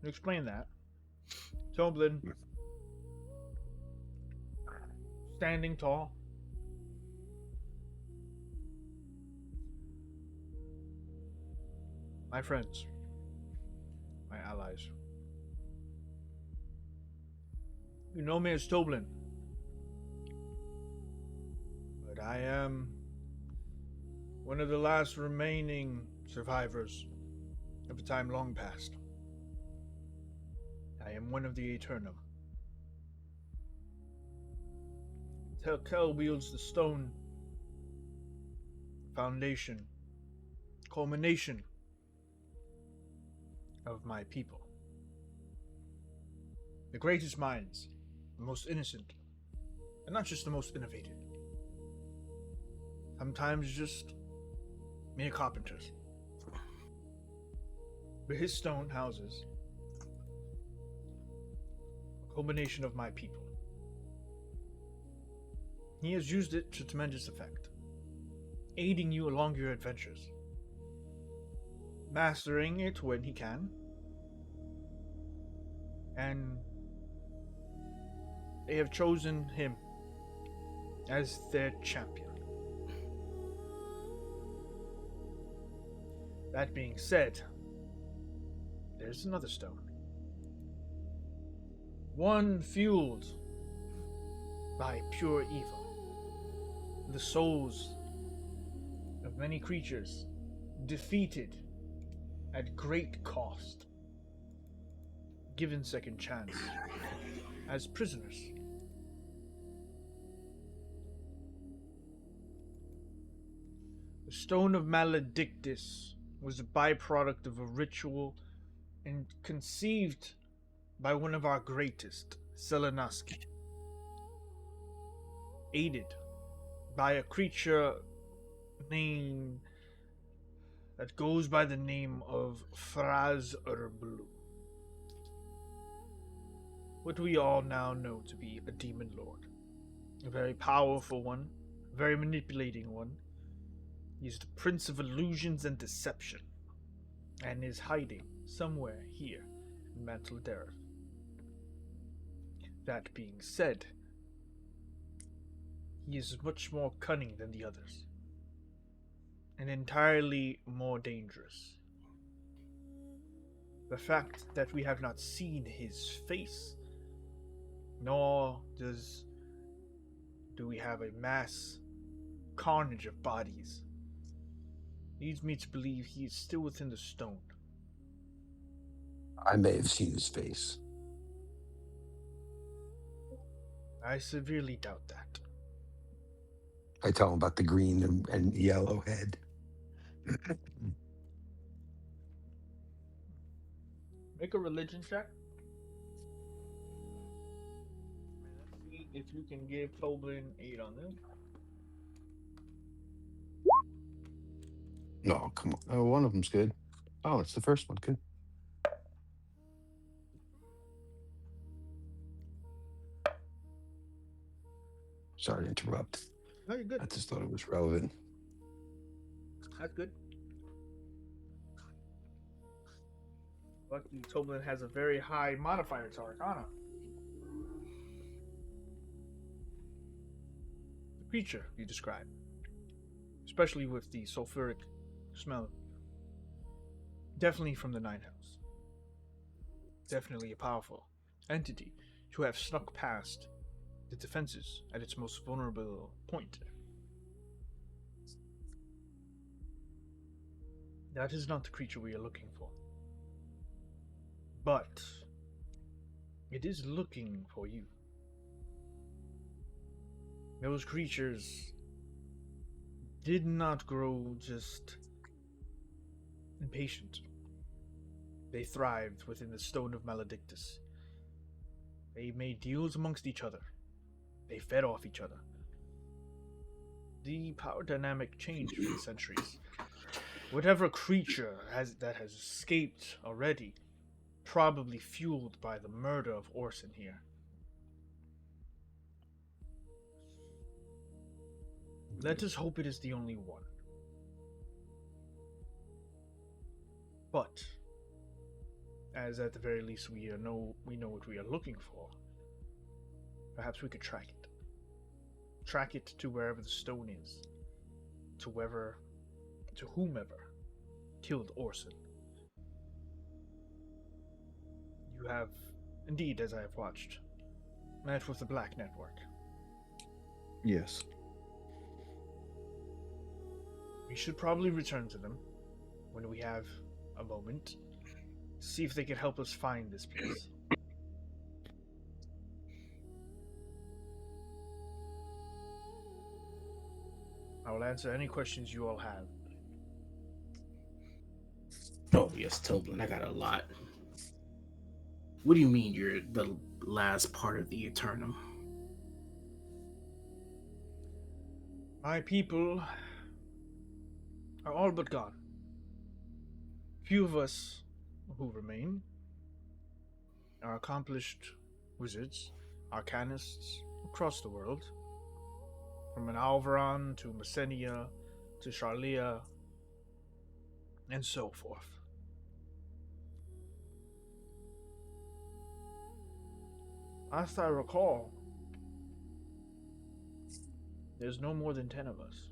explain that. Toblin, standing tall, my friends, my allies. You know me as Toblin, but I am one of the last remaining survivors of a time long past. I am one of the Eternum. Kel wields the stone, foundation, culmination of my people. The greatest minds, the most innocent, and not just the most innovative. Sometimes just mere carpenters. But his stone houses a culmination of my people. He has used it to tremendous effect, aiding you along your adventures, mastering it when he can, and they have chosen him as their champion. That being said, there's another stone. One fueled by pure evil. The souls of many creatures defeated at great cost. Given second chance as prisoners. The Stone of Maledictus was a byproduct of a ritual and conceived by one of our greatest, Selenoski, aided by a creature that goes by the name of Fraz Urblu. What we all now know to be a demon lord. A very powerful one, a very manipulating one. He's the prince of illusions and deception, and is hiding somewhere here in Mantol-Derith. That being said, he is much more cunning than the others, and entirely more dangerous. The fact that we have not seen his face, nor do we have a mass carnage of bodies, leads me to believe he is still within the stone. I may have seen his face. I severely doubt that. I tell him about the green and yellow head. Make a religion check. Let's see if you can give Toblin 8 on this. No, come on. Oh, one of them's good. Oh, it's the first one. Good. Sorry to interrupt. No, you're good. I just thought it was relevant. That's good. Luckily, Toblin has a very high modifier to Arcana. creature you describe, especially with the sulfuric smell. Definitely from the Ninth House. Definitely a powerful entity to have snuck past the defenses at its most vulnerable point. That is not the creature we are looking for. But it is looking for you. Those creatures did not grow just impatient. They thrived within the Stone of Maledictus. They made deals amongst each other. They fed off each other. The power dynamic changed with the centuries. Whatever creature that has escaped already, probably fueled by the murder of Orson here. Let us hope it is the only one. But, as at the very least we know what we are looking for, perhaps we could track it. Track it to wherever the stone is. To whomever killed Orson. You have, indeed, as I have watched, met with the Black Network. Yes. We should probably return to them when we have a moment. See if they can help us find this place. I will answer any questions you all have. Oh, yes, Toblin, I got a lot. What do you mean you're the last part of the Eternum? My people are all but gone. Few of us who remain are accomplished wizards, arcanists across the world, from an Alvaron to Messenia to Charlia, and so forth. Last I recall, there's no more than 10 of us.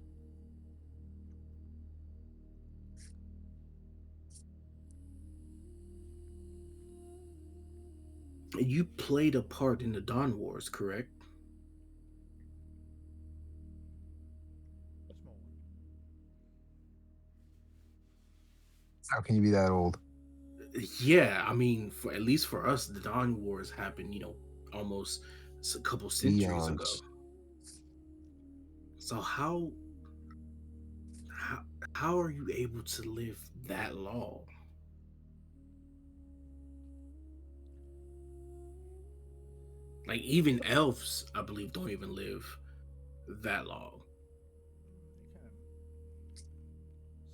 You played a part in the Dawn Wars, correct? A small one. How can you be that old? Yeah, I mean, at least for us, the Dawn Wars happened, almost a couple centuries ago. Eons. So how are you able to live that long? Like, even elves, I believe, don't even live that long. They can.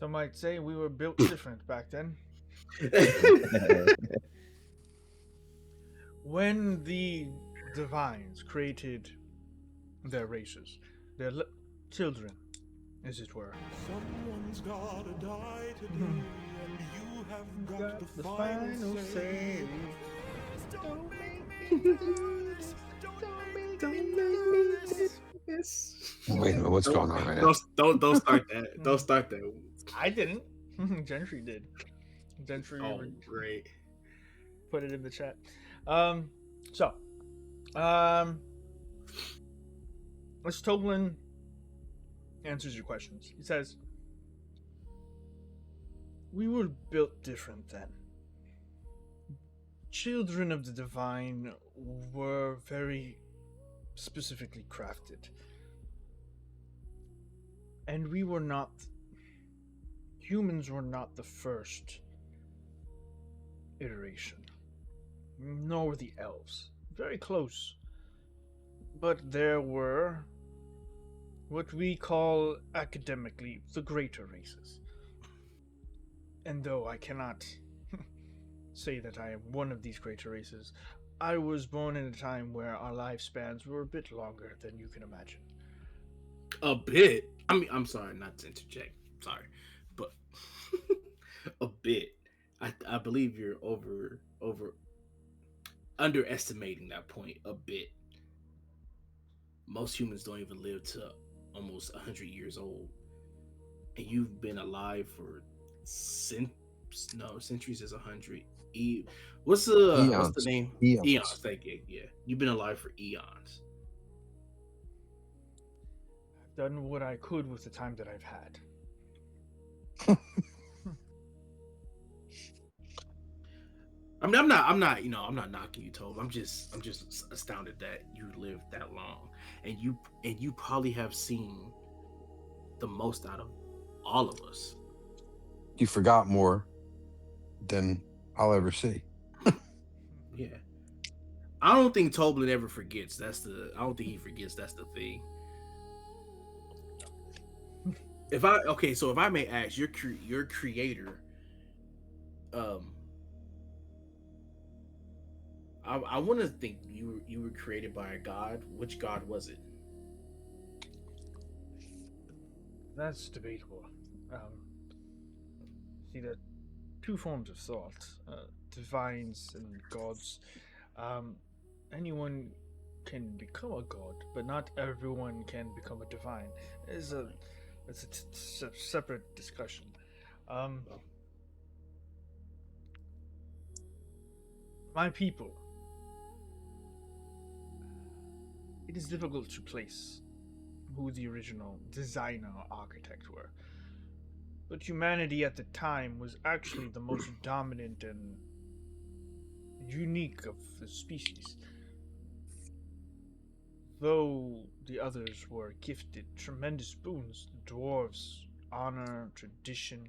Some might say we were built different back then. When the divines created their races, their children, as it were. Someone's gotta die today, and you have got the final say. Don't make me do this. Don't make me do this. Wait a minute, what's going on right now? Don't start that. Don't start that. I didn't. Gentry did. Gentry Oh, great. put it in the chat. As Toblin answers your questions, he says, we were built different then. Children of the Divine were very specifically crafted. And humans were not the first iteration. Nor were the elves. Very close. But there were what we call academically the greater races. And though I cannot say that I am one of these greater races, I was born in a time where our lifespans were a bit longer than you can imagine. A bit? I mean, I'm sorry not to interject. Sorry. But a bit. I believe you're underestimating that point a bit. Most humans don't even live to almost 100 years old, and you've been alive for centuries is 100. What's the name? Eons. Thank you. Yeah, you've been alive for eons. I've done what I could with the time that I've had. I mean, I'm not knocking you, Tobe. I'm just astounded that you lived that long, and you probably have seen the most out of all of us. You forgot more than I'll ever see. Yeah, I don't think Toblin ever forgets. I don't think he forgets. That's the thing. If I may ask, your creator, I want to think you were created by a god. Which god was it? That's debatable. See, there are two forms of thought: divines and gods. Anyone can become a god, but not everyone can become a divine. It's a separate discussion. My people. It is difficult to place who the original designer or architect were. But humanity at the time was actually the most dominant and unique of the species. Though the others were gifted tremendous boons, the dwarves, honor, tradition,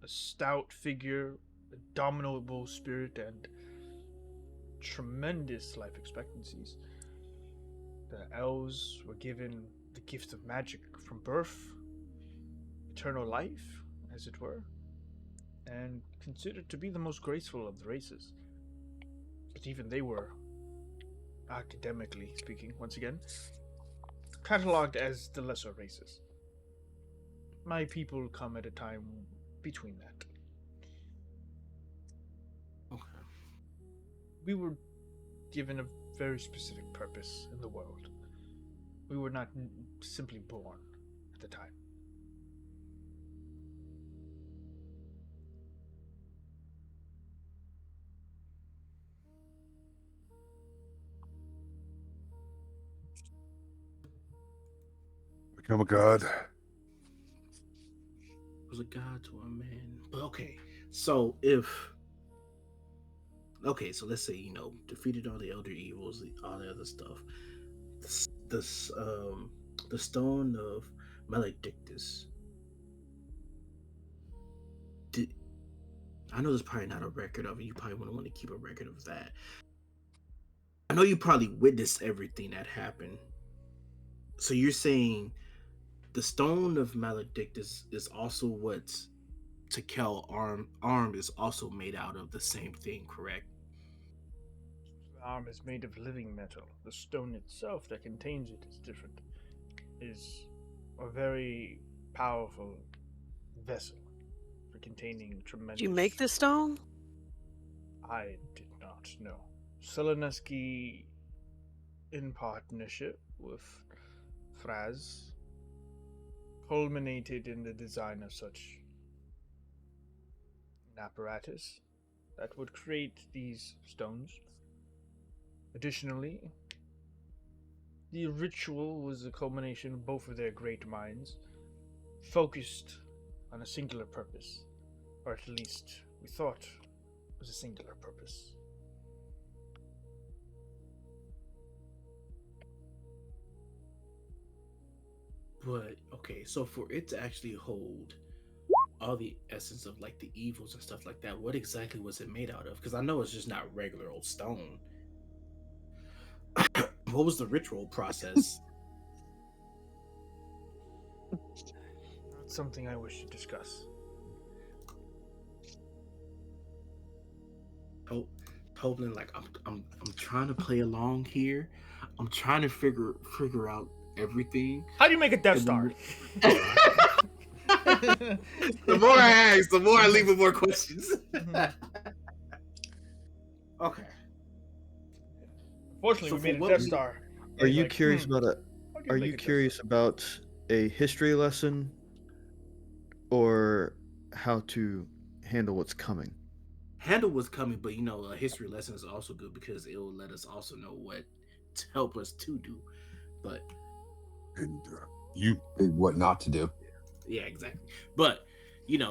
a stout figure, a dominable spirit, and tremendous life expectancies. The elves were given the gift of magic from birth, eternal life, as it were, and considered to be the most graceful of the races. But even they were, academically speaking, once again, catalogued as the lesser races. My people come at a time between that. Okay. We were given a very specific purpose in the world. We were not simply born at the time. Become a god. Was a god to a man. But okay, so let's say defeated all the elder evils, all the other stuff. The stone of Maledictus. I know there's probably not a record of it. You probably wouldn't want to keep a record of that. I know you probably witnessed everything that happened. So you're saying the stone of Maledictus is also what Tekel arm is also made out of the same thing, correct? The arm is made of living metal. The stone itself that contains it is different. Is a very powerful vessel for containing tremendous... Did you make the stone? I did not know. Seleneski, in partnership with Fraz, culminated in the design of such an apparatus that would create these stones. Additionally, the ritual was a culmination of both of their great minds, focused on a singular purpose, or at least we thought it was a singular purpose. But okay, so for it to actually hold all the essence of like the evils and stuff like that, what exactly was it made out of? Because I know it's just not regular old stone. What was the ritual process? Not something I wish to discuss. Toblin, like I'm trying to play along here. I'm trying to figure out everything. How do you make a Death Star? The more I ask, the more I leave with more questions. Okay. Fortunately, So we made for a Death Star. Are you curious about a history lesson or how to handle what's coming? Handle what's coming, but a history lesson is also good because it will let us also know what to help us to do. But And you, What not to do. yeah, exactly. But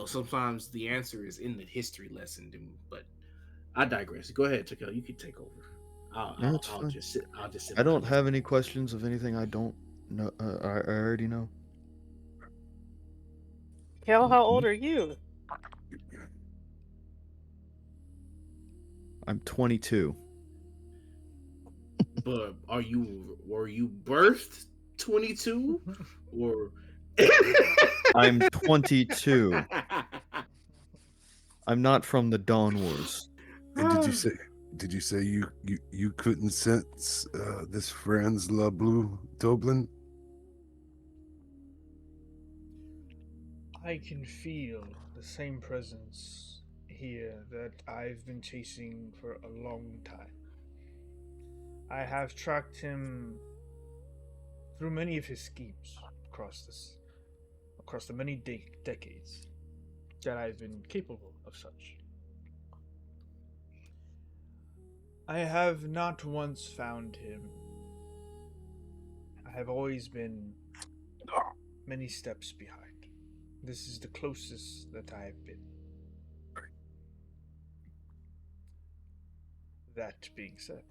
sometimes the answer is in the history lesson. But I digress. Go ahead, Takel. You can take over. No, it's I'll fine. just sit. I'll just sit. I back don't and have any questions of anything I don't know. I already know. Cal, how old are you? I'm 22. But were you birthed 22 or? I'm 22. I'm not from the Dawn Wars. and did you say you couldn't sense this Franz La Blue Dublin? I can feel the same presence here that I've been chasing for a long time. I have tracked him through many of his schemes across the many decades that I've been capable of such. I have not once found him. I have always been many steps behind. This is the closest that I have been. That being said,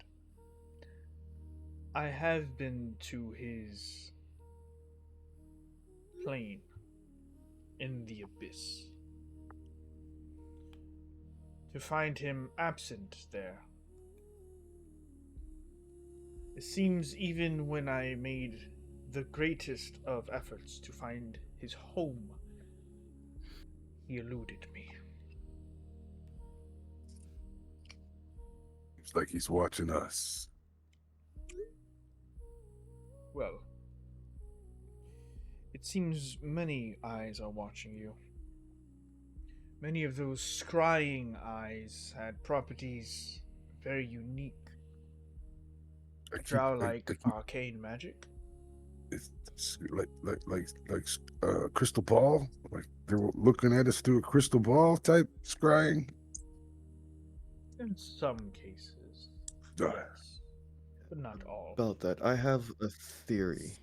I have been to his plane in the abyss to find him absent there. It seems even when I made the greatest of efforts to find his home, he eluded me. It's like he's watching us. Well, it seems many eyes are watching you. Many of those scrying eyes had properties very unique. Drow-like arcane magic. It's like crystal ball. Like they were looking at us through a crystal ball type scrying. In some cases, yes, but not all. About that, I have a theory.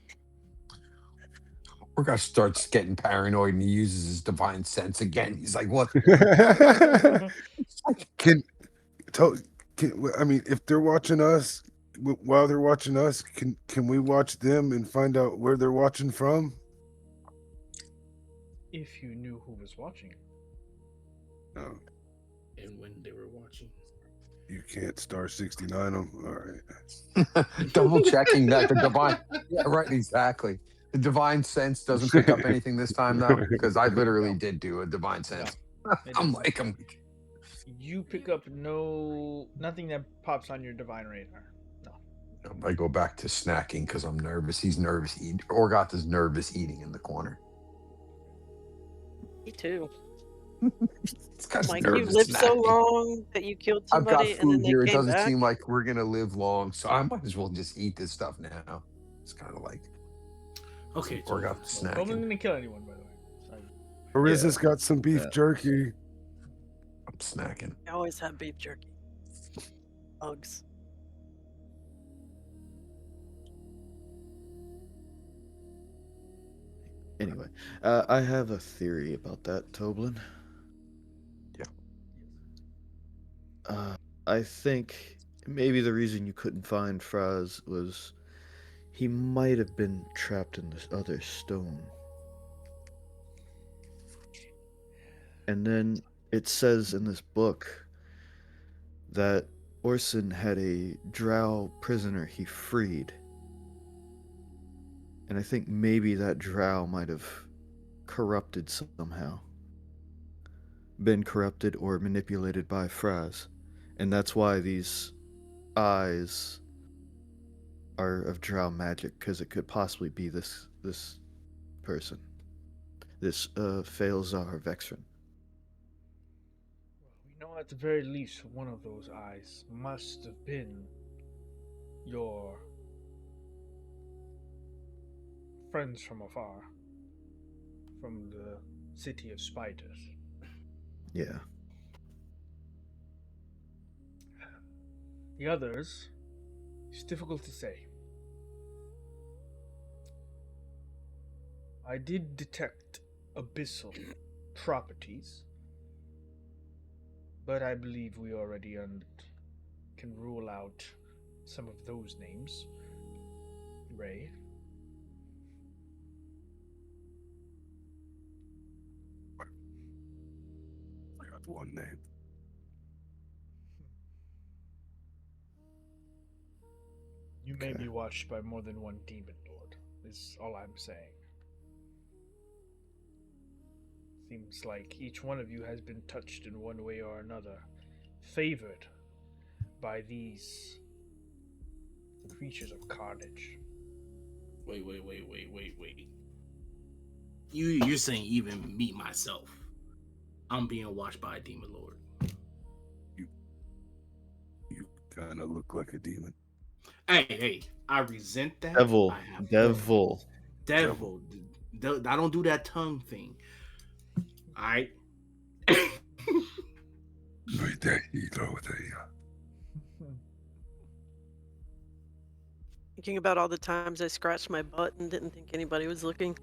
Orgoth starts getting paranoid and he uses his divine sense again. He's like, what? can, I mean, if they're watching us, while they're watching us, can we watch them and find out where they're watching from? If you knew who was watching. No, and when they were watching. you can't star 69 them. All right. Double checking that the divine. Yeah, right, exactly. The divine sense doesn't pick up anything this time, though, because I literally did do a divine sense. I'm like, you pick up nothing that pops on your divine radar. No. I go back to snacking because I'm nervous. He's nervous. Orgoth is nervous eating in the corner. Me too. It's Like you lived so long that you killed somebody I've got food and then they here. It came doesn't back. seem like we're gonna live long, so I might as well just eat this stuff now. It's kind of like okay. Orgoth snacking. Don't gonna kill anyone, by the way. Sorry. Ariza's got some beef jerky. I'm snacking. I always have beef jerky. Bugs. Anyway, I have a theory about that, Toblin. Yeah. I think maybe the reason you couldn't find Fraz was he might have been trapped in this other stone. And then it says in this book that Orson had a drow prisoner he freed. And I think maybe that drow might have corrupted somehow. Been corrupted or manipulated by Fraz. And that's why these eyes are of drow magic, because it could possibly be this person. This Faelzar Vexren. We know at the very least one of those eyes must have been your friends from afar, from the city of spiders. Yeah. The others, it's difficult to say. I did detect abyssal properties, but I believe we already can rule out some of those names. Ray. I got one name. You may Okay. be watched by more than one demon lord, is all I'm saying. Seems like each one of you has been touched in one way or another, favored by these creatures of carnage. Wait. You're saying even me myself, I'm being watched by a demon lord. You kind of look like a demon. Hey, I resent that. Devil. I have Devil. Devil. I don't do that tongue thing. Alright. Right there, you know what Thinking about all the times I scratched my butt and didn't think anybody was looking.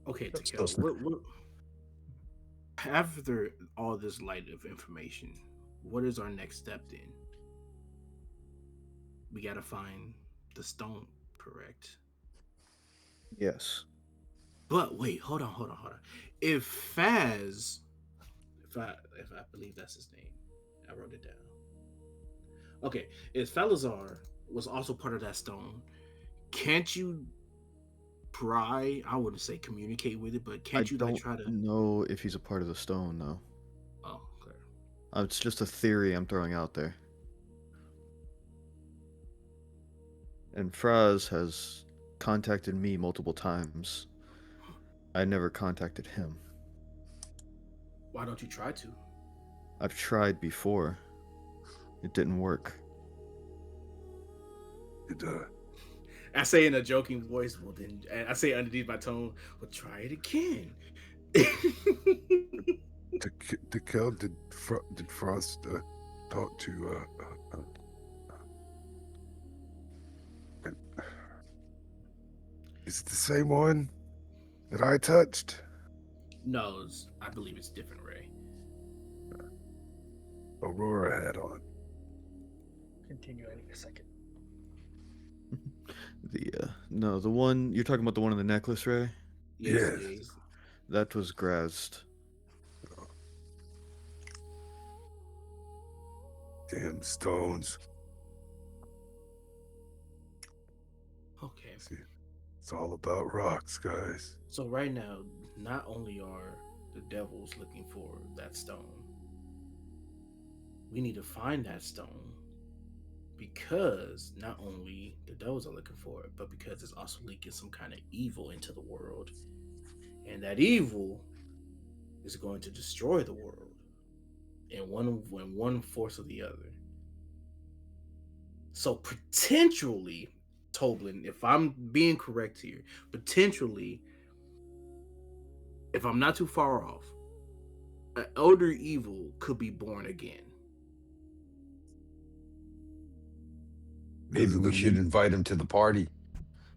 Okay, Tekel, what after all this light of information, what is our next step then? We gotta find the stone, correct? Yes. But wait, hold on. If Faz, if I believe that's his name, I wrote it down. Okay, if Falazar was also part of that stone, can't you pry? I wouldn't say communicate with it, but can't you like try to? know if he's a part of the stone, though. Oh, okay. It's just a theory I'm throwing out there. And Fraz has contacted me multiple times. I never contacted him. Why don't you try to? I've tried before. It didn't work. I say in a joking voice, well then, I say underneath my tone, well try it again. Tekel, did Frost talk to is it the same one that I touched? No, I believe it's different, Ray. Aurora had on. Continue in a second. The one you're talking about, the one in the necklace, Ray? Yes. That was Grazed. Damn stones. Okay. See, it's all about rocks, guys. So right now, not only are the devils looking for that stone, we need to find that stone because not only the devils are looking for it, but because it's also leaking some kind of evil into the world. And that evil is going to destroy the world in one force or the other. So potentially, Toblin, if I'm being correct here, potentially, if I'm not too far off, an elder evil could be born again. Maybe we should invite him to the party.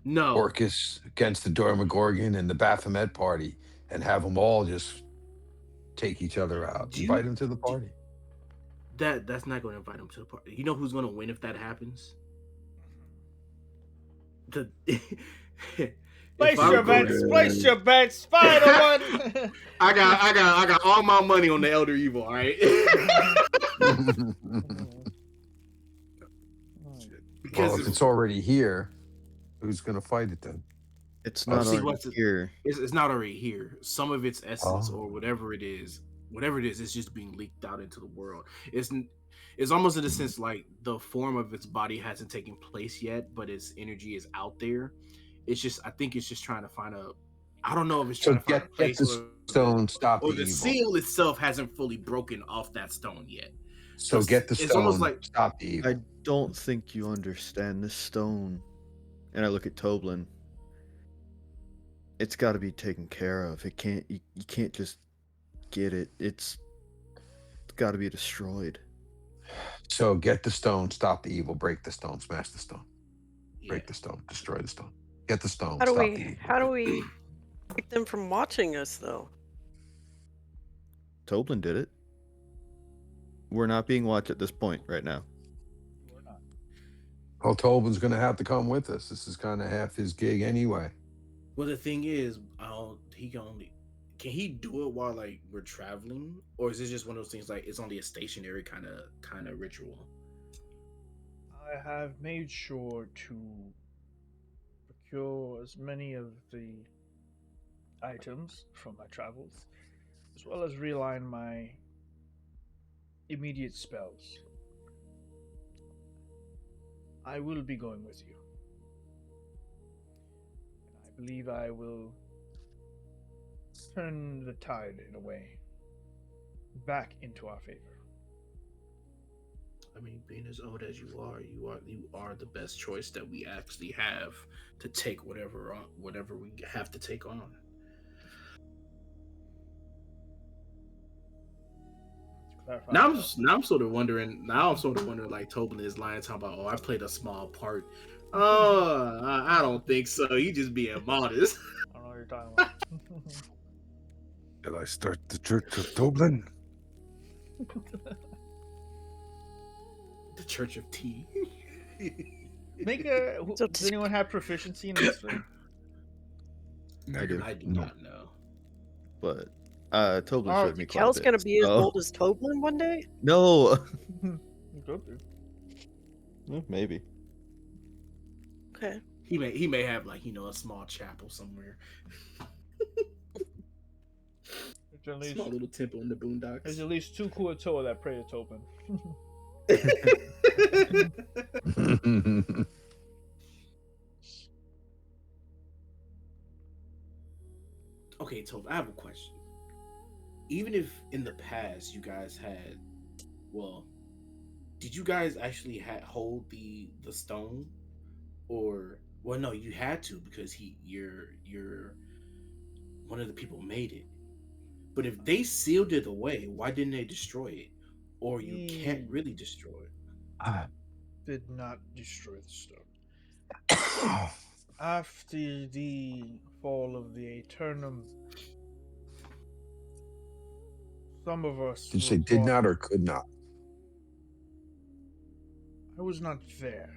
No. Orcus against the Dormagorgon and the Baphomet party, and have them all just take each other out. Invite him to the party. That's not going to invite him to the party. You know who's going to win if that happens? Place your bets, Spider One. I got all my money on the Elder Evil. All right. Because if it's already here, who's going to fight it then? It's not already here. It's not already here. Some of its essence or whatever it is, it's just being leaked out into the world. It's almost in a sense like the form of its body hasn't taken place yet, but its energy is out there. It's just, I think it's just trying to find I don't know if it's So trying to find a get place the stone, stop or the the evil. seal itself hasn't fully broken off that stone yet. So get the it's almost stone, like stop the evil. I don't think you understand this stone. And I look at Toblin. It's got to be taken care of. It can't. You can't just get it. It's got to be destroyed. So get the stone, stop the evil, break the stone, smash the stone, yeah. break the stone, destroy the stone. Get the stone, How do stop the we? evil. How do we keep them from watching us, though? Toblin did it. We're not being watched at this point right now. We're not. Well, Tobin's going to have to come with us. This is kind of half his gig anyway. Well, the thing is, can he do it while like we're traveling, or is it just one of those things like it's only a stationary kind of ritual? I have made sure to procure as many of the items from my travels, as well as realign my immediate spells. I will be going with you. I believe I will turn the tide in a way back into our favor. I mean, being as old as you are the best choice that we actually have to take whatever we have to take on. Now I'm sort of wondering. Like Tobin is lying, talking about, "Oh, I played a small part." Oh, I don't think so. You just being modest. I don't know what you're talking about. Shall I start the Church of Toblin? The Church of Tea. Does anyone have proficiency in this thing? I do. I do No. not know. But Toblin Oh, showed me quite a Kel's bit. gonna be as so- old as Toblin one day. No. Could be. Maybe. Okay. He may have like a small chapel somewhere. Small little temple in the There's boondocks. at least 2 Kuatoa that pray to Tobin. Okay, Tobin, I have a question. Even if in the past you guys had, did you guys actually hold the stone, or no, you had to because you're one of the people made it. But if they sealed it away, why didn't they destroy it? Or you can't really destroy it. Did not destroy the stone. After the fall of the Aeternum, some of us. Did you say did not or could not? I was not there.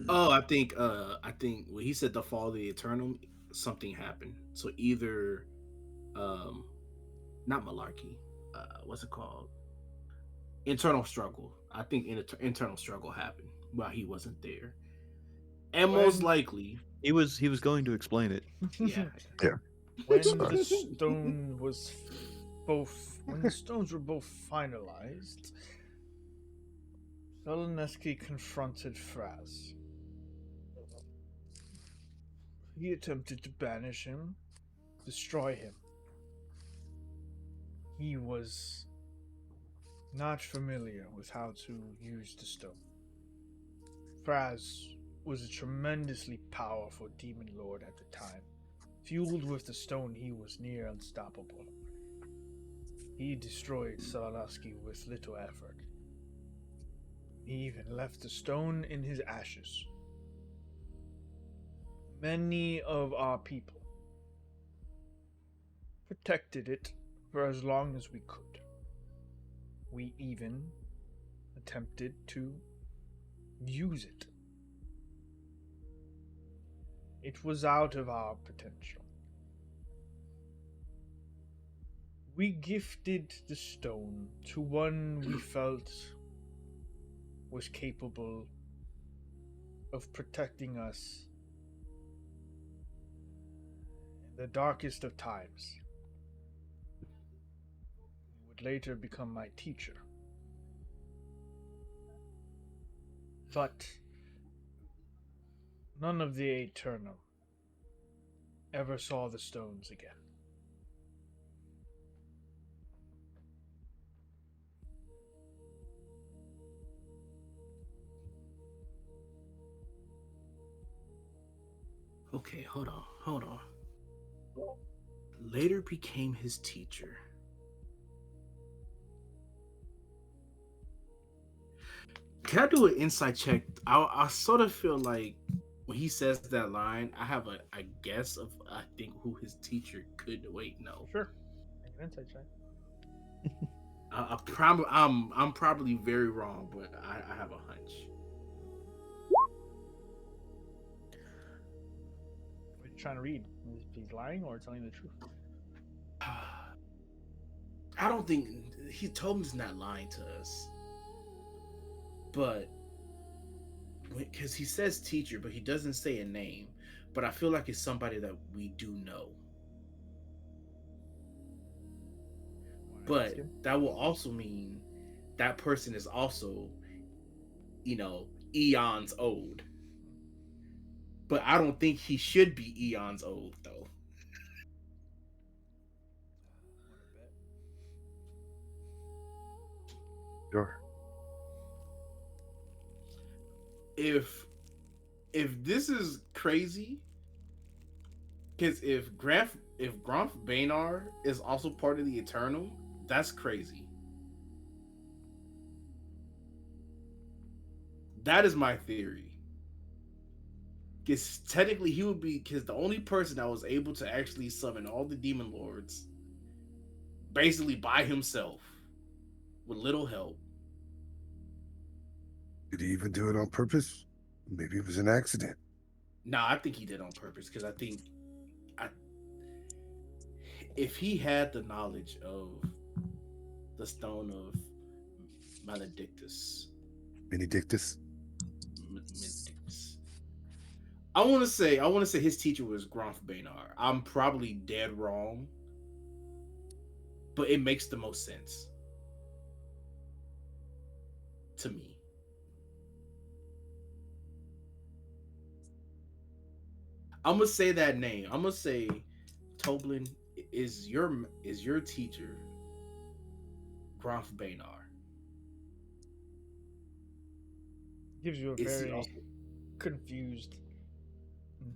Oh, I think when he said the fall of the Eternal, something happened. So either not malarkey, what's it called? Internal struggle. I think internal struggle happened while he wasn't there. And most likely He was going to explain it. yeah. When the stone was when the stones were both finalized, Seleneski confronted Fraz. He attempted to banish him, destroy him. He was not familiar with how to use the stone. Fraz was a tremendously powerful demon lord at the time. Fueled with the stone, he was near unstoppable. He destroyed Seleneski with little effort. He even left the stone in his ashes. Many of our people protected it for as long as we could. We even attempted to use it. It was out of our potential. We gifted the stone to one we felt was capable of protecting us in the darkest of times. He would later become my teacher. But none of the Aeternum ever saw the stones again. Okay, hold on. Later became his teacher. Can I do an insight check? I sort of feel like when he says that line, I have a guess of I think who his teacher could. Wait, no. Sure. Make an insight check. I'm probably very wrong, but I have a hunch. What are you trying to read? If he's lying or telling the truth? I don't think he told me he's not lying to us, but because he says teacher, but he doesn't say a name. But I feel like it's somebody that we do know. But that will also mean that person is also, eons old. But I don't think he should be eons old, though. Sure. If this is crazy, because if Graf Bainar is also part of the Eternal, that's crazy. That is my theory. Because technically he would be, because the only person that was able to actually summon all the demon lords basically by himself with little help. Did he even do it on purpose? Maybe it was an accident. No, I think he did on purpose, because I think if he had the knowledge of the stone of Maledictus. Benedictus? Benedictus. I want to say his teacher was Graf Bainar. I'm probably dead wrong, but it makes the most sense to me. I'm gonna say that name. I'm gonna say Toblin is your teacher, Graf Bainar. Gives you a very confused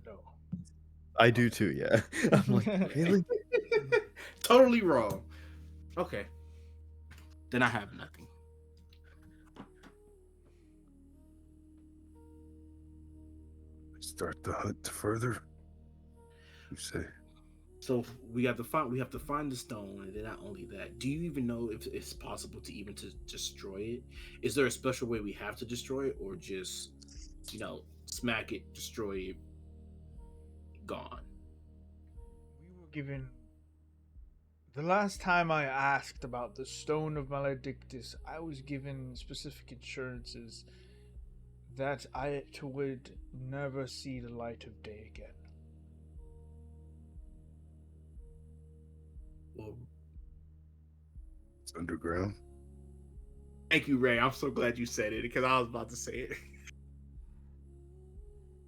no. I do too, yeah. I'm like, really? Totally wrong. Okay. Then I have nothing. Start the hunt further. You say. So we have to find the stone, and then not only that, do you even know if it's possible to even to destroy it? Is there a special way we have to destroy it, or just smack it, destroy it, gone? We were given the last time I asked about the stone of Maledictus, I was given specific assurances that it would never see the light of day again. Well, it's underground. Thank you, Ray. I'm so glad you said it, because I was about to say it.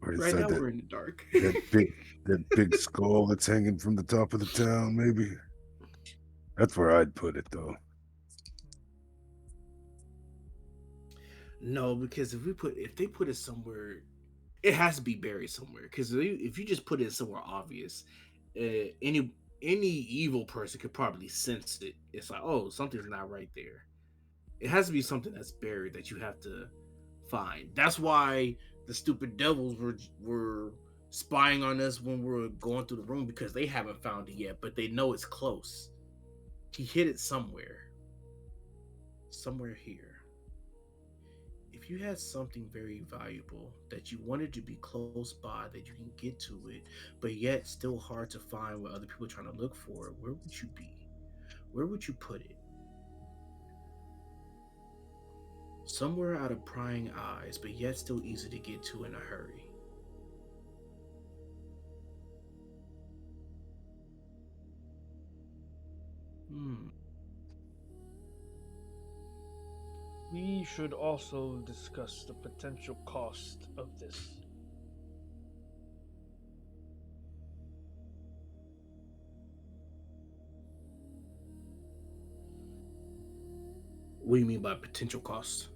Right now we're in the dark. that big skull that's hanging from the top of the town, maybe. That's where I'd put it, though. No, because if they put it somewhere, it has to be buried somewhere. Because if you just put it somewhere obvious, any evil person could probably sense it. It's like, oh, something's not right there. It has to be something that's buried that you have to find. That's why the stupid devils were spying on us when we were going through the room, because they haven't found it yet, but they know it's close. He hid it somewhere here. If you had something very valuable that you wanted to be close by, that you can get to it, but yet still hard to find what other people are trying to look for, where would you be? Where would you put it? Somewhere out of prying eyes, but yet still easy to get to in a hurry. We should also discuss the potential cost of this. What do you mean by potential cost?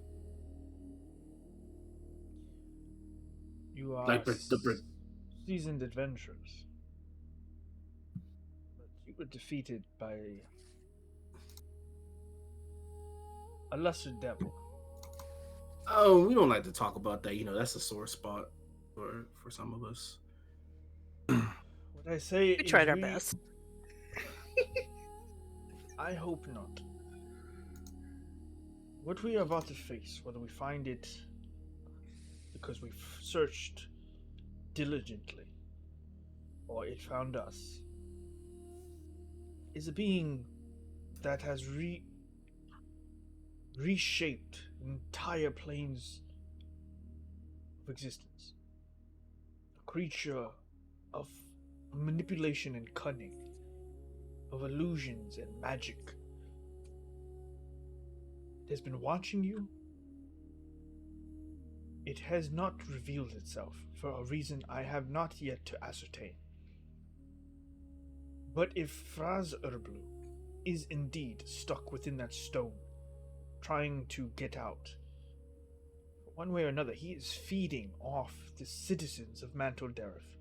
You are Like the seasoned adventurers, but you were defeated by a lesser devil. Oh, we don't like to talk about that. That's a sore spot for some of us. What I say We is tried our best. I hope not. What we are about to face, whether we find it because we've searched diligently or it found us, is a being that has reshaped entire planes of existence. A creature of manipulation and cunning, of illusions and magic. It has been watching you. It has not revealed itself for a reason I have not yet to ascertain. But if Fraz Urblu is indeed stuck within that stone, trying to get out, one way or another, he is feeding off the citizens of Mantol-Derith.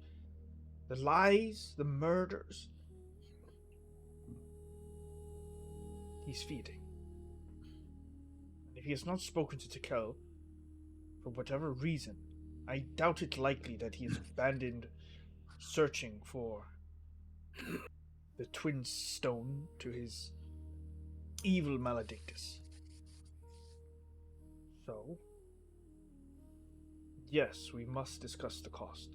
The lies, the murders, he's feeding. And if he has not spoken to Tekel, for whatever reason, I doubt it likely that he has abandoned searching for the twin stone to his evil maledictus. So, yes, we must discuss the cost.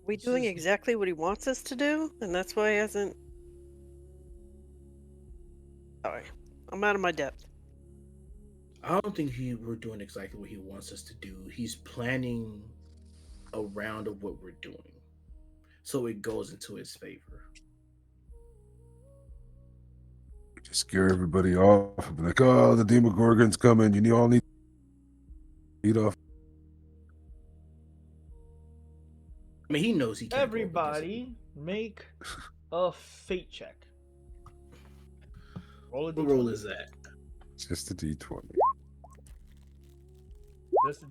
We doing exactly what he wants us to do, and that's why he hasn't. Sorry, I'm out of my depth. I don't think we're doing exactly what he wants us to do. He's planning a round of what we're doing, so it goes into his favor. Just scare everybody off. Be like, oh, the Demogorgon's coming. You all need to eat off. I mean, he knows he can't. Everybody, make a fate check. Roll a d20. What roll is that? Just a D20. Just a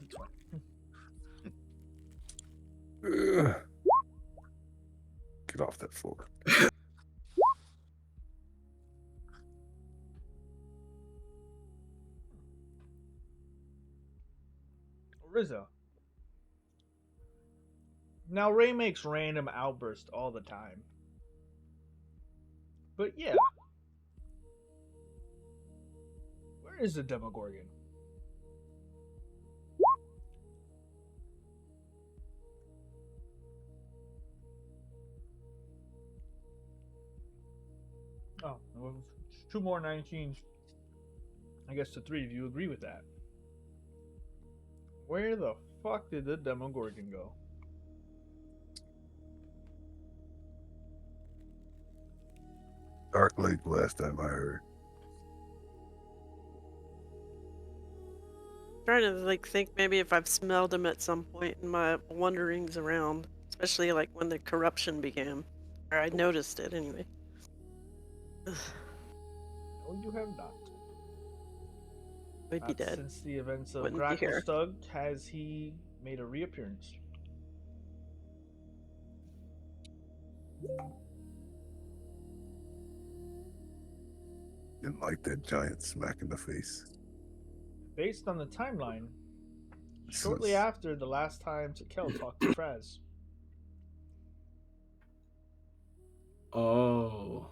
d20. Get off that floor. Rizzo. Now, Ray makes random outbursts all the time. But yeah. Where is the Demogorgon? Oh, well, 2 more 19s. I guess the 3 of you agree with that. Where the fuck did the Demogorgon go? Dark Lake last time I heard. Trying to think maybe if I've smelled him at some point in my wanderings around, especially when the corruption began, or I noticed it anyway. No, you have not. We'd be dead. Since the events of Wouldn't be here. Gracklestug has he made a reappearance. Didn't like that giant smack in the face. Based on the timeline, shortly after the last time Tekel talked to Fraz. Oh.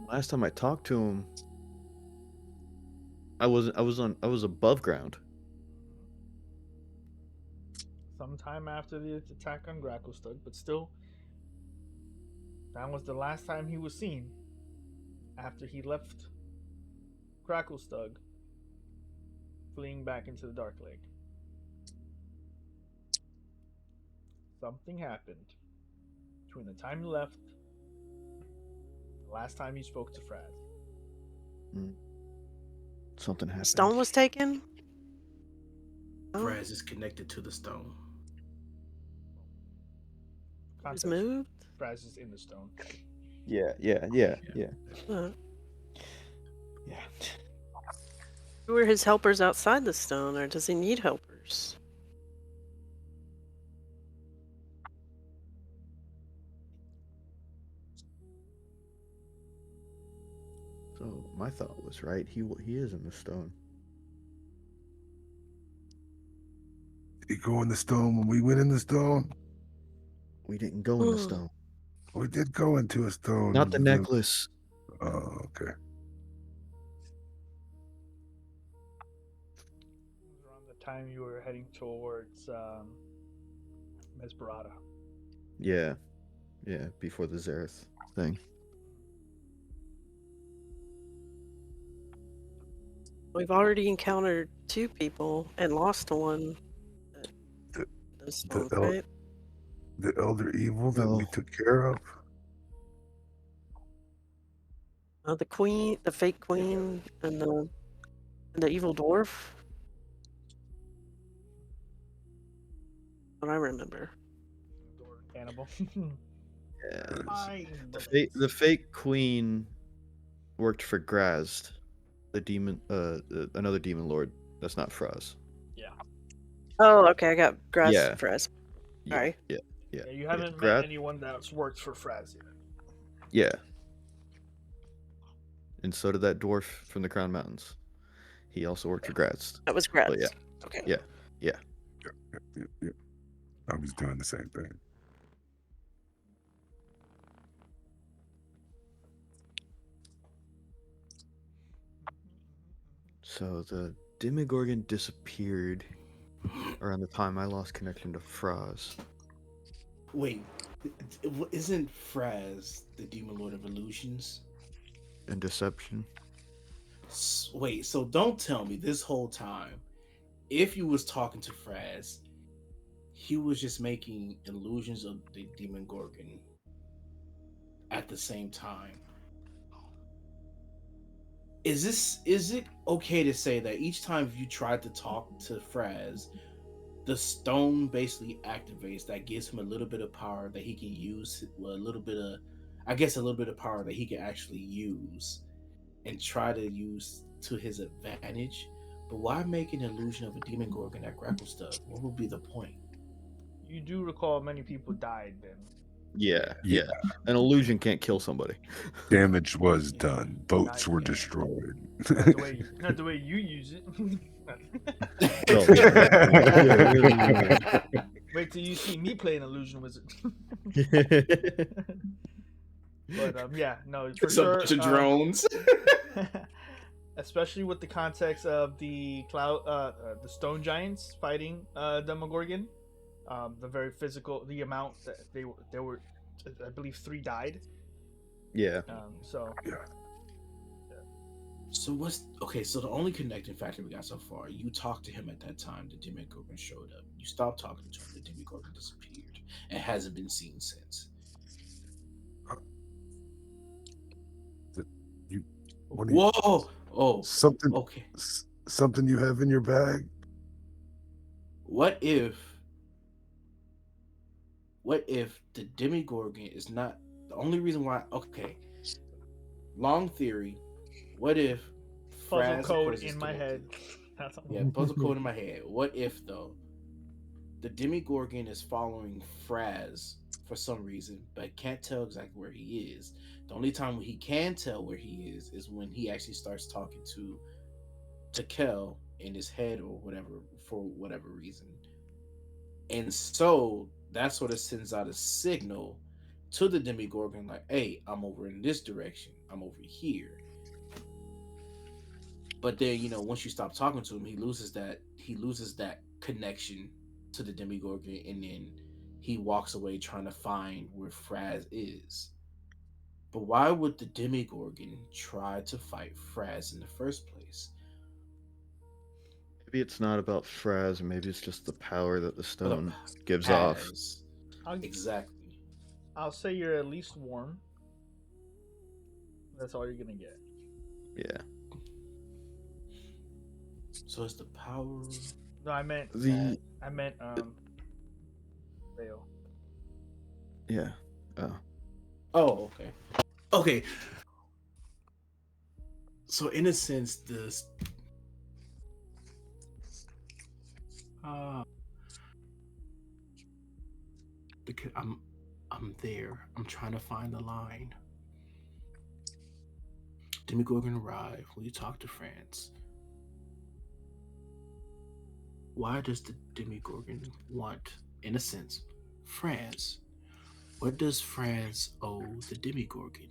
Last time I talked to him, I was above ground. Sometime after the attack on Gracklestug, but still, that was the last time he was seen after he left Gracklestug, fleeing back into the Dark Lake. Something happened between the time he left and the last time he spoke to Fraz. Something happened. Stone was taken? Oh, Fraz is connected to the stone. it was Context. moved? Fraz is in the stone. Yeah. Uh, Yeah. who are his helpers outside the stone, or does he need helpers? So my thought was right. He is in the stone. Did he go in the stone when we went in the stone? We didn't go in the stone. We did go into a stone. Not the necklace. Oh, okay. Around the time you were heading towards Mesperata. Yeah. Before the Zareth thing. We've already encountered 2 people and lost one. The- Those stones, el- right? The elder evil that we No. took care of. The queen, the fake queen, and the evil dwarf. What I remember. Cannibal. Yeah. The fake queen worked for Grazd, the demon, another demon lord. That's not Fraz. Oh, okay, I got grass Yeah. fries. Sorry. Yeah. Yeah, you haven't Graz- met anyone that's worked for Fraz yet. Yeah. And so did that dwarf from the Crown Mountains. He also worked for Grazd. That was grass. But yeah. Okay. Yeah. Yep. I was doing the same thing. So the Demogorgon disappeared around the time I lost connection to Fraz. Wait, isn't Fraz the demon lord of illusions? And Deception. Wait, so don't tell me this whole time, if you was talking to Fraz, he was just making illusions of the demon gorgon at the same time. Is it okay to say that each time you tried to talk to Fraz, the stone basically activates, that gives him a little bit of power that he can use, a little bit of power that he can actually use and try to use to his advantage? But why make an illusion of a demon gorgon that grapples stuff? What would be the point? You do recall many people died then. Yeah. An illusion can't kill somebody. Damage was done. Boats were destroyed. Not the way you use it. Wait till you see me play an illusion wizard. But yeah, no, for It's sure. a bunch of drones. Especially with the context of the the stone giants fighting Demogorgon, the very physical, the amount that they were, I believe 3 died. Yeah. So So the only connecting factor we got so far, you talked to him at that time, the Demogorgon showed up. You stopped talking to him, the Demogorgon disappeared and hasn't been seen since. Whoa! Oh, something. Okay. Something you have in your bag. What if the Demogorgon is not the only reason why? Okay, long theory. What if puzzle Fraz, code of course, is in my head. connected? Yeah, puzzle code in my head. What if though the Demogorgon is following Fraz for some reason, but can't tell exactly where he is? The only time he can tell where he is when he actually starts talking to Kel in his head or whatever, for whatever reason. And so that sort of sends out a signal to the Demogorgon like, hey, I'm over in this direction. I'm over here. But then, once you stop talking to him, he loses that connection to the Demogorgon, and then he walks away trying to find where Fraz is. But why would the Demogorgon try to fight Fraz in the first place? Maybe it's not about Fraz, maybe it's just the power that the stone gives off. Exactly. I'll say you're at least warm. That's all you're gonna get. Yeah. So it's the power. No, I meant The Vale. yeah. Oh. Oh, okay. Okay. So in a sense, this because I'm there. I'm trying to find the line. Demigorgon arrive. Will you talk to France? Why does the Demigorgon want, in a sense, France? What does France owe the Demigorgon?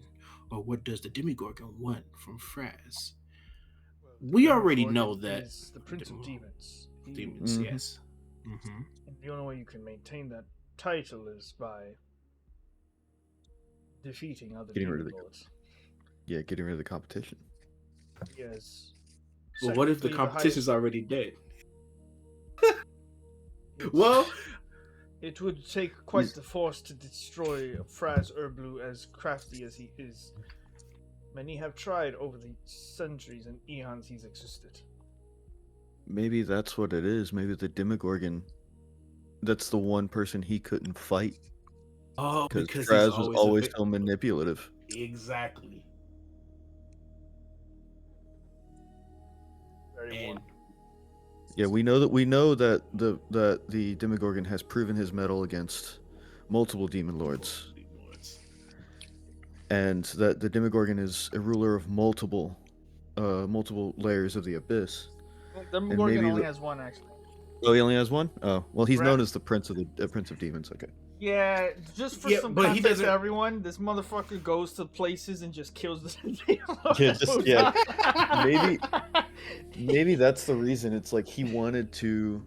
Or what does the Demigorgon want from France? We already know that is the Prince of Demons. Demons, Mhm. yes. Mm-hmm. And the only way you can maintain that title is by defeating other Getting rid demon of the- lords. Yeah, getting rid of the competition. Yes. Well, what if the Secondly, competition's highest- already dead? it's- Well, it would take quite the force to destroy Fraz Urblu, as crafty as he is. Many have tried over the centuries and eons he's existed. Maybe that's what it is. Maybe the Demogorgon. That's the one person he couldn't fight because because Traz he's was always always so manipulative. Exactly. Very And one. Yeah, we know that the Demogorgon has proven his mettle against multiple demon lords, and that the Demogorgon is a ruler of multiple layers of the abyss. Well, Demogorgon maybe only the- has one, actually. Oh, he only has one. Oh, well, he's known Correct. as the Prince of Demons. Okay. Yeah, just for Yeah, some but he context to doesn't- everyone, this motherfucker goes to places and just kills the demon lord Yeah, and just- moves yeah. on. Maybe that's the reason. It's like he wanted to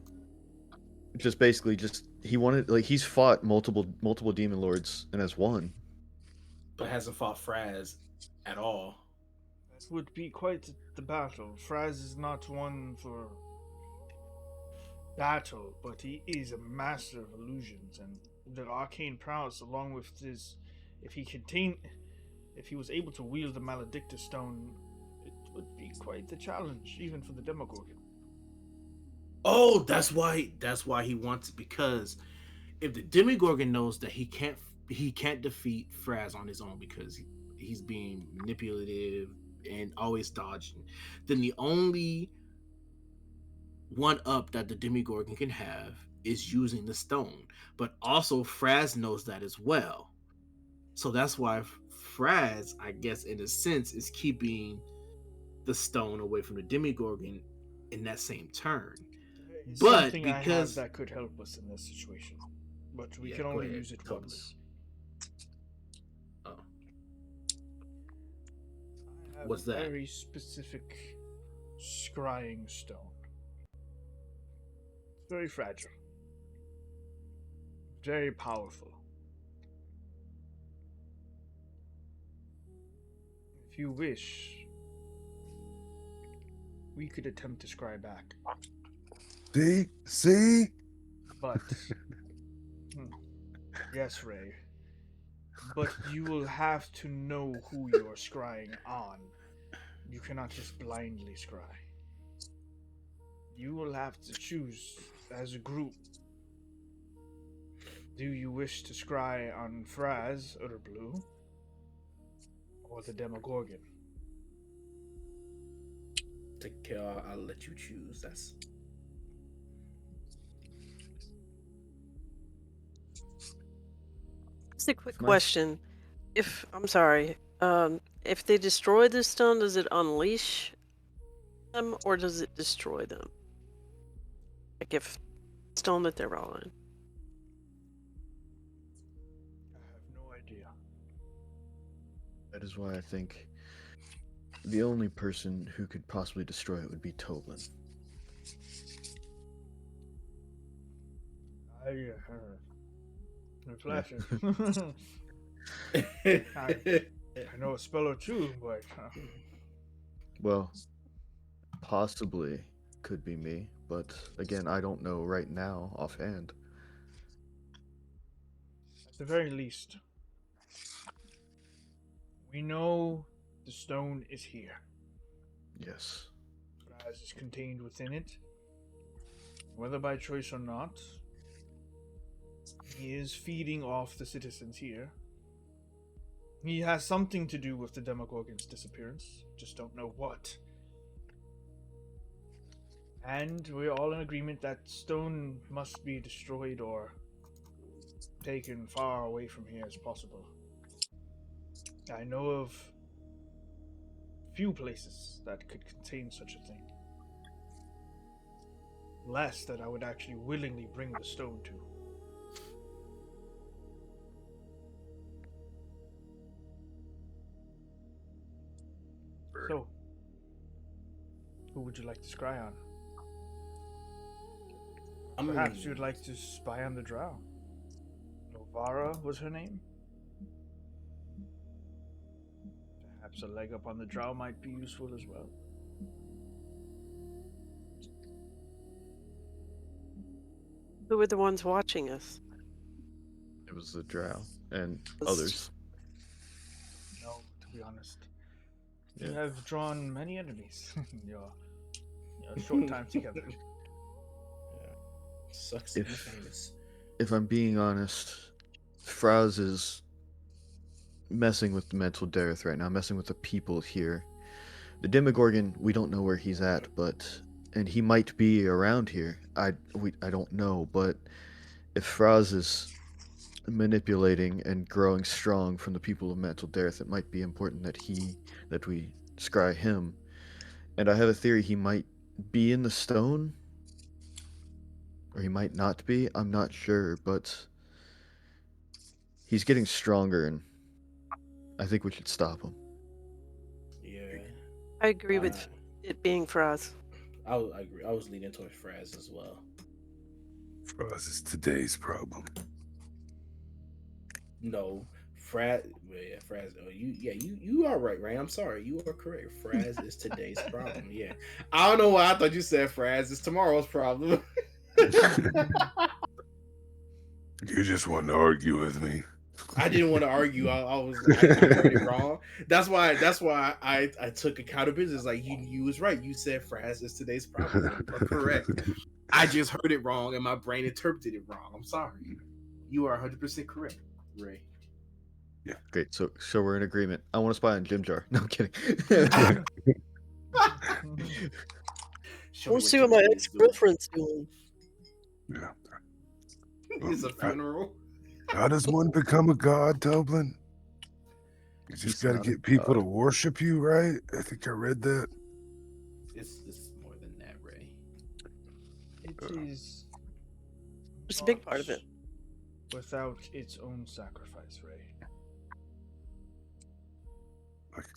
just basically he wanted, like, he's fought multiple demon lords and has won. but hasn't fought Fraz at all. It would be quite the battle. Fraz is not one for battle, but he is a master of illusions and the arcane prowess, along with his, if he was able to wield the Maledictus stone, it would be quite the challenge, even for the Demogorgon. Oh, that's why he wants it, because if the Demigorgon knows that he can't defeat Fraz on his own because he's being manipulative and always dodging, then the only one up that the Demigorgon can have is using the stone. But also Fraz knows that as well. So that's why Fraz, I guess in a sense, is keeping the stone away from the Demigorgon in that same turn. It's But something I have because that could help us in this situation, but we Yeah, can go only ahead, use it tell me. once. Oh. I have What's a that? very specific scrying stone. It's very fragile, very powerful. If you wish, we could attempt to scry back, See? but yes, Ray. But you will have to know who you're scrying on. You cannot just blindly scry. You will have to choose as a group. Do you wish to scry on Fraz or Blue? Or the Demogorgon? I'll let you choose. That's Just a quick Nice. question. If they destroy this stone, does it unleash them or does it destroy them? Like if stone that they're all in. I have no idea. That is why I think the only person who could possibly destroy it would be Toblin. No flashes. I know a spell or two, but Well, possibly could be me, but again, I don't know right now offhand. at the very least, we know the stone is here. Yes. Fraz is contained within it. Whether by choice or not, he is feeding off the citizens here. He has something to do with the Demogorgon's disappearance, just don't know what. And we're all in agreement that stone must be destroyed or taken far away from here as possible. I know of few places that could contain such a thing. Less that I would actually willingly bring the stone to. So, who would you like to scry on? Perhaps you'd like to spy on the drow. Novara was her name? Perhaps a leg up on the drow might be useful as well. Who were the ones watching us? It was the drow and others. No, to be honest. Yeah. You have drawn many enemies in your short time together. Sucks to be famous. If I'm being honest, Fraz is messing with the Mantol-Derith right now, messing with the people here. The Demogorgon, we don't know where he's at, and he might be around here. I don't know, but if Fraz is manipulating and growing strong from the people of Mantol-Derith, it might be important that we scry him. And I have a theory he might be in the stone, or he might not be. I'm not sure, but he's getting stronger, and I think we should stop him. Yeah. I agree with it being Fraz. I agree. I was leaning towards Fraz as well. Fraz is today's problem. No, Fraz. Well, yeah, Fraz. Oh, you are right, Ray. I'm sorry. You are correct. Fraz is today's problem. Yeah. I don't know why I thought you said Fraz is tomorrow's problem. You just want to argue with me. I didn't want to argue. I heard it wrong. That's why I took accountability. It's like you was right. You said Fraz is today's problem. Correct. I just heard it wrong and my brain interpreted it wrong. I'm sorry. You are 100% correct, Ray. Yeah. Great. So we're in agreement. I want to spy on Jim Jar. No, I'm kidding. We'll see what my ex-girlfriend's doing. Yeah. It's a funeral. How does one become a god, Dublin? You just got to get people to worship you, right? I think I read that. It's more than that, Ray. It is. It's a big part of it. Without its own sacrifice, Ray.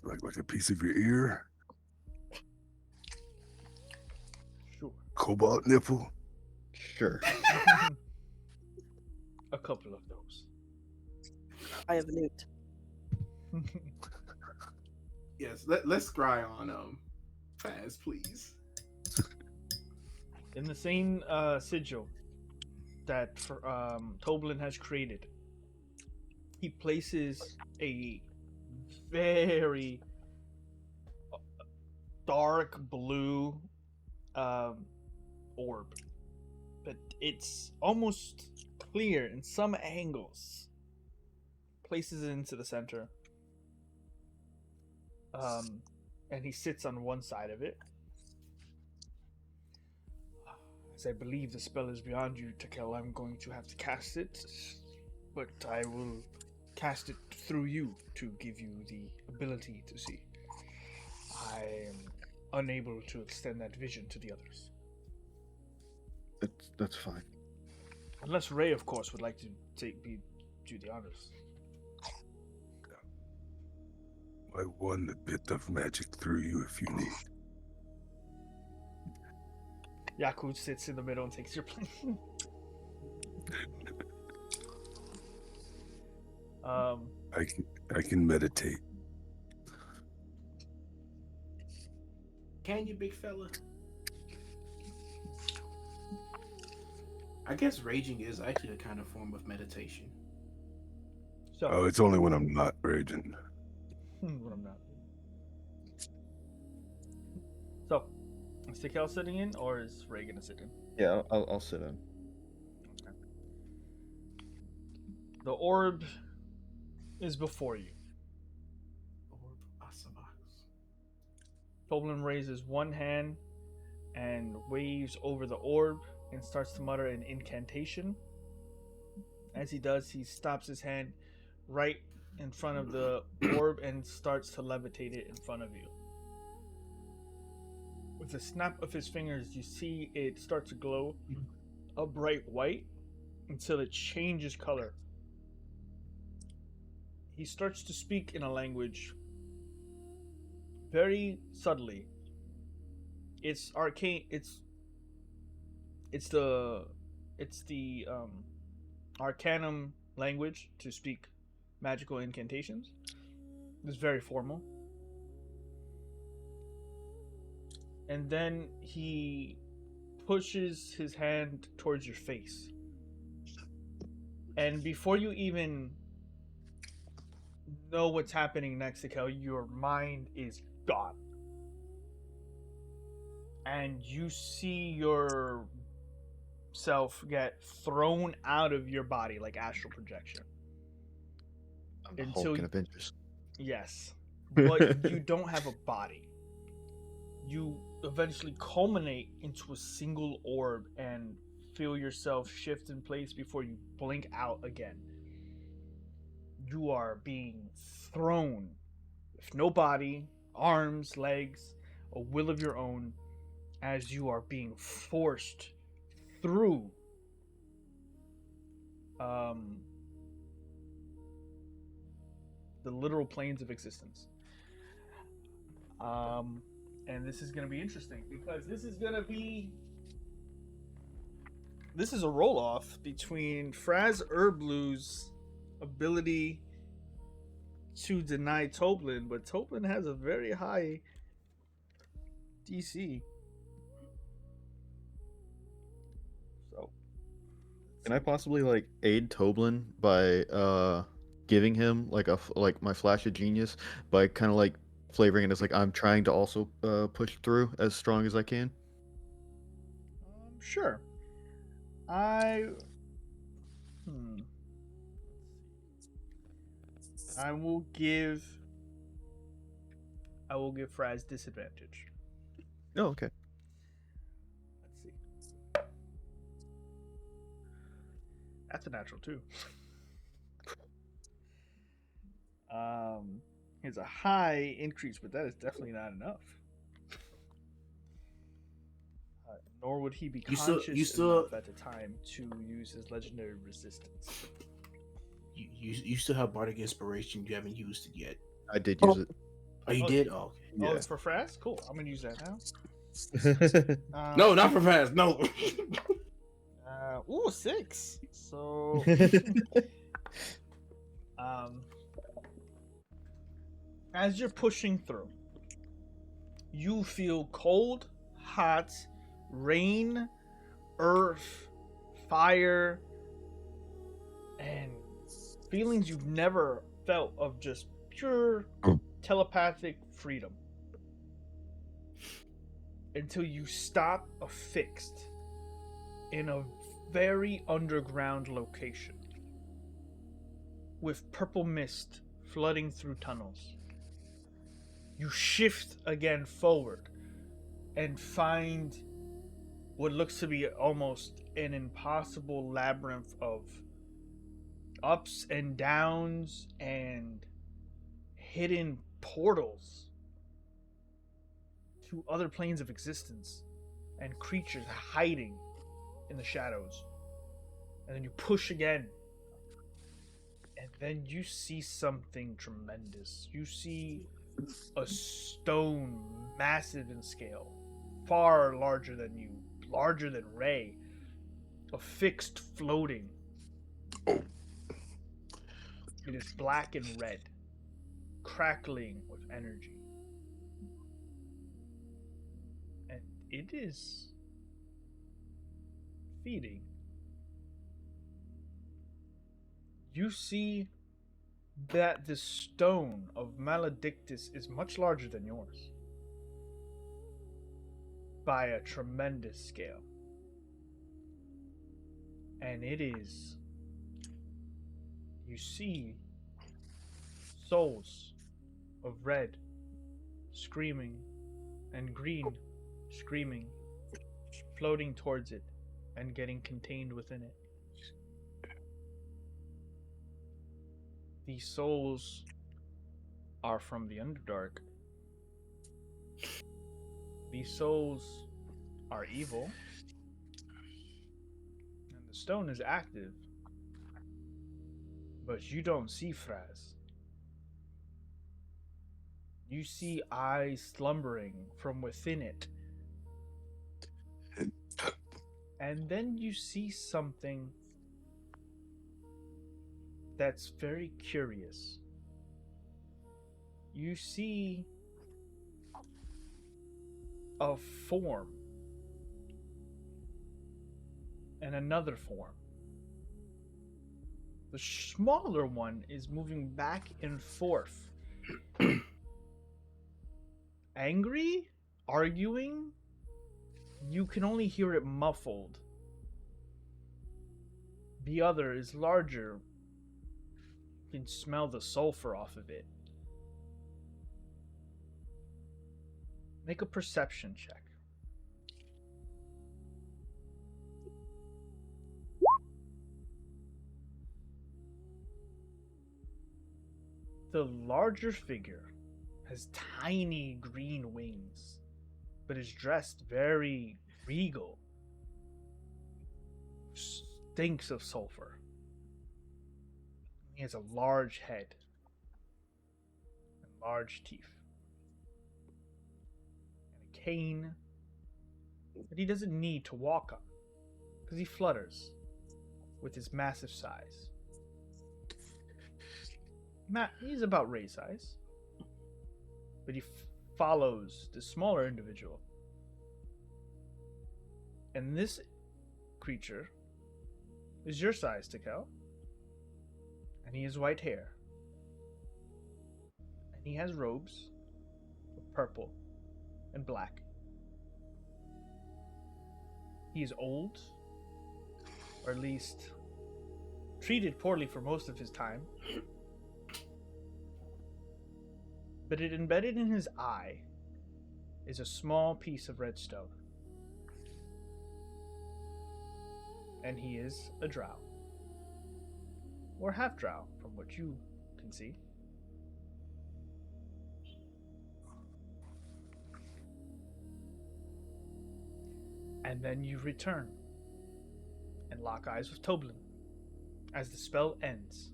Like a piece of your ear? Sure. Cobalt nipple? Sure. A couple of those. I have a newt. Yes, let's scry on Faz, please. In the same sigil that Toblin has created, he places a very dark blue orb, but it's almost clear in some angles. Places it into the center, and he sits on one side of it. As I believe the spell is beyond you to kill, I'm going to have to cast it, but I will cast it through you to give you the ability to see. I am unable to extend that vision to the others. That's fine. Unless Ray, of course, would like to do the honors. I won a bit of magic through you if you need. Yaku sits in the middle and takes your place. I can meditate. Can you, big fella? I guess raging is actually a kind of form of meditation. So, Oh, it's only when I'm not raging. when I'm not. So, Stikel sitting in, or is Ray gonna sit in? Yeah, I'll sit in. Okay. The orb is before you. Orb Asavas. Toblin raises one hand and waves over the orb and starts to mutter an incantation. As he does, he stops his hand right in front of the orb and starts to levitate it in front of you. With a snap of his fingers, you see it start to glow a bright white until it changes color. He starts to speak in a language very subtly. It's arcane. It's the arcanum language to speak magical incantations. It's very formal. And then he pushes his hand towards your face. And before you even know what's happening next, your mind is gone. And you see yourself get thrown out of your body like astral projection. I'm the Hulk in Avengers. Yes. But you don't have a body. You eventually culminate into a single orb and feel yourself shift in place before you blink out again. You are being thrown with no body, arms, legs, a will of your own, as you are being forced through the literal planes of existence. And this is going to be interesting because this is a roll-off between Fraz Erblu's ability to deny Toblin, but Toblin has a very high DC. So, can I possibly like aid Toblin by giving him like my flash of genius by kind of like flavoring it as like I'm trying to also push through as strong as I can? Sure. I will give Fraz disadvantage. Oh, okay. Let's see. That's a natural too. It's a high increase, but that is definitely not enough. Nor would he be conscious enough at the time to use his legendary resistance. You still have bardic inspiration. You haven't used it yet. I did use it. Oh, you did? Oh, okay. Oh, it's for Fraz? Cool. I'm gonna use that now. No, not for Fraz. No. 6. So, as you're pushing through, you feel cold, hot, rain, earth, fire, and feelings you've never felt of just pure telepathic freedom. Until you stop affixed in a very underground location with purple mist flooding through tunnels. You shift again forward and find what looks to be almost an impossible labyrinth of ups and downs and hidden portals to other planes of existence and creatures hiding in the shadows. And then you push again, and then you see something tremendous. You see a stone massive in scale, far larger than you, larger than Ray, affixed, floating. It is black and red, crackling with energy. And it is feeding. You see that the stone of Maledictus is much larger than yours. by a tremendous scale. And it is, you see souls of red screaming and green screaming, floating towards it and getting contained within it. These souls are from the Underdark. These souls are evil, and the stone is active, but you don't see Fraz. You see eyes slumbering from within it. And then you see something that's very curious. You see a form and another form. The smaller one is moving back and forth. Angry? Arguing? You can only hear it muffled. The other is larger. You can smell the sulfur off of it. Make a perception check. The larger figure has tiny green wings, but is dressed very regal. Stinks of sulfur. He has a large head and large teeth. And a cane that he doesn't need to walk on, because he flutters with his massive size. He's about Ray's size, but he follows the smaller individual. And this creature is your size, Takel. And he has white hair. And he has robes of purple and black. He is old, or at least treated poorly for most of his time. But it embedded in his eye is a small piece of redstone. And he is a drow. Or half drow, from what you can see. And then you return and lock eyes with Toblin as the spell ends.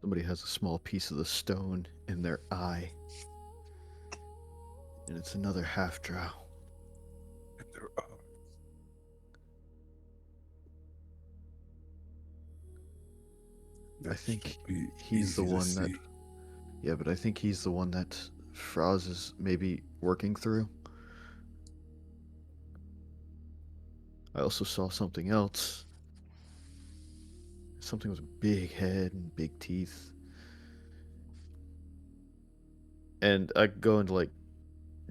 Somebody has a small piece of the stone in their eye. And it's another half drow. I think he's the one that... Yeah, but I think he's the one that Fraz is maybe working through. I also saw something else. Something with a big head and big teeth. And I go into like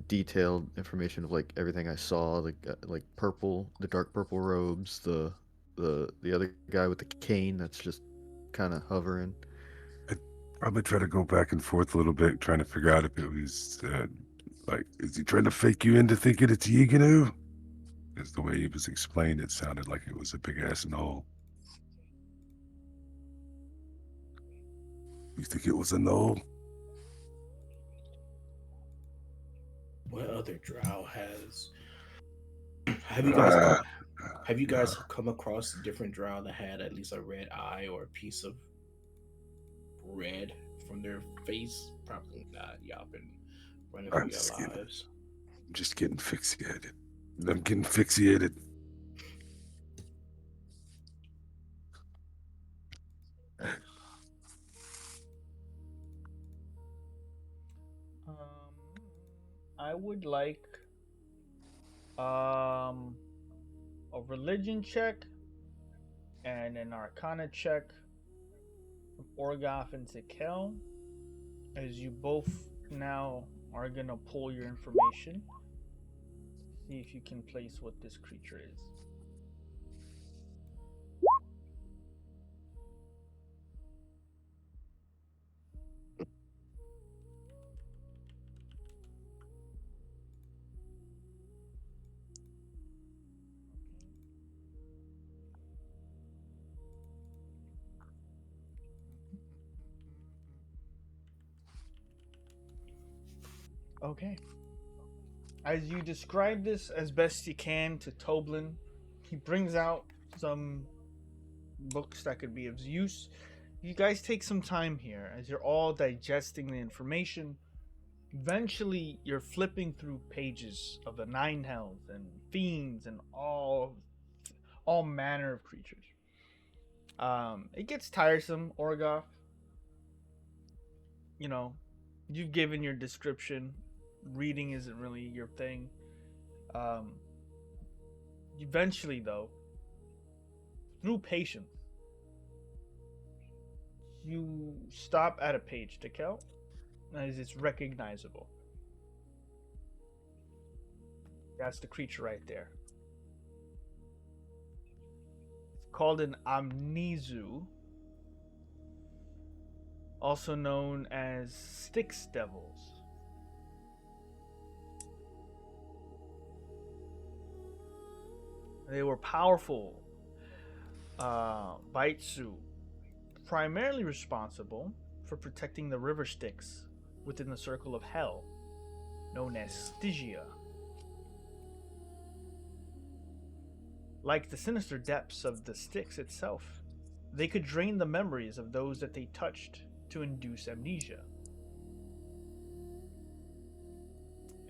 detailed information of like everything I saw, like purple, the dark purple robes, the other guy with the cane that's just kind of hovering. I'd probably try to go back and forth a little bit, trying to figure out if it was like, is he trying to fake you into thinking it's Yiganu? Because the way he was explained, it sounded like it was a big ass knoll. You think it was a knoll? What other drow has? Have you guys come across a different drow that had at least a red eye or a piece of red from their face? Probably not. Y'all been running for your lives. I'm just getting fixated. I'm getting fixated. I would like a religion check and an arcana check from Orgoth and Takel. as you both now are gonna pull your information. See if you can place what this creature is. Okay. As you describe this as best you can to Toblin, he brings out some books that could be of use. You guys take some time here as you're all digesting the information. Eventually, you're flipping through pages of the Nine Hells and fiends and all manner of creatures. It gets tiresome, Orgoth. You know, you've given your description. Reading isn't really your thing. Um, Eventually, though, through patience, you stop at a page, Tekel, as it's recognizable. That's the creature right there. It's called an Amnesu, also known as Styx Devils. They were powerful Baitsu, primarily responsible for protecting the river Styx within the circle of hell, known as Stygia. Like the sinister depths of the Styx itself, they could drain the memories of those that they touched to induce amnesia.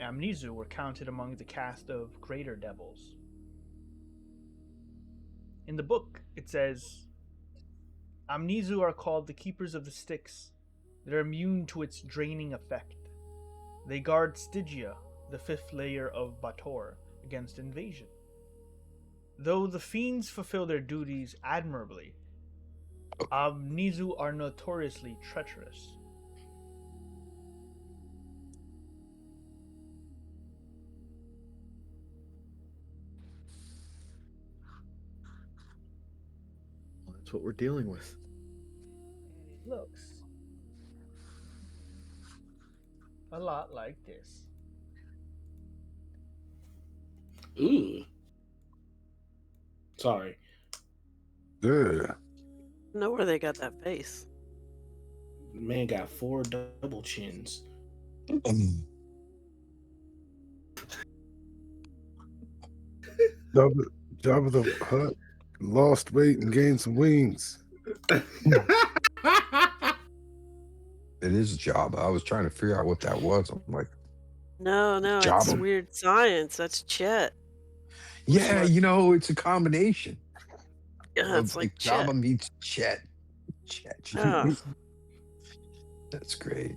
Amnesu were counted among the caste of greater devils. In the book, it says, Amnesu are called the keepers of the Styx. They're immune to its draining effect. They guard Stygia, the fifth layer of Bator, against invasion. Though the fiends fulfill their duties admirably, Amnesu are notoriously treacherous. Well, that's what we're dealing with. It looks a lot like this. Ooh. Sorry. Yeah. Know where they got that face. Man got 4 double chins. Jabba the Hutt lost weight and gained some wings. It is Jabba. I was trying to figure out what that was. I'm like, No, it's Jabba. weird science. That's Chet. Yeah, not- you know, it's a combination. Yeah, of it's like Chet. Jabba meets Chet. Chet. Yeah. That's great.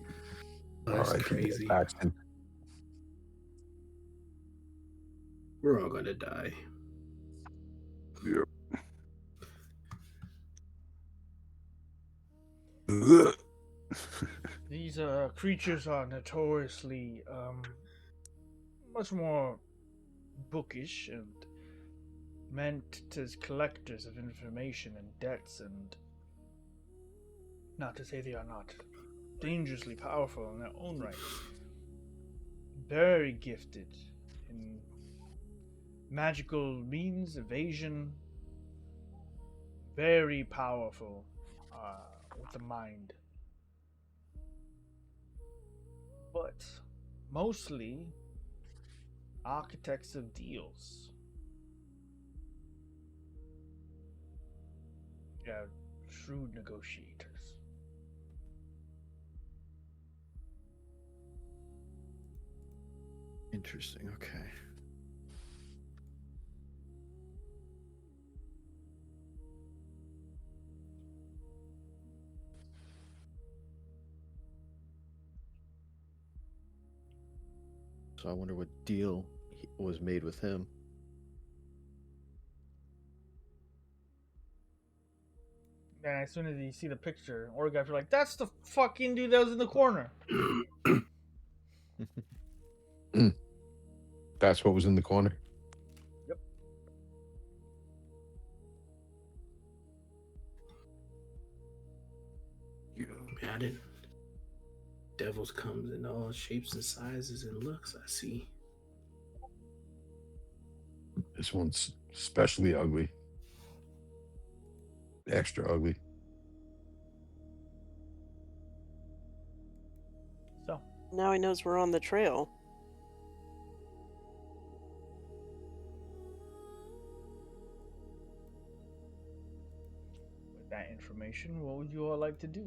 That's All right, crazy. Paxton. We're all gonna die. Yep. These creatures are notoriously much more bookish and meant as collectors of information and debts, and not to say they are not dangerously powerful in their own right. Very gifted in magical means, evasion, very powerful with the mind. But mostly architects of deals. Yeah, shrewd negotiators. Interesting. Okay. So I wonder what deal was made with him. Then as soon as you see the picture, Orgath, you're like, that's the fucking dude that was in the corner. That's what was in the corner. Yep. Madden. Devils comes in all shapes and sizes and looks, I see. This one's especially ugly. Extra ugly. So, Now he knows we're on the trail. with that information, what would you all like to do?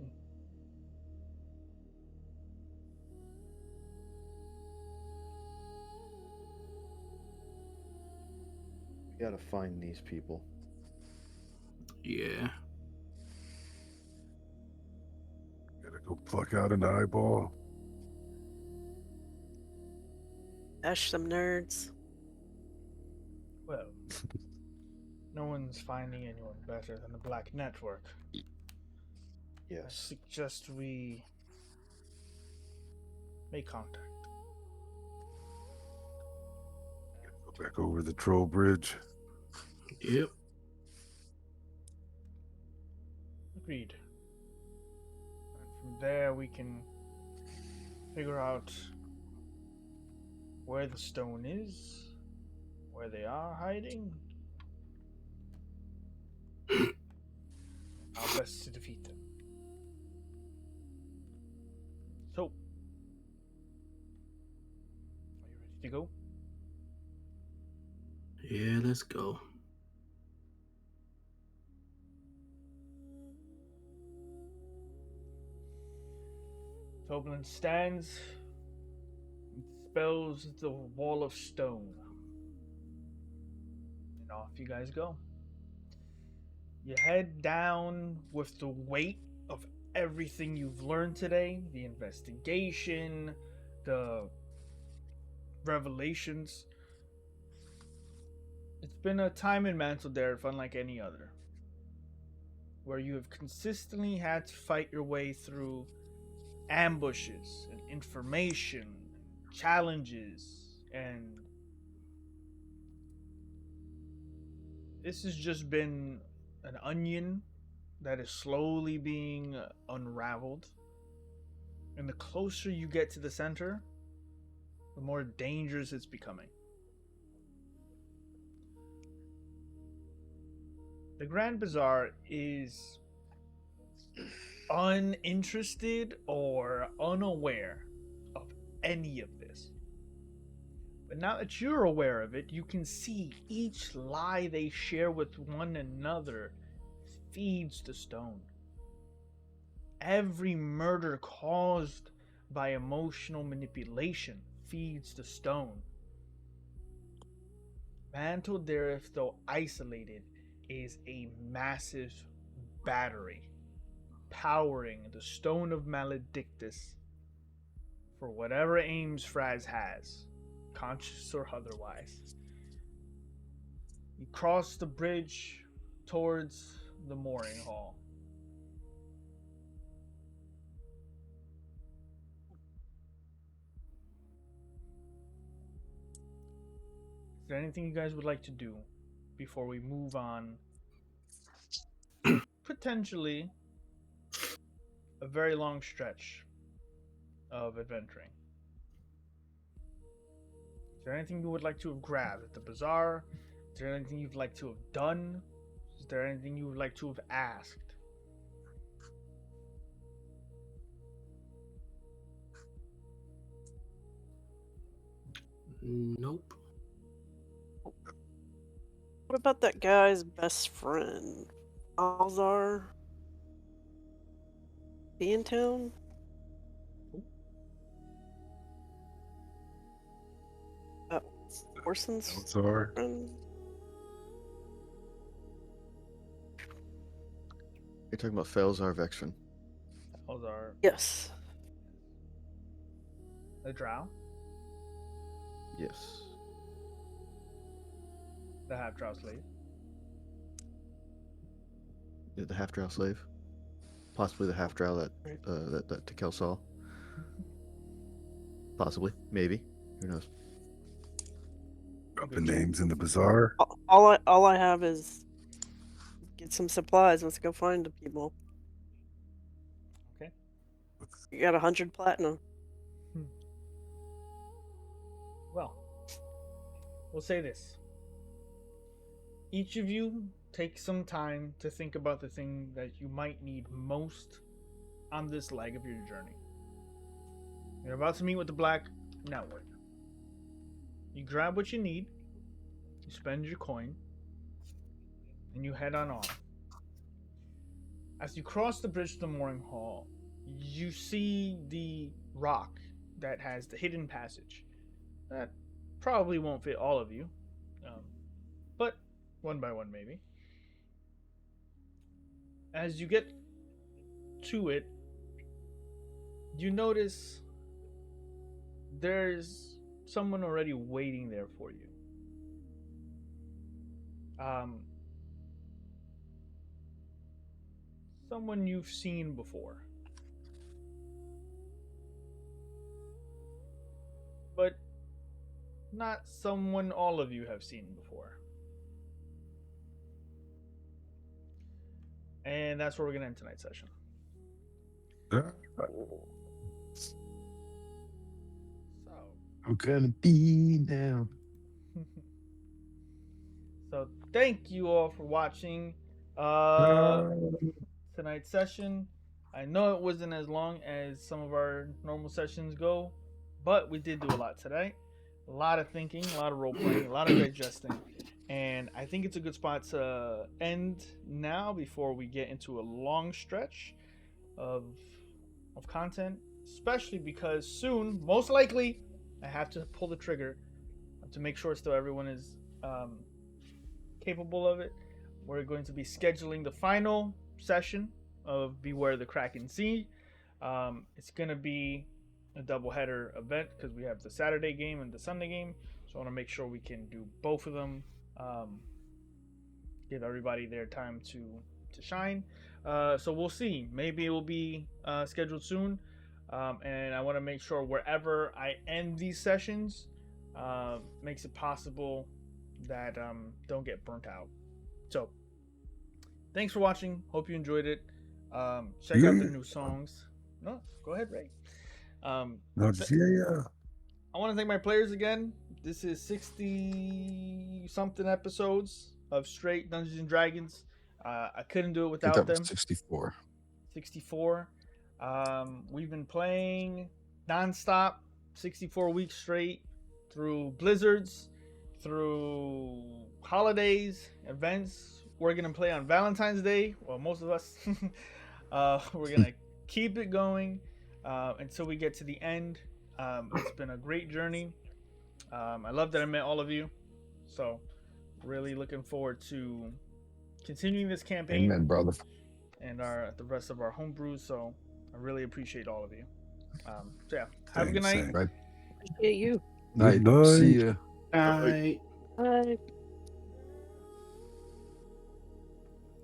We gotta find these people. Yeah. Gotta go pluck out an eyeball. Ash some nerds. Well, no one's finding anyone better than the Black Network. I Yes. suggest we make contact. Go back over the troll bridge. Yep. Agreed. And from there we can figure out where the stone is, where they are hiding, how best to defeat them. So, are you ready to go? Yeah, let's go. Toblin stands and spells the wall of stone. And off you guys go. You head down with the weight of everything you've learned today, the investigation, the revelations. It's been a time in Mantol-Derith unlike any other, where you have consistently had to fight your way through ambushes and information, challenges, and this has just been an onion that is slowly being unraveled. And the closer you get to the center, the more dangerous it's becoming. The Grand Bazaar is uninterested or unaware of any of this. But now that you're aware of it, you can see each lie they share with one another feeds the stone. Every murder caused by emotional manipulation feeds the stone. Mantol-Derith, though isolated, is a massive battery powering the Stone of Maledictus for whatever aims Fraz has, conscious or otherwise. You cross the bridge towards the mooring hall. Is there anything you guys would like to do before we move on? Potentially a very long stretch of adventuring. Is there anything you would like to have grabbed at the bazaar? Is there anything you'd like to have done? Is there anything you would like to have asked? Nope. What about that guy's best friend? Alzar? Be in town? Orson's Alzar. friend? You're talking about Felzar Vexen. Those are Yes. the drow, Yes. the half drow slave. The half drow slave, possibly the half drow that that Tekel saw. Possibly, maybe, who knows? Dropping names in the bazaar. All I have is get some supplies. Let's go find the people. Okay. You got 100 platinum. Well, we'll say this. Each of you take some time to think about the thing that you might need most on this leg of your journey. You're about to meet with the Black Network. You grab what you need, you spend your coin, and you head on. As you cross the bridge to the mooring hall, you see the rock that has the hidden passage. That probably won't fit all of you, but one by one maybe. As you get to it, you notice there's someone already waiting there for you. Someone you've seen before. But not someone all of you have seen before. And that's where we're going to end tonight's session. I'm gonna be now. So thank you all for watching tonight's session. I know it wasn't as long as some of our normal sessions go, but we did do a lot today. A lot of thinking, a lot of role playing, a lot of digesting, and I think it's a good spot to end now before we get into a long stretch of content, especially because soon, most likely, I have to pull the trigger to make sure still everyone is capable of it. We're going to be scheduling the final session of Beware the Kraken Sea. It's going to be a doubleheader event because we have the Saturday game and the Sunday game. So I want to make sure we can do both of them. Give everybody their time to shine. So we'll see. Maybe it will be scheduled soon. And I want to make sure wherever I end these sessions makes it possible that don't get burnt out. So thanks for watching. Hope you enjoyed it. Check out the new songs. No, go ahead, Ray. I want to thank my players again. This is 60 something episodes of straight Dungeons and Dragons. I couldn't do it without them. 64. 64. We've been playing nonstop, 64 weeks straight, through blizzards, through holidays, events. We're gonna play on Valentine's Day. Well, most of us. We're gonna keep it going until we get to the end. It's been a great journey. I love that I met all of you. So, really looking forward to continuing this campaign. Amen, brother. And the rest of our homebrews. So, I really appreciate all of you. So yeah, have a good night. Right. Appreciate you. Night. Good night. See ya. Night. Bye.